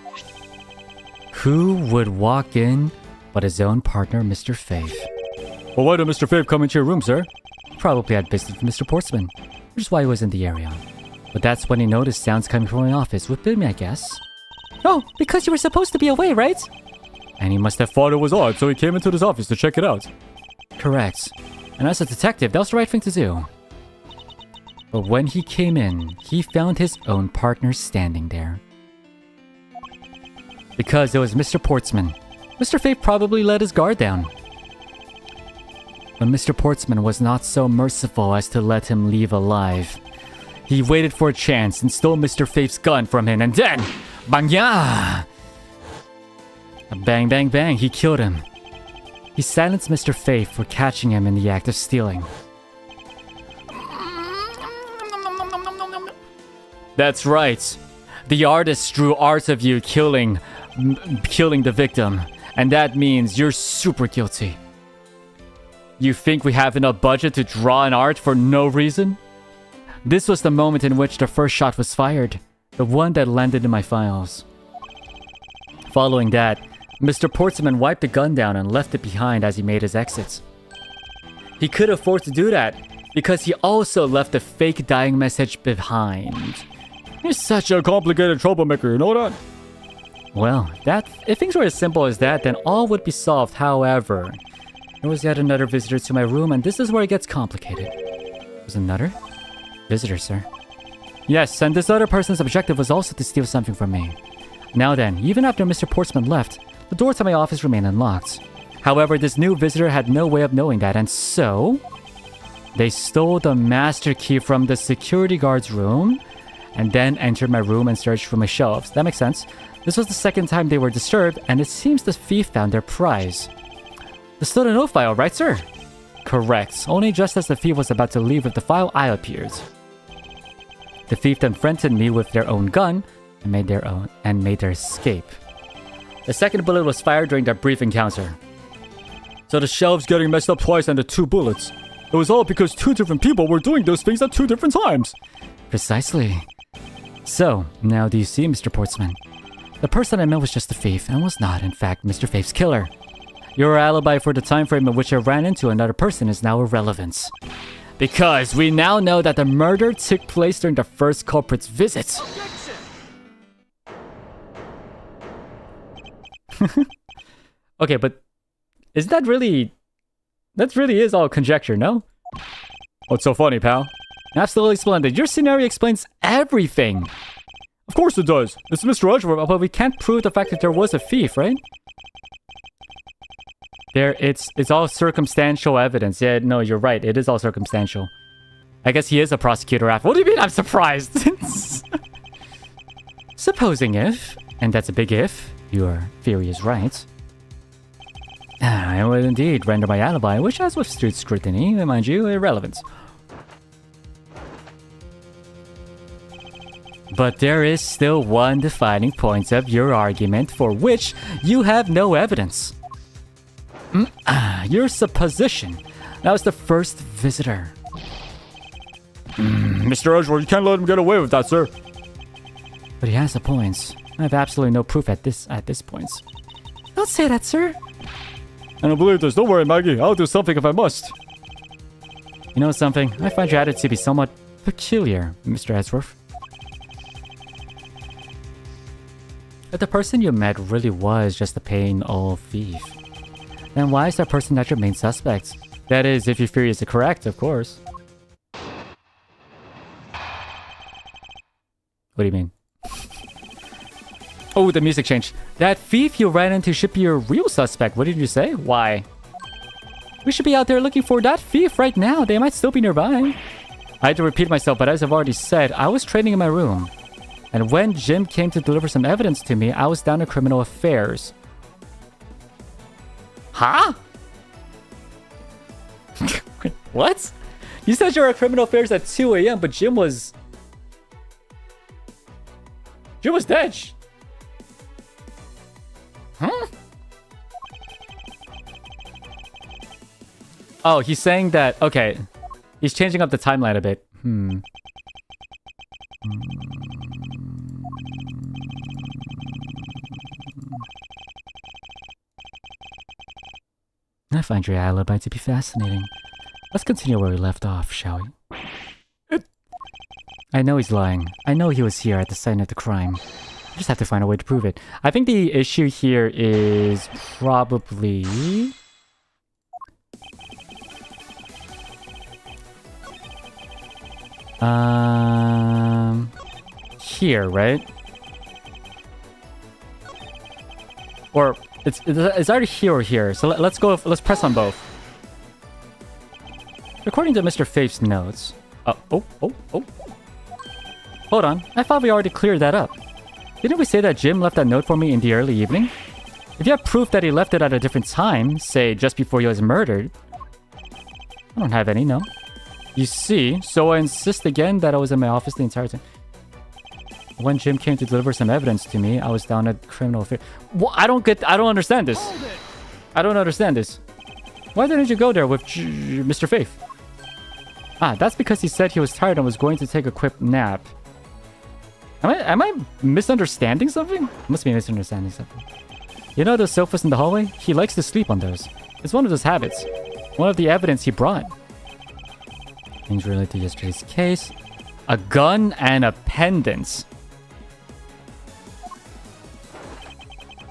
who would walk in but his own partner, Mr. Faith? Well, why did Mr. Faith come into your room, sir? Probably had business with Mr. Portsman, which is why he was in the area. But that's when he noticed sounds coming from my office with me, I guess. Oh, because you were supposed to be away, right? And he must have thought it was odd, so he came into his office to check it out. Correct. And as a detective, that was the right thing to do. But when he came in, he found his own partner standing there. Because it was Mr. Portsman. Mr. Faith probably let his guard down. But Mr. Portsman was not so merciful as to let him leave alive. He waited for a chance and stole Mr. Faith's gun from him, and then... Bang-ya! Bang, bang, bang, he killed him. He silenced Mr. Faith for catching him in the act of stealing. That's right. The artist drew art of you killing the victim, and that means you're super guilty. You think we have enough budget to draw an art for no reason? This was the moment in which the first shot was fired, the one that landed in my files. Following that, Mr. Portsman wiped the gun down and left it behind as he made his exit. He could afford to do that, because he also left a fake dying message behind. You're such a complicated troublemaker, you know that? Well, if things were as simple as that, then all would be solved. However, there was yet another visitor to my room, and this is where it gets complicated. Was another? Visitor, sir. Yes, and this other person's objective was also to steal something from me. Now then, even after Mr. Portsman left, the door to my office remained unlocked. However, this new visitor had no way of knowing that, and so... they stole the master key from the security guard's room, and then entered my room and searched for my shelves. That makes sense. This was the second time they were disturbed, and it seems the thief found their prize. The stolen note file, right, sir? Correct. Only just as the thief was about to leave with the file, I appeared. The thief then threatened me with their own gun and made their escape. The second bullet was fired during that brief encounter. So the shelves getting messed up twice and the two bullets. It was all because two different people were doing those things at two different times. Precisely. So, now do you see, Mr. Portsman? The person I met was just a thief and was not, in fact, Mr. Faith's killer. Your alibi for the time frame in which I ran into another person is now irrelevant. Because we now know that the murder took place during the first culprit's visit. Okay, but isn't that really... that really is all conjecture, no? What's so funny, pal? Absolutely splendid. Your scenario explains everything. Of course it does. It's Mr. Edgeworth. But we can't prove the fact that there was a thief, right? It's all circumstantial evidence. Yeah, no, you're right. It is all circumstantial. I guess he is a prosecutor after. What do you mean I'm surprised? Supposing if, and that's a big if, your theory is right, I would indeed render my alibi, which has withstood scrutiny, mind you, irrelevant. But there is still one defining point of your argument for which you have no evidence. Your supposition. That was the first visitor. Mr. Edgeworth, you can't let him get away with that, sir. But he has a point. I have absolutely no proof at this point. Don't say that, sir. I don't believe this. Don't worry, Maggie. I'll do something if I must. You know something? I find your attitude to be somewhat peculiar, Mr. Edgeworth. If the person you met really was just a plain old thief, then why is that person not your main suspect? That is, if your theory is correct, of course. What do you mean? Oh, the music changed. That thief you ran into should be your real suspect. What did you say? Why? We should be out there looking for that thief right now. They might still be nearby. I had to repeat myself, but as I've already said, I was training in my room. And when Jim came to deliver some evidence to me, I was down to criminal affairs. Huh? What? You said you were at criminal affairs at 2 a.m., but Jim was dead. Huh? Oh, he's saying that... Okay. He's changing up the timeline a bit. I find your alibi to be fascinating. Let's continue where we left off, shall we? I know he's lying. I know he was here at the scene of the crime. I just have to find a way to prove it. I think the issue here is probably... Here, right? Or it's either here or here. So let's go. Let's press on both. According to Mr. Faith's notes. Oh. Hold on. I thought we already cleared that up. Didn't we say that Jim left that note for me in the early evening? If you have proof that he left it at a different time, say just before he was murdered. I don't have any, no. You see, so I insist again that I was in my office the entire time. When Jim came to deliver some evidence to me, I was down at criminal affairs. Well, I don't understand this. I don't understand this. Why didn't you go there with Mr. Faith? That's because he said he was tired and was going to take a quick nap. Am I misunderstanding something? Must be misunderstanding something. You know those sofas in the hallway? He likes to sleep on those. It's one of his habits. One of the evidence he brought. Things related to yesterday's case. A gun and a pendant.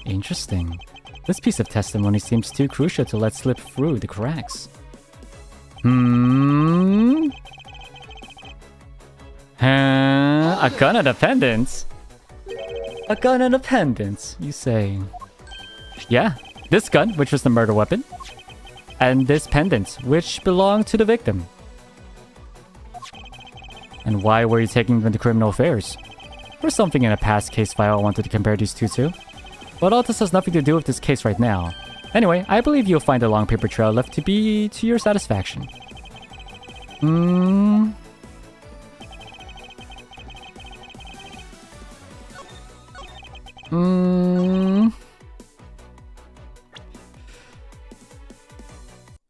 Interesting. This piece of testimony seems too crucial to let slip through the cracks. A gun and a pendant? A gun and a pendant, you say? Yeah, this gun, which was the murder weapon. And this pendant, which belonged to the victim. And why were you taking them to criminal affairs? There's something in a past case file I wanted to compare these two to. But all this has nothing to do with this case right now. Anyway, I believe you'll find a long paper trail left to be to your satisfaction.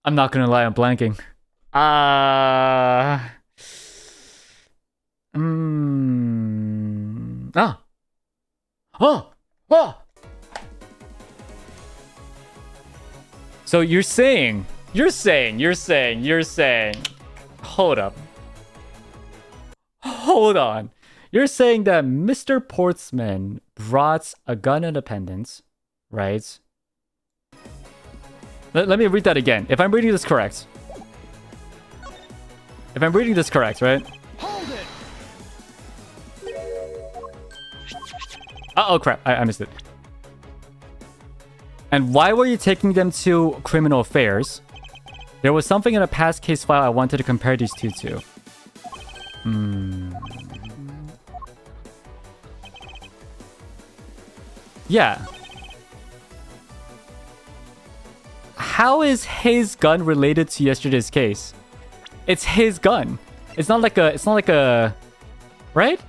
I'm not gonna lie, I'm blanking. So you're saying, hold up. Hold on. You're saying that Mr. Portsman brought a gun and a pendant, right? Let me read that again. If I'm reading this correct, right? Oh crap, I missed it. And why were you taking them to criminal affairs? There was something in a past case file I wanted to compare these two to. Yeah. How is his gun related to yesterday's case? It's his gun. It's not like a right?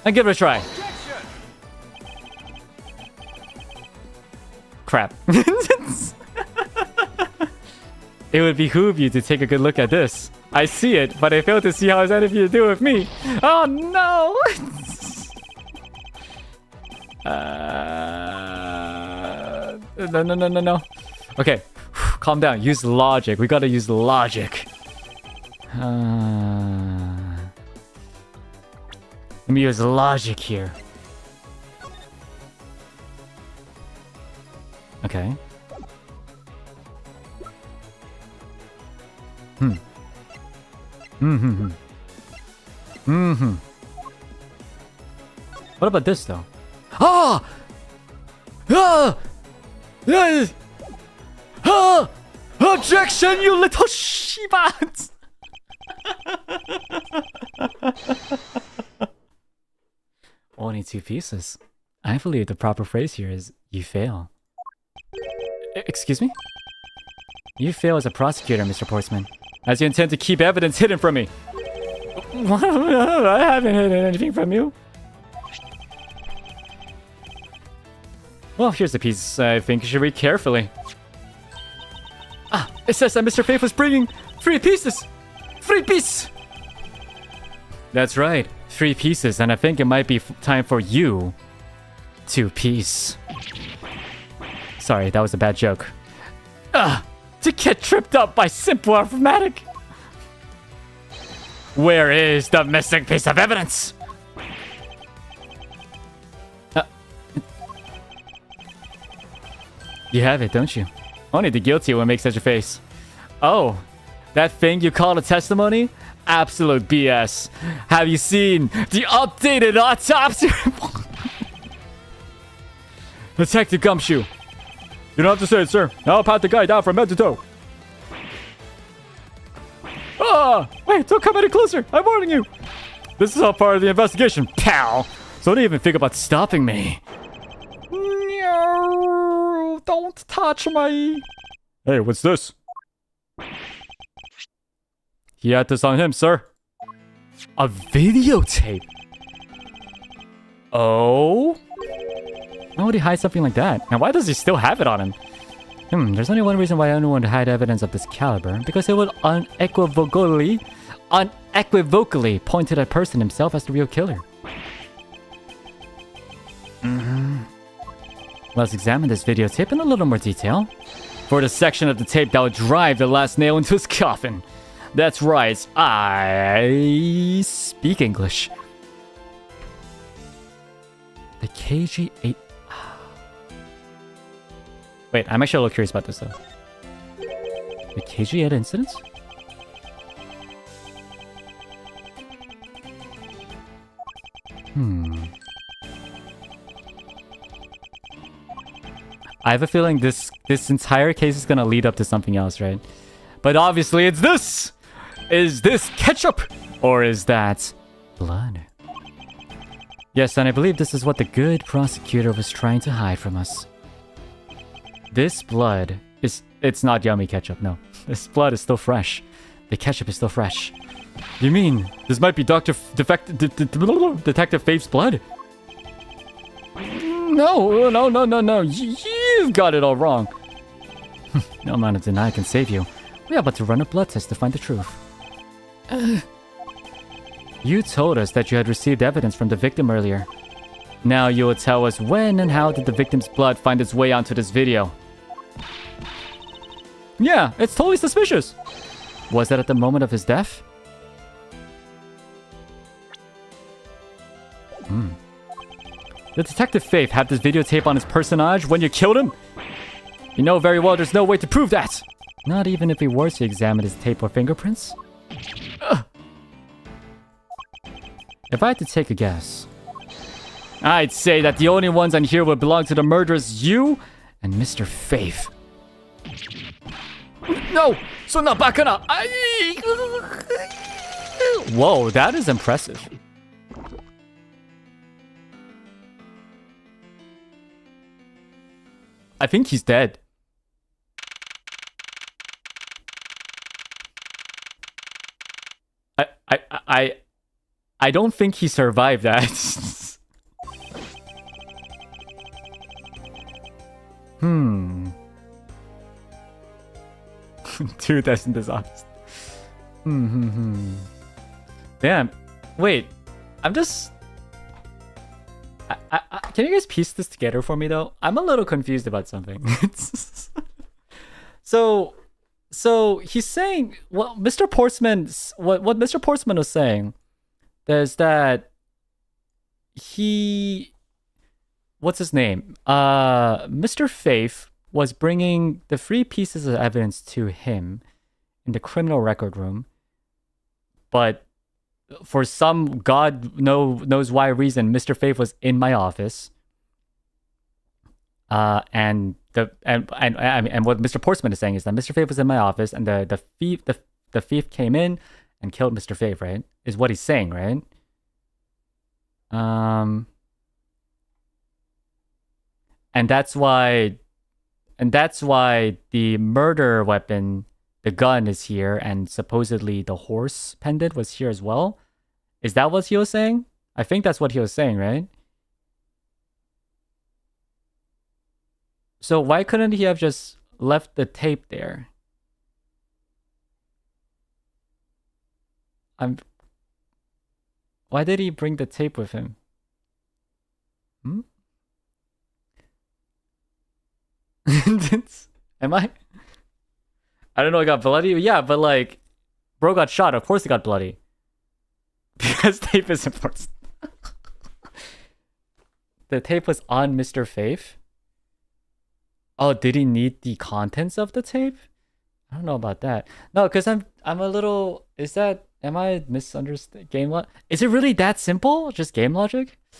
I'll give it a try. Crap. It would behoove you to take a good look at this. I see it, but I fail to see how it's anything to do with me. Oh no! No. Okay, calm down. Use logic. We gotta use logic. Let me use logic here. Okay. What about this though? Ah! Ah! Yes! Ah! Objection, you little shibans! Only 2 pieces. I believe the proper phrase here is you fail. Excuse me? You fail as a prosecutor, Mr. Portsman, as you intend to keep evidence hidden from me. I haven't hidden anything from you. Well, here's the piece I think you should read carefully. Ah, it says that Mr. Faith was bringing 3 pieces. 3 pieces! That's right, 3 pieces, and I think it might be time for you to piece. Sorry, that was a bad joke. To get tripped up by simple arithmetic. Where is the missing piece of evidence? You have it, don't you? Only the guilty will make such a face. Oh, that thing you call a testimony? Absolute BS. Have you seen the updated autopsy report? Detective Gumshoe. You don't have to say it, sir. I'll pat the guy down from head to toe. Ah! Wait, don't come any closer. I'm warning you. This is all part of the investigation, pal. So don't even think about stopping me. No, don't touch me. Hey, what's this? He had this on him, sir. A videotape? Oh? Why would he hide something like that? And why does he still have it on him? There's only one reason why anyone would hide evidence of this caliber. Because it would unequivocally point to that person himself as the real killer. Let's examine this videotape in a little more detail. For the section of the tape that would drive the last nail into his coffin. That's right, I speak English. The KG8... Wait, I'm actually a little curious about this though. The KG8 incidents? I have a feeling this entire case is gonna lead up to something else, right? But obviously it's this! Is this ketchup? Or is that blood? Yes, and I believe this is what the good prosecutor was trying to hide from us. This blood is... It's not yummy ketchup, no. This blood is still fresh. The ketchup is still fresh. You mean this might be Detective Faith's blood? No. You've got it all wrong. No amount of denial can save you. We're about to run a blood test to find the truth. You told us that you had received evidence from the victim earlier. Now you will tell us when and how did the victim's blood find its way onto this video. Yeah, it's totally suspicious. Was that at the moment of his death? Did Detective Faith have this videotape on his personage when you killed him? You know very well there's no way to prove that. Not even if we were to examine his tape or fingerprints? If I had to take a guess, I'd say that the only ones on here would belong to the murderers, you and Mr. Faith. No! So not back up! Whoa, that is impressive. I think he's dead. I don't think he survived that. Dude, that's dishonest. Damn. Wait. I'm just... can you guys piece this together for me, though? I'm a little confused about something. So he's saying... Well, Mr. Portsman's... What Mr. Portsman was saying is that he... What's his name? Mr. Faith was bringing the 3 pieces of evidence to him in the criminal record room, but for some God knows why reason, Mr. Faith was in my office, and what Mr. Portsman is saying is that Mr. Faith was in my office, and the thief came in and killed Mr. Faith, right? Is what he's saying, right? And that's why the murder weapon, the gun, is here, and supposedly the horse pendant was here as well. Is that what he was saying? I think that's what he was saying, right? So why couldn't he have just left the tape there? Why did he bring the tape with him? Am I don't know, I got bloody? Yeah, but like, bro got shot. Of course he got bloody. Because tape is important. The tape was on Mr. Faith. Oh, did he need the contents of the tape? I don't know about that. No, because I'm a little... Am I misunderstanding game logic? Is it really that simple? Just game logic? I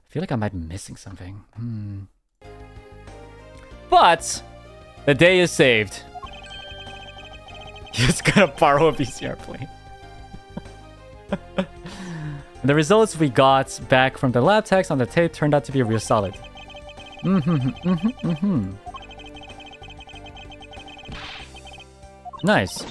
feel like I might be missing something. But the day is saved. He's gonna borrow a VCR plane. The results we got back from the lab techs on the tape turned out to be real solid. Nice.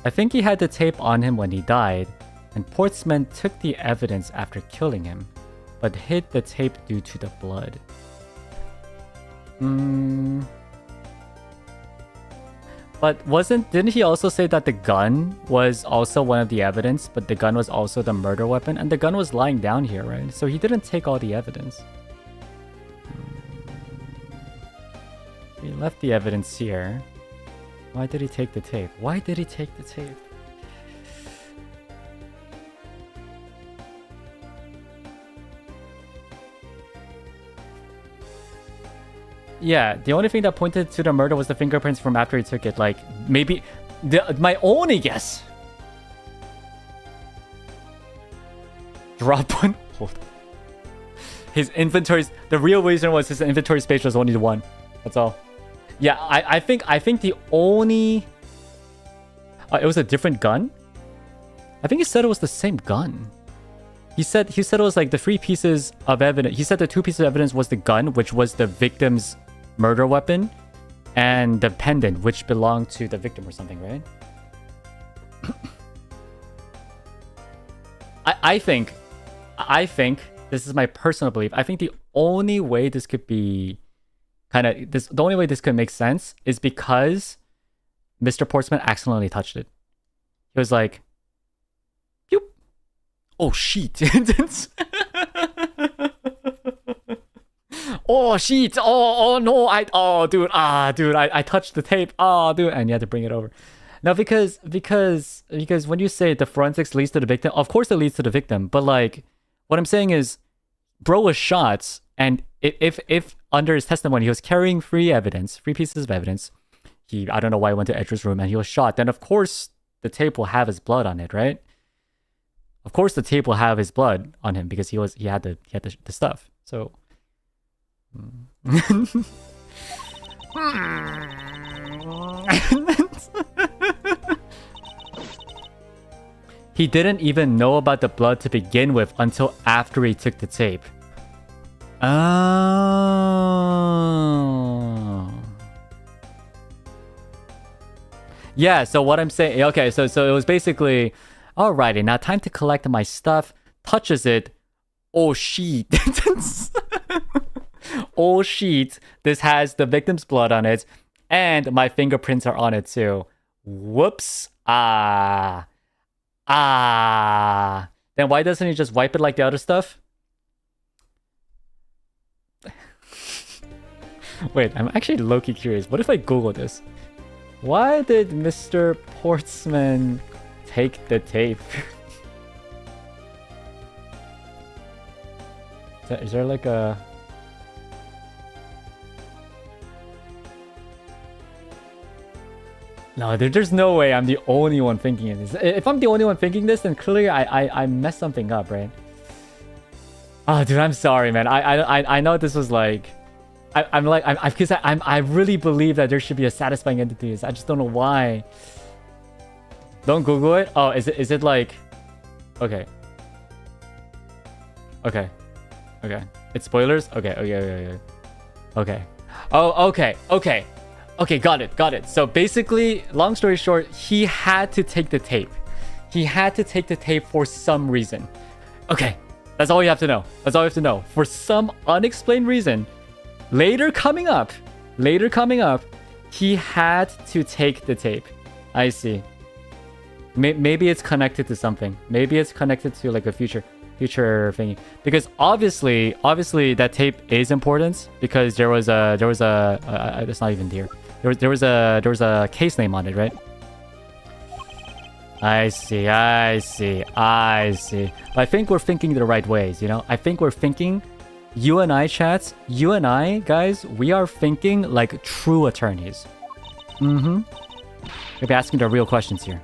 I think he had the tape on him when he died, and Portsman took the evidence after killing him, but hid the tape due to the blood. But didn't he also say that the gun was also one of the evidence, but the gun was also the murder weapon, and the gun was lying down here, right? So he didn't take all the evidence. He left the evidence here. Why did he take the tape? Why did he take the tape? Yeah, the only thing that pointed to the murder was the fingerprints from after he took it. Like, maybe... my only guess... Drop one? Hold on. His inventories... The real reason was his inventory space was only the 1. That's all. Yeah, I think the only... it was a different gun? I think he said it was the same gun. He said it was like the 3 pieces of evidence. He said the 2 pieces of evidence was the gun, which was the victim's murder weapon, and the pendant, which belonged to the victim or something, right? I think, this is my personal belief, I think the only way this could be the only way this could make sense is because Mr. Portsman accidentally touched it. He was like, "Pew! Oh shit! Oh shit! Oh no! I touched the tape. Oh dude!" And you had to bring it over. Now because when you say the forensics leads to the victim, of course it leads to the victim. But like, what I'm saying is, bro was shot, and if under his testimony he was carrying free pieces of evidence, I don't know why he went to Edgar's room and he was shot, then of course the tape will have his blood on it, right? Of course the tape will have his blood on him because he had the stuff. So he didn't even know about the blood to begin with until after he took the tape. Oh. Yeah, so what I'm saying, okay, so it was basically, alrighty, now time to collect my stuff, touches it, oh shit. Oh shit, this has the victim's blood on it, and my fingerprints are on it too. Whoops. Then why doesn't he just wipe it like the other stuff? Wait, I'm actually low-key curious. What if I Google this? Why did Mr. Portsman take the tape? Is there like a... No, there's no way I'm the only one thinking this. If I'm the only one thinking this, then clearly I messed something up, right? Oh, dude, I'm sorry, man. I know this was like... I really believe that there should be a satisfying ending to this. I just don't know why. Don't Google it. Oh, is it like? Okay. It's spoilers. Okay. Oh, okay. Got it. So basically, long story short, he had to take the tape. He had to take the tape for some reason. Okay, that's all you have to know. For some unexplained reason. Later coming up, he had to take the tape. I see. Maybe it's connected to something. Maybe it's connected to like a future thingy. Because obviously that tape is important because there was a it's not even there. There was a case name on it, right? I see. I think we're thinking the right ways, you know? I think we're thinking. You and I, chats, you and I, guys, we are thinking like true attorneys. We'll be asking the real questions here.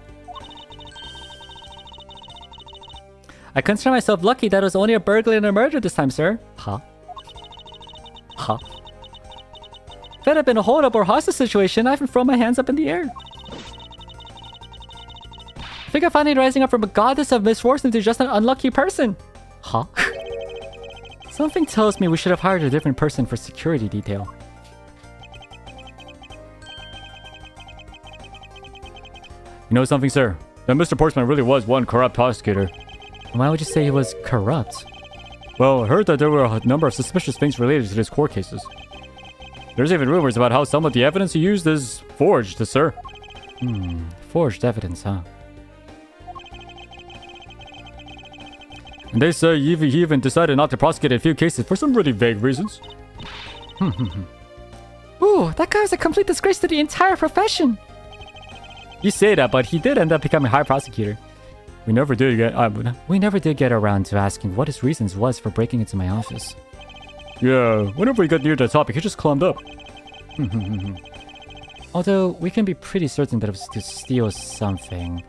I consider myself lucky that it was only a burglary and a murder this time, sir. Huh? If it had been a hold-up or hostage situation, I haven't thrown my hands up in the air. I think I'm finally rising up from a goddess of misfortune to just an unlucky person. Huh? Something tells me we should have hired a different person for security detail. You know something, sir? That Mr. Portsman really was one corrupt prosecutor. Why would you say he was corrupt? Well, I heard that there were a number of suspicious things related to his court cases. There's even rumors about how some of the evidence he used is forged, sir. Forged evidence, huh? And they say he even decided not to prosecute a few cases for some really vague reasons. Ooh, that guy was a complete disgrace to the entire profession. You say that, but he did end up becoming high prosecutor. We never did get around to asking what his reasons was for breaking into my office. Yeah, whenever we got near the topic, he just climbed up. Although, we can be pretty certain that it was to steal something.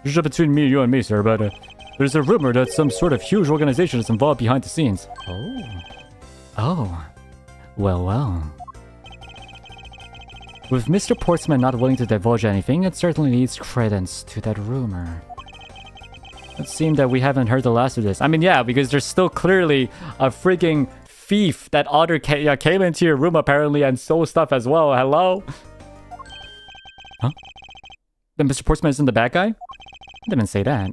It's just between you and me, sir, but there's a rumor that some sort of huge organization is involved behind the scenes. Oh. Well. With Mr. Portsman not willing to divulge anything, it certainly needs credence to that rumor. It seems that we haven't heard the last of this. I mean, yeah, because there's still clearly a freaking thief that came into your room apparently and stole stuff as well. Hello? Huh? Then Mr. Portsman isn't the bad guy? I didn't say that.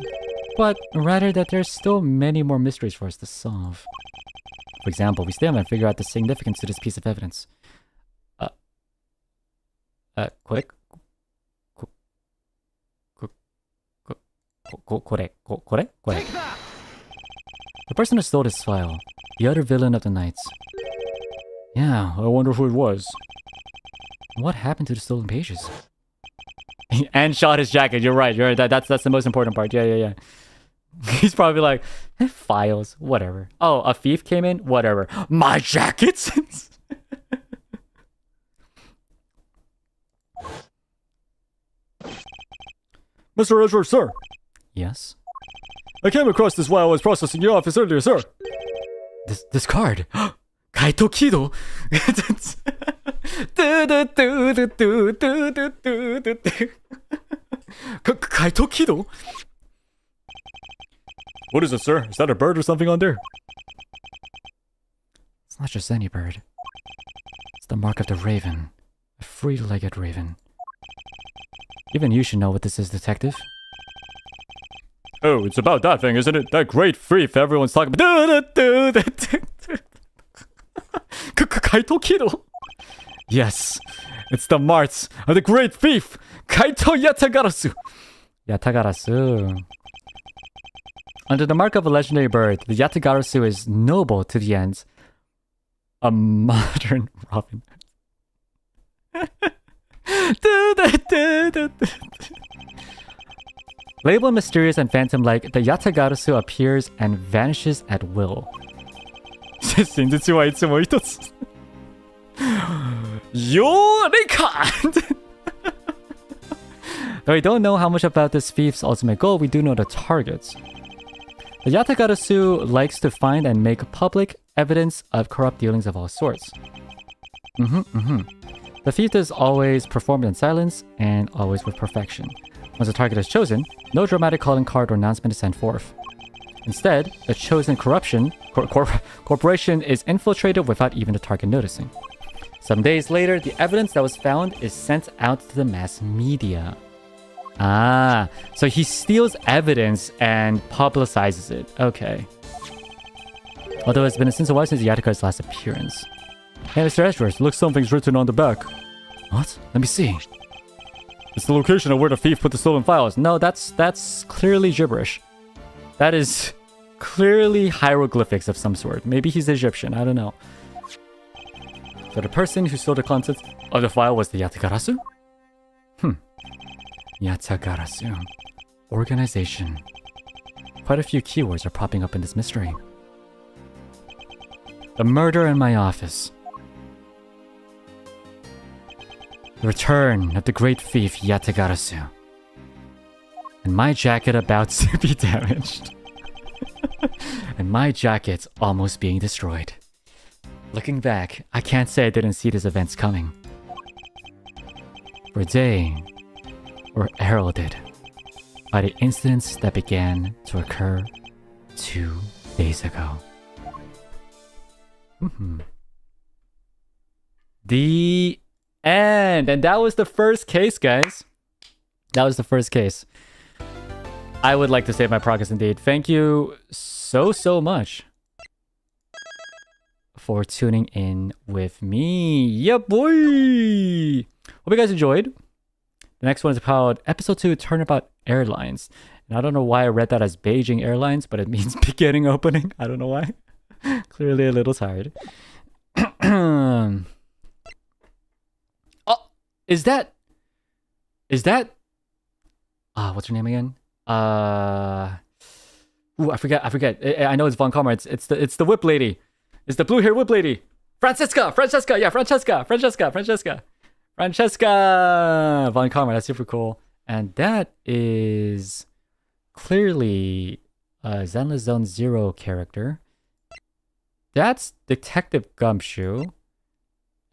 But rather that there's still many more mysteries for us to solve. For example, we still haven't figured out the significance to this piece of evidence. Correct? The person who stole this file. The other villain of the nights. Yeah, I wonder who it was. what happened to the stolen pages? And shot his jacket. You're right. That's the most important part. Yeah. He's probably like, files, whatever. Oh, a thief came in? Whatever. My jackets? Mr. Edgeworth, sir. Yes? I came across this while I was processing your office earlier, sir. This card. Kaito Kido. Kaito Kido? What is it, sir? Is that a bird or something on there? It's not just any bird. It's the mark of the raven. A three-legged raven. Even you should know what this is, detective. Oh, it's about that thing, isn't it? That great thief everyone's talking about. Kaito Kido? Yes, it's the marks of the great thief, Kaito Yatagarasu. Yatagarasu. Under the mark of a legendary bird, the Yatagarasu is noble to the end. A modern Robin. Labeled mysterious and phantom-like, the Yatagarasu appears and vanishes at will. 真実はいつも一つ。よれか! Though we don't know how much about this thief's ultimate goal, we do know the targets. The Yatagarasu likes to find and make public evidence of corrupt dealings of all sorts. The thief is always performed in silence and always with perfection. Once a target is chosen, no dramatic calling card or announcement is sent forth. Instead, the chosen corporation is infiltrated without even the target noticing. Some days later, the evidence that was found is sent out to the mass media. Ah, so he steals evidence and publicizes it. Okay. Although it's been since a while since Yataka's last appearance. Hey, Mr. Edgeworth, looks something's written on the back. What? Let me see. It's the location of where the thief put the stolen files. No, that's clearly gibberish. That is clearly hieroglyphics of some sort. Maybe he's Egyptian, I don't know. So the person who stole the contents of the file was the Yatagarasu? Yatagarasu. Organization. Quite a few keywords are popping up in this mystery. The murder in my office. The return of the great thief Yatagarasu. And my jacket about to be damaged. And my jacket almost being destroyed. Looking back, I can't say I didn't see these events coming. For a day were heralded by the incidents that began to occur 2 days ago. The end. And that was the first case, guys. That was the first case. I would like to save my progress indeed. Thank you so much for tuning in with me. Yeah, boy! Hope you guys enjoyed. The next one is called Episode 2, Turnabout Airlines. And I don't know why I read that as Beijing Airlines, but it means beginning opening. I don't know why. Clearly a little tired. Oh, is that what's her name again? I forget. I know it's Von Karma. It's the whip lady. It's the blue hair whip lady. Francesca. Yeah, Francesca Von Karma. That's super cool. And that is clearly a Zenless Zone Zero character. That's Detective Gumshoe.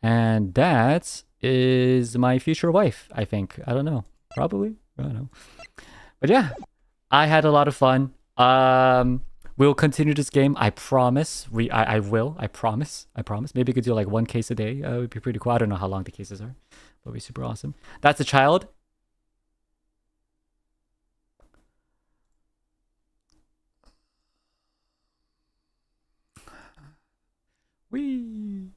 And that is my future wife, I think. I don't know. Probably. I don't know. But yeah, I had a lot of fun. We'll continue this game. I promise. I will. I promise. Maybe we could do like one case a day. It would be pretty cool. I don't know how long the cases are. But it'd be super awesome. That's a child. Wee.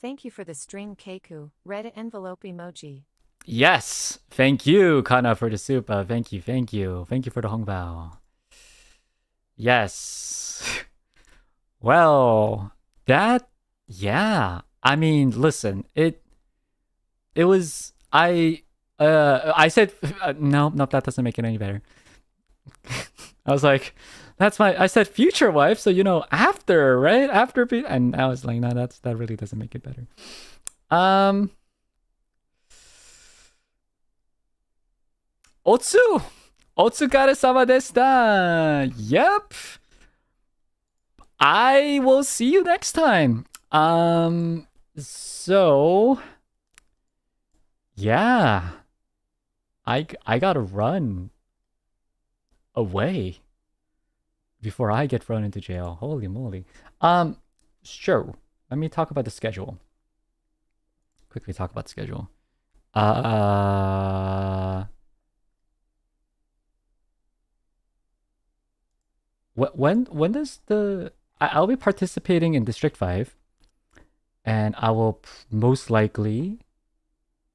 Thank you for the string Keiku, red envelope emoji. Yes. Thank you, Kana, for the soup. Thank you. Thank you for the hongbao. Yes. Well, that, yeah. I mean, listen, it was, I said, no, that doesn't make it any better. I was like, I said future wife, so, after, right? After, and I was like, no, that really doesn't make it better. Otsukare-sama deshita. Yep. I will see you next time. So yeah. I gotta run away before I get thrown into jail. Holy moly. Sure. Let me talk about the schedule. Quickly talk about the schedule. When does the... I'll be participating in District 5, and I will most likely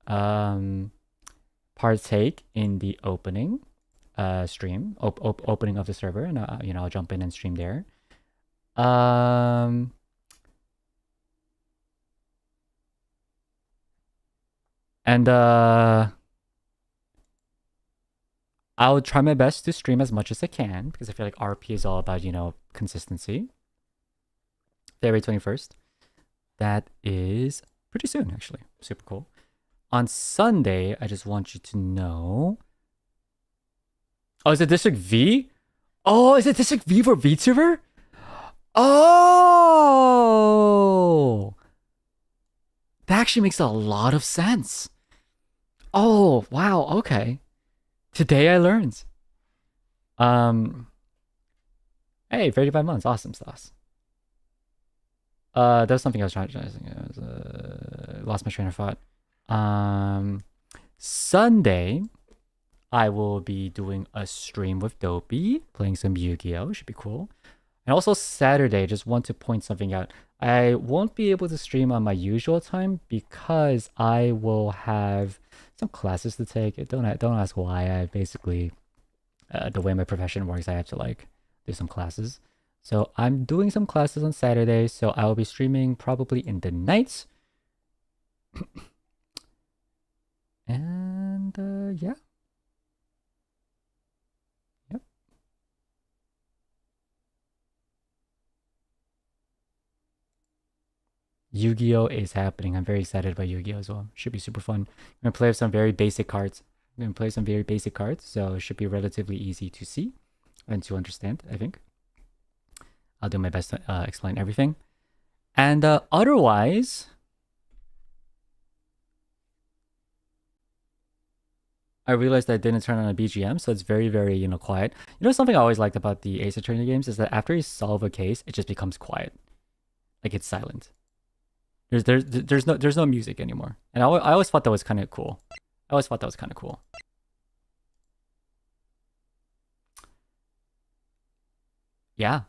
partake in the opening stream, opening of the server, and I'll jump in and stream there. And I'll try my best to stream as much as I can, because I feel like RP is all about, consistency. February 21st. That is pretty soon, actually. Super cool. On Sunday, I just want you to know... Oh, is it District V? Oh, is it District V for VTuber? Oh! That actually makes a lot of sense. Oh, wow, okay. Today I learned. Hey, 35 months. Awesome sauce. That was something I was trying to think. Lost my train of thought. Sunday, I will be doing a stream with Dopey, playing some Yu-Gi-Oh! Should be cool. And also Saturday, just want to point something out. I won't be able to stream on my usual time because I will have some classes to take. Don't ask why. I basically, the way my profession works, I have to do some classes. So I'm doing some classes on Saturday, so I will be streaming probably in the nights. And yeah. Yep. Yu-Gi-Oh! Is happening. I'm very excited about Yu-Gi-Oh! As well. Should be super fun. I'm gonna play with some very basic cards. So it should be relatively easy to see and to understand, I think. I'll do my best to explain everything. And otherwise, I realized I didn't turn on a BGM, so it's very, very, quiet. Something I always liked about the Ace Attorney games is that after you solve a case, it just becomes quiet. Like, it's silent. There's no music anymore. And I always thought that was kind of cool. Yeah.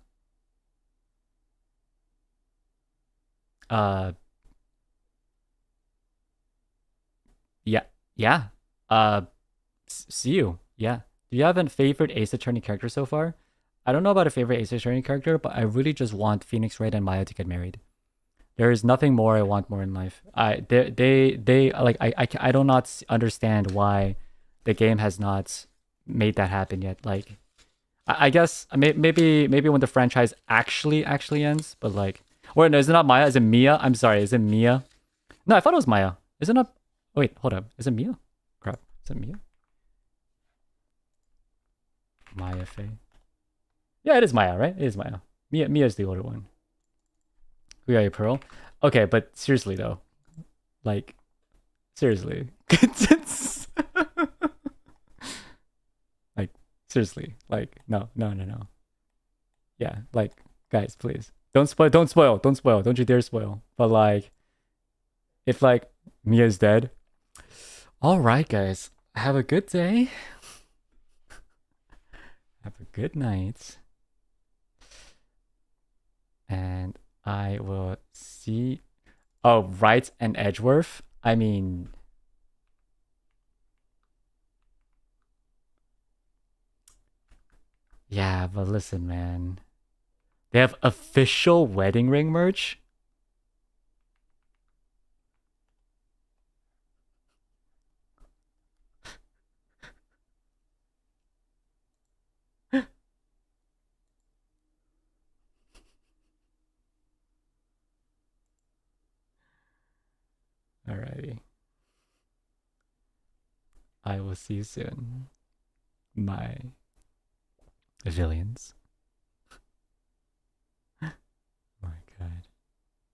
Yeah. See you. Yeah. Do you have a favorite Ace Attorney character so far? I don't know about a favorite Ace Attorney character, but I really just want Phoenix Wright and Maya to get married. There is nothing more I want more in life. I do not understand why the game has not made that happen yet. Like, I guess maybe when the franchise actually ends, but or no, is it not Maya? Is it Mia? I'm sorry, is it Mia? No, I thought it was Maya. Is it not? Wait, hold up. Is it Mia? Crap, is it Mia? Maya Faye. Yeah, it is Maya, right? It is Maya. Mia's the older one. We are you, Pearl. Okay, but seriously though, seriously, seriously, no. Yeah, guys, please don't spoil. Don't you dare spoil. But if Mia's dead, all right, guys, have a good day. Have a good night. And I will see... Oh, Wright and Edgeworth? I mean... Yeah, but listen, man. They have official wedding ring merch? Alrighty. I will see you soon. My villains.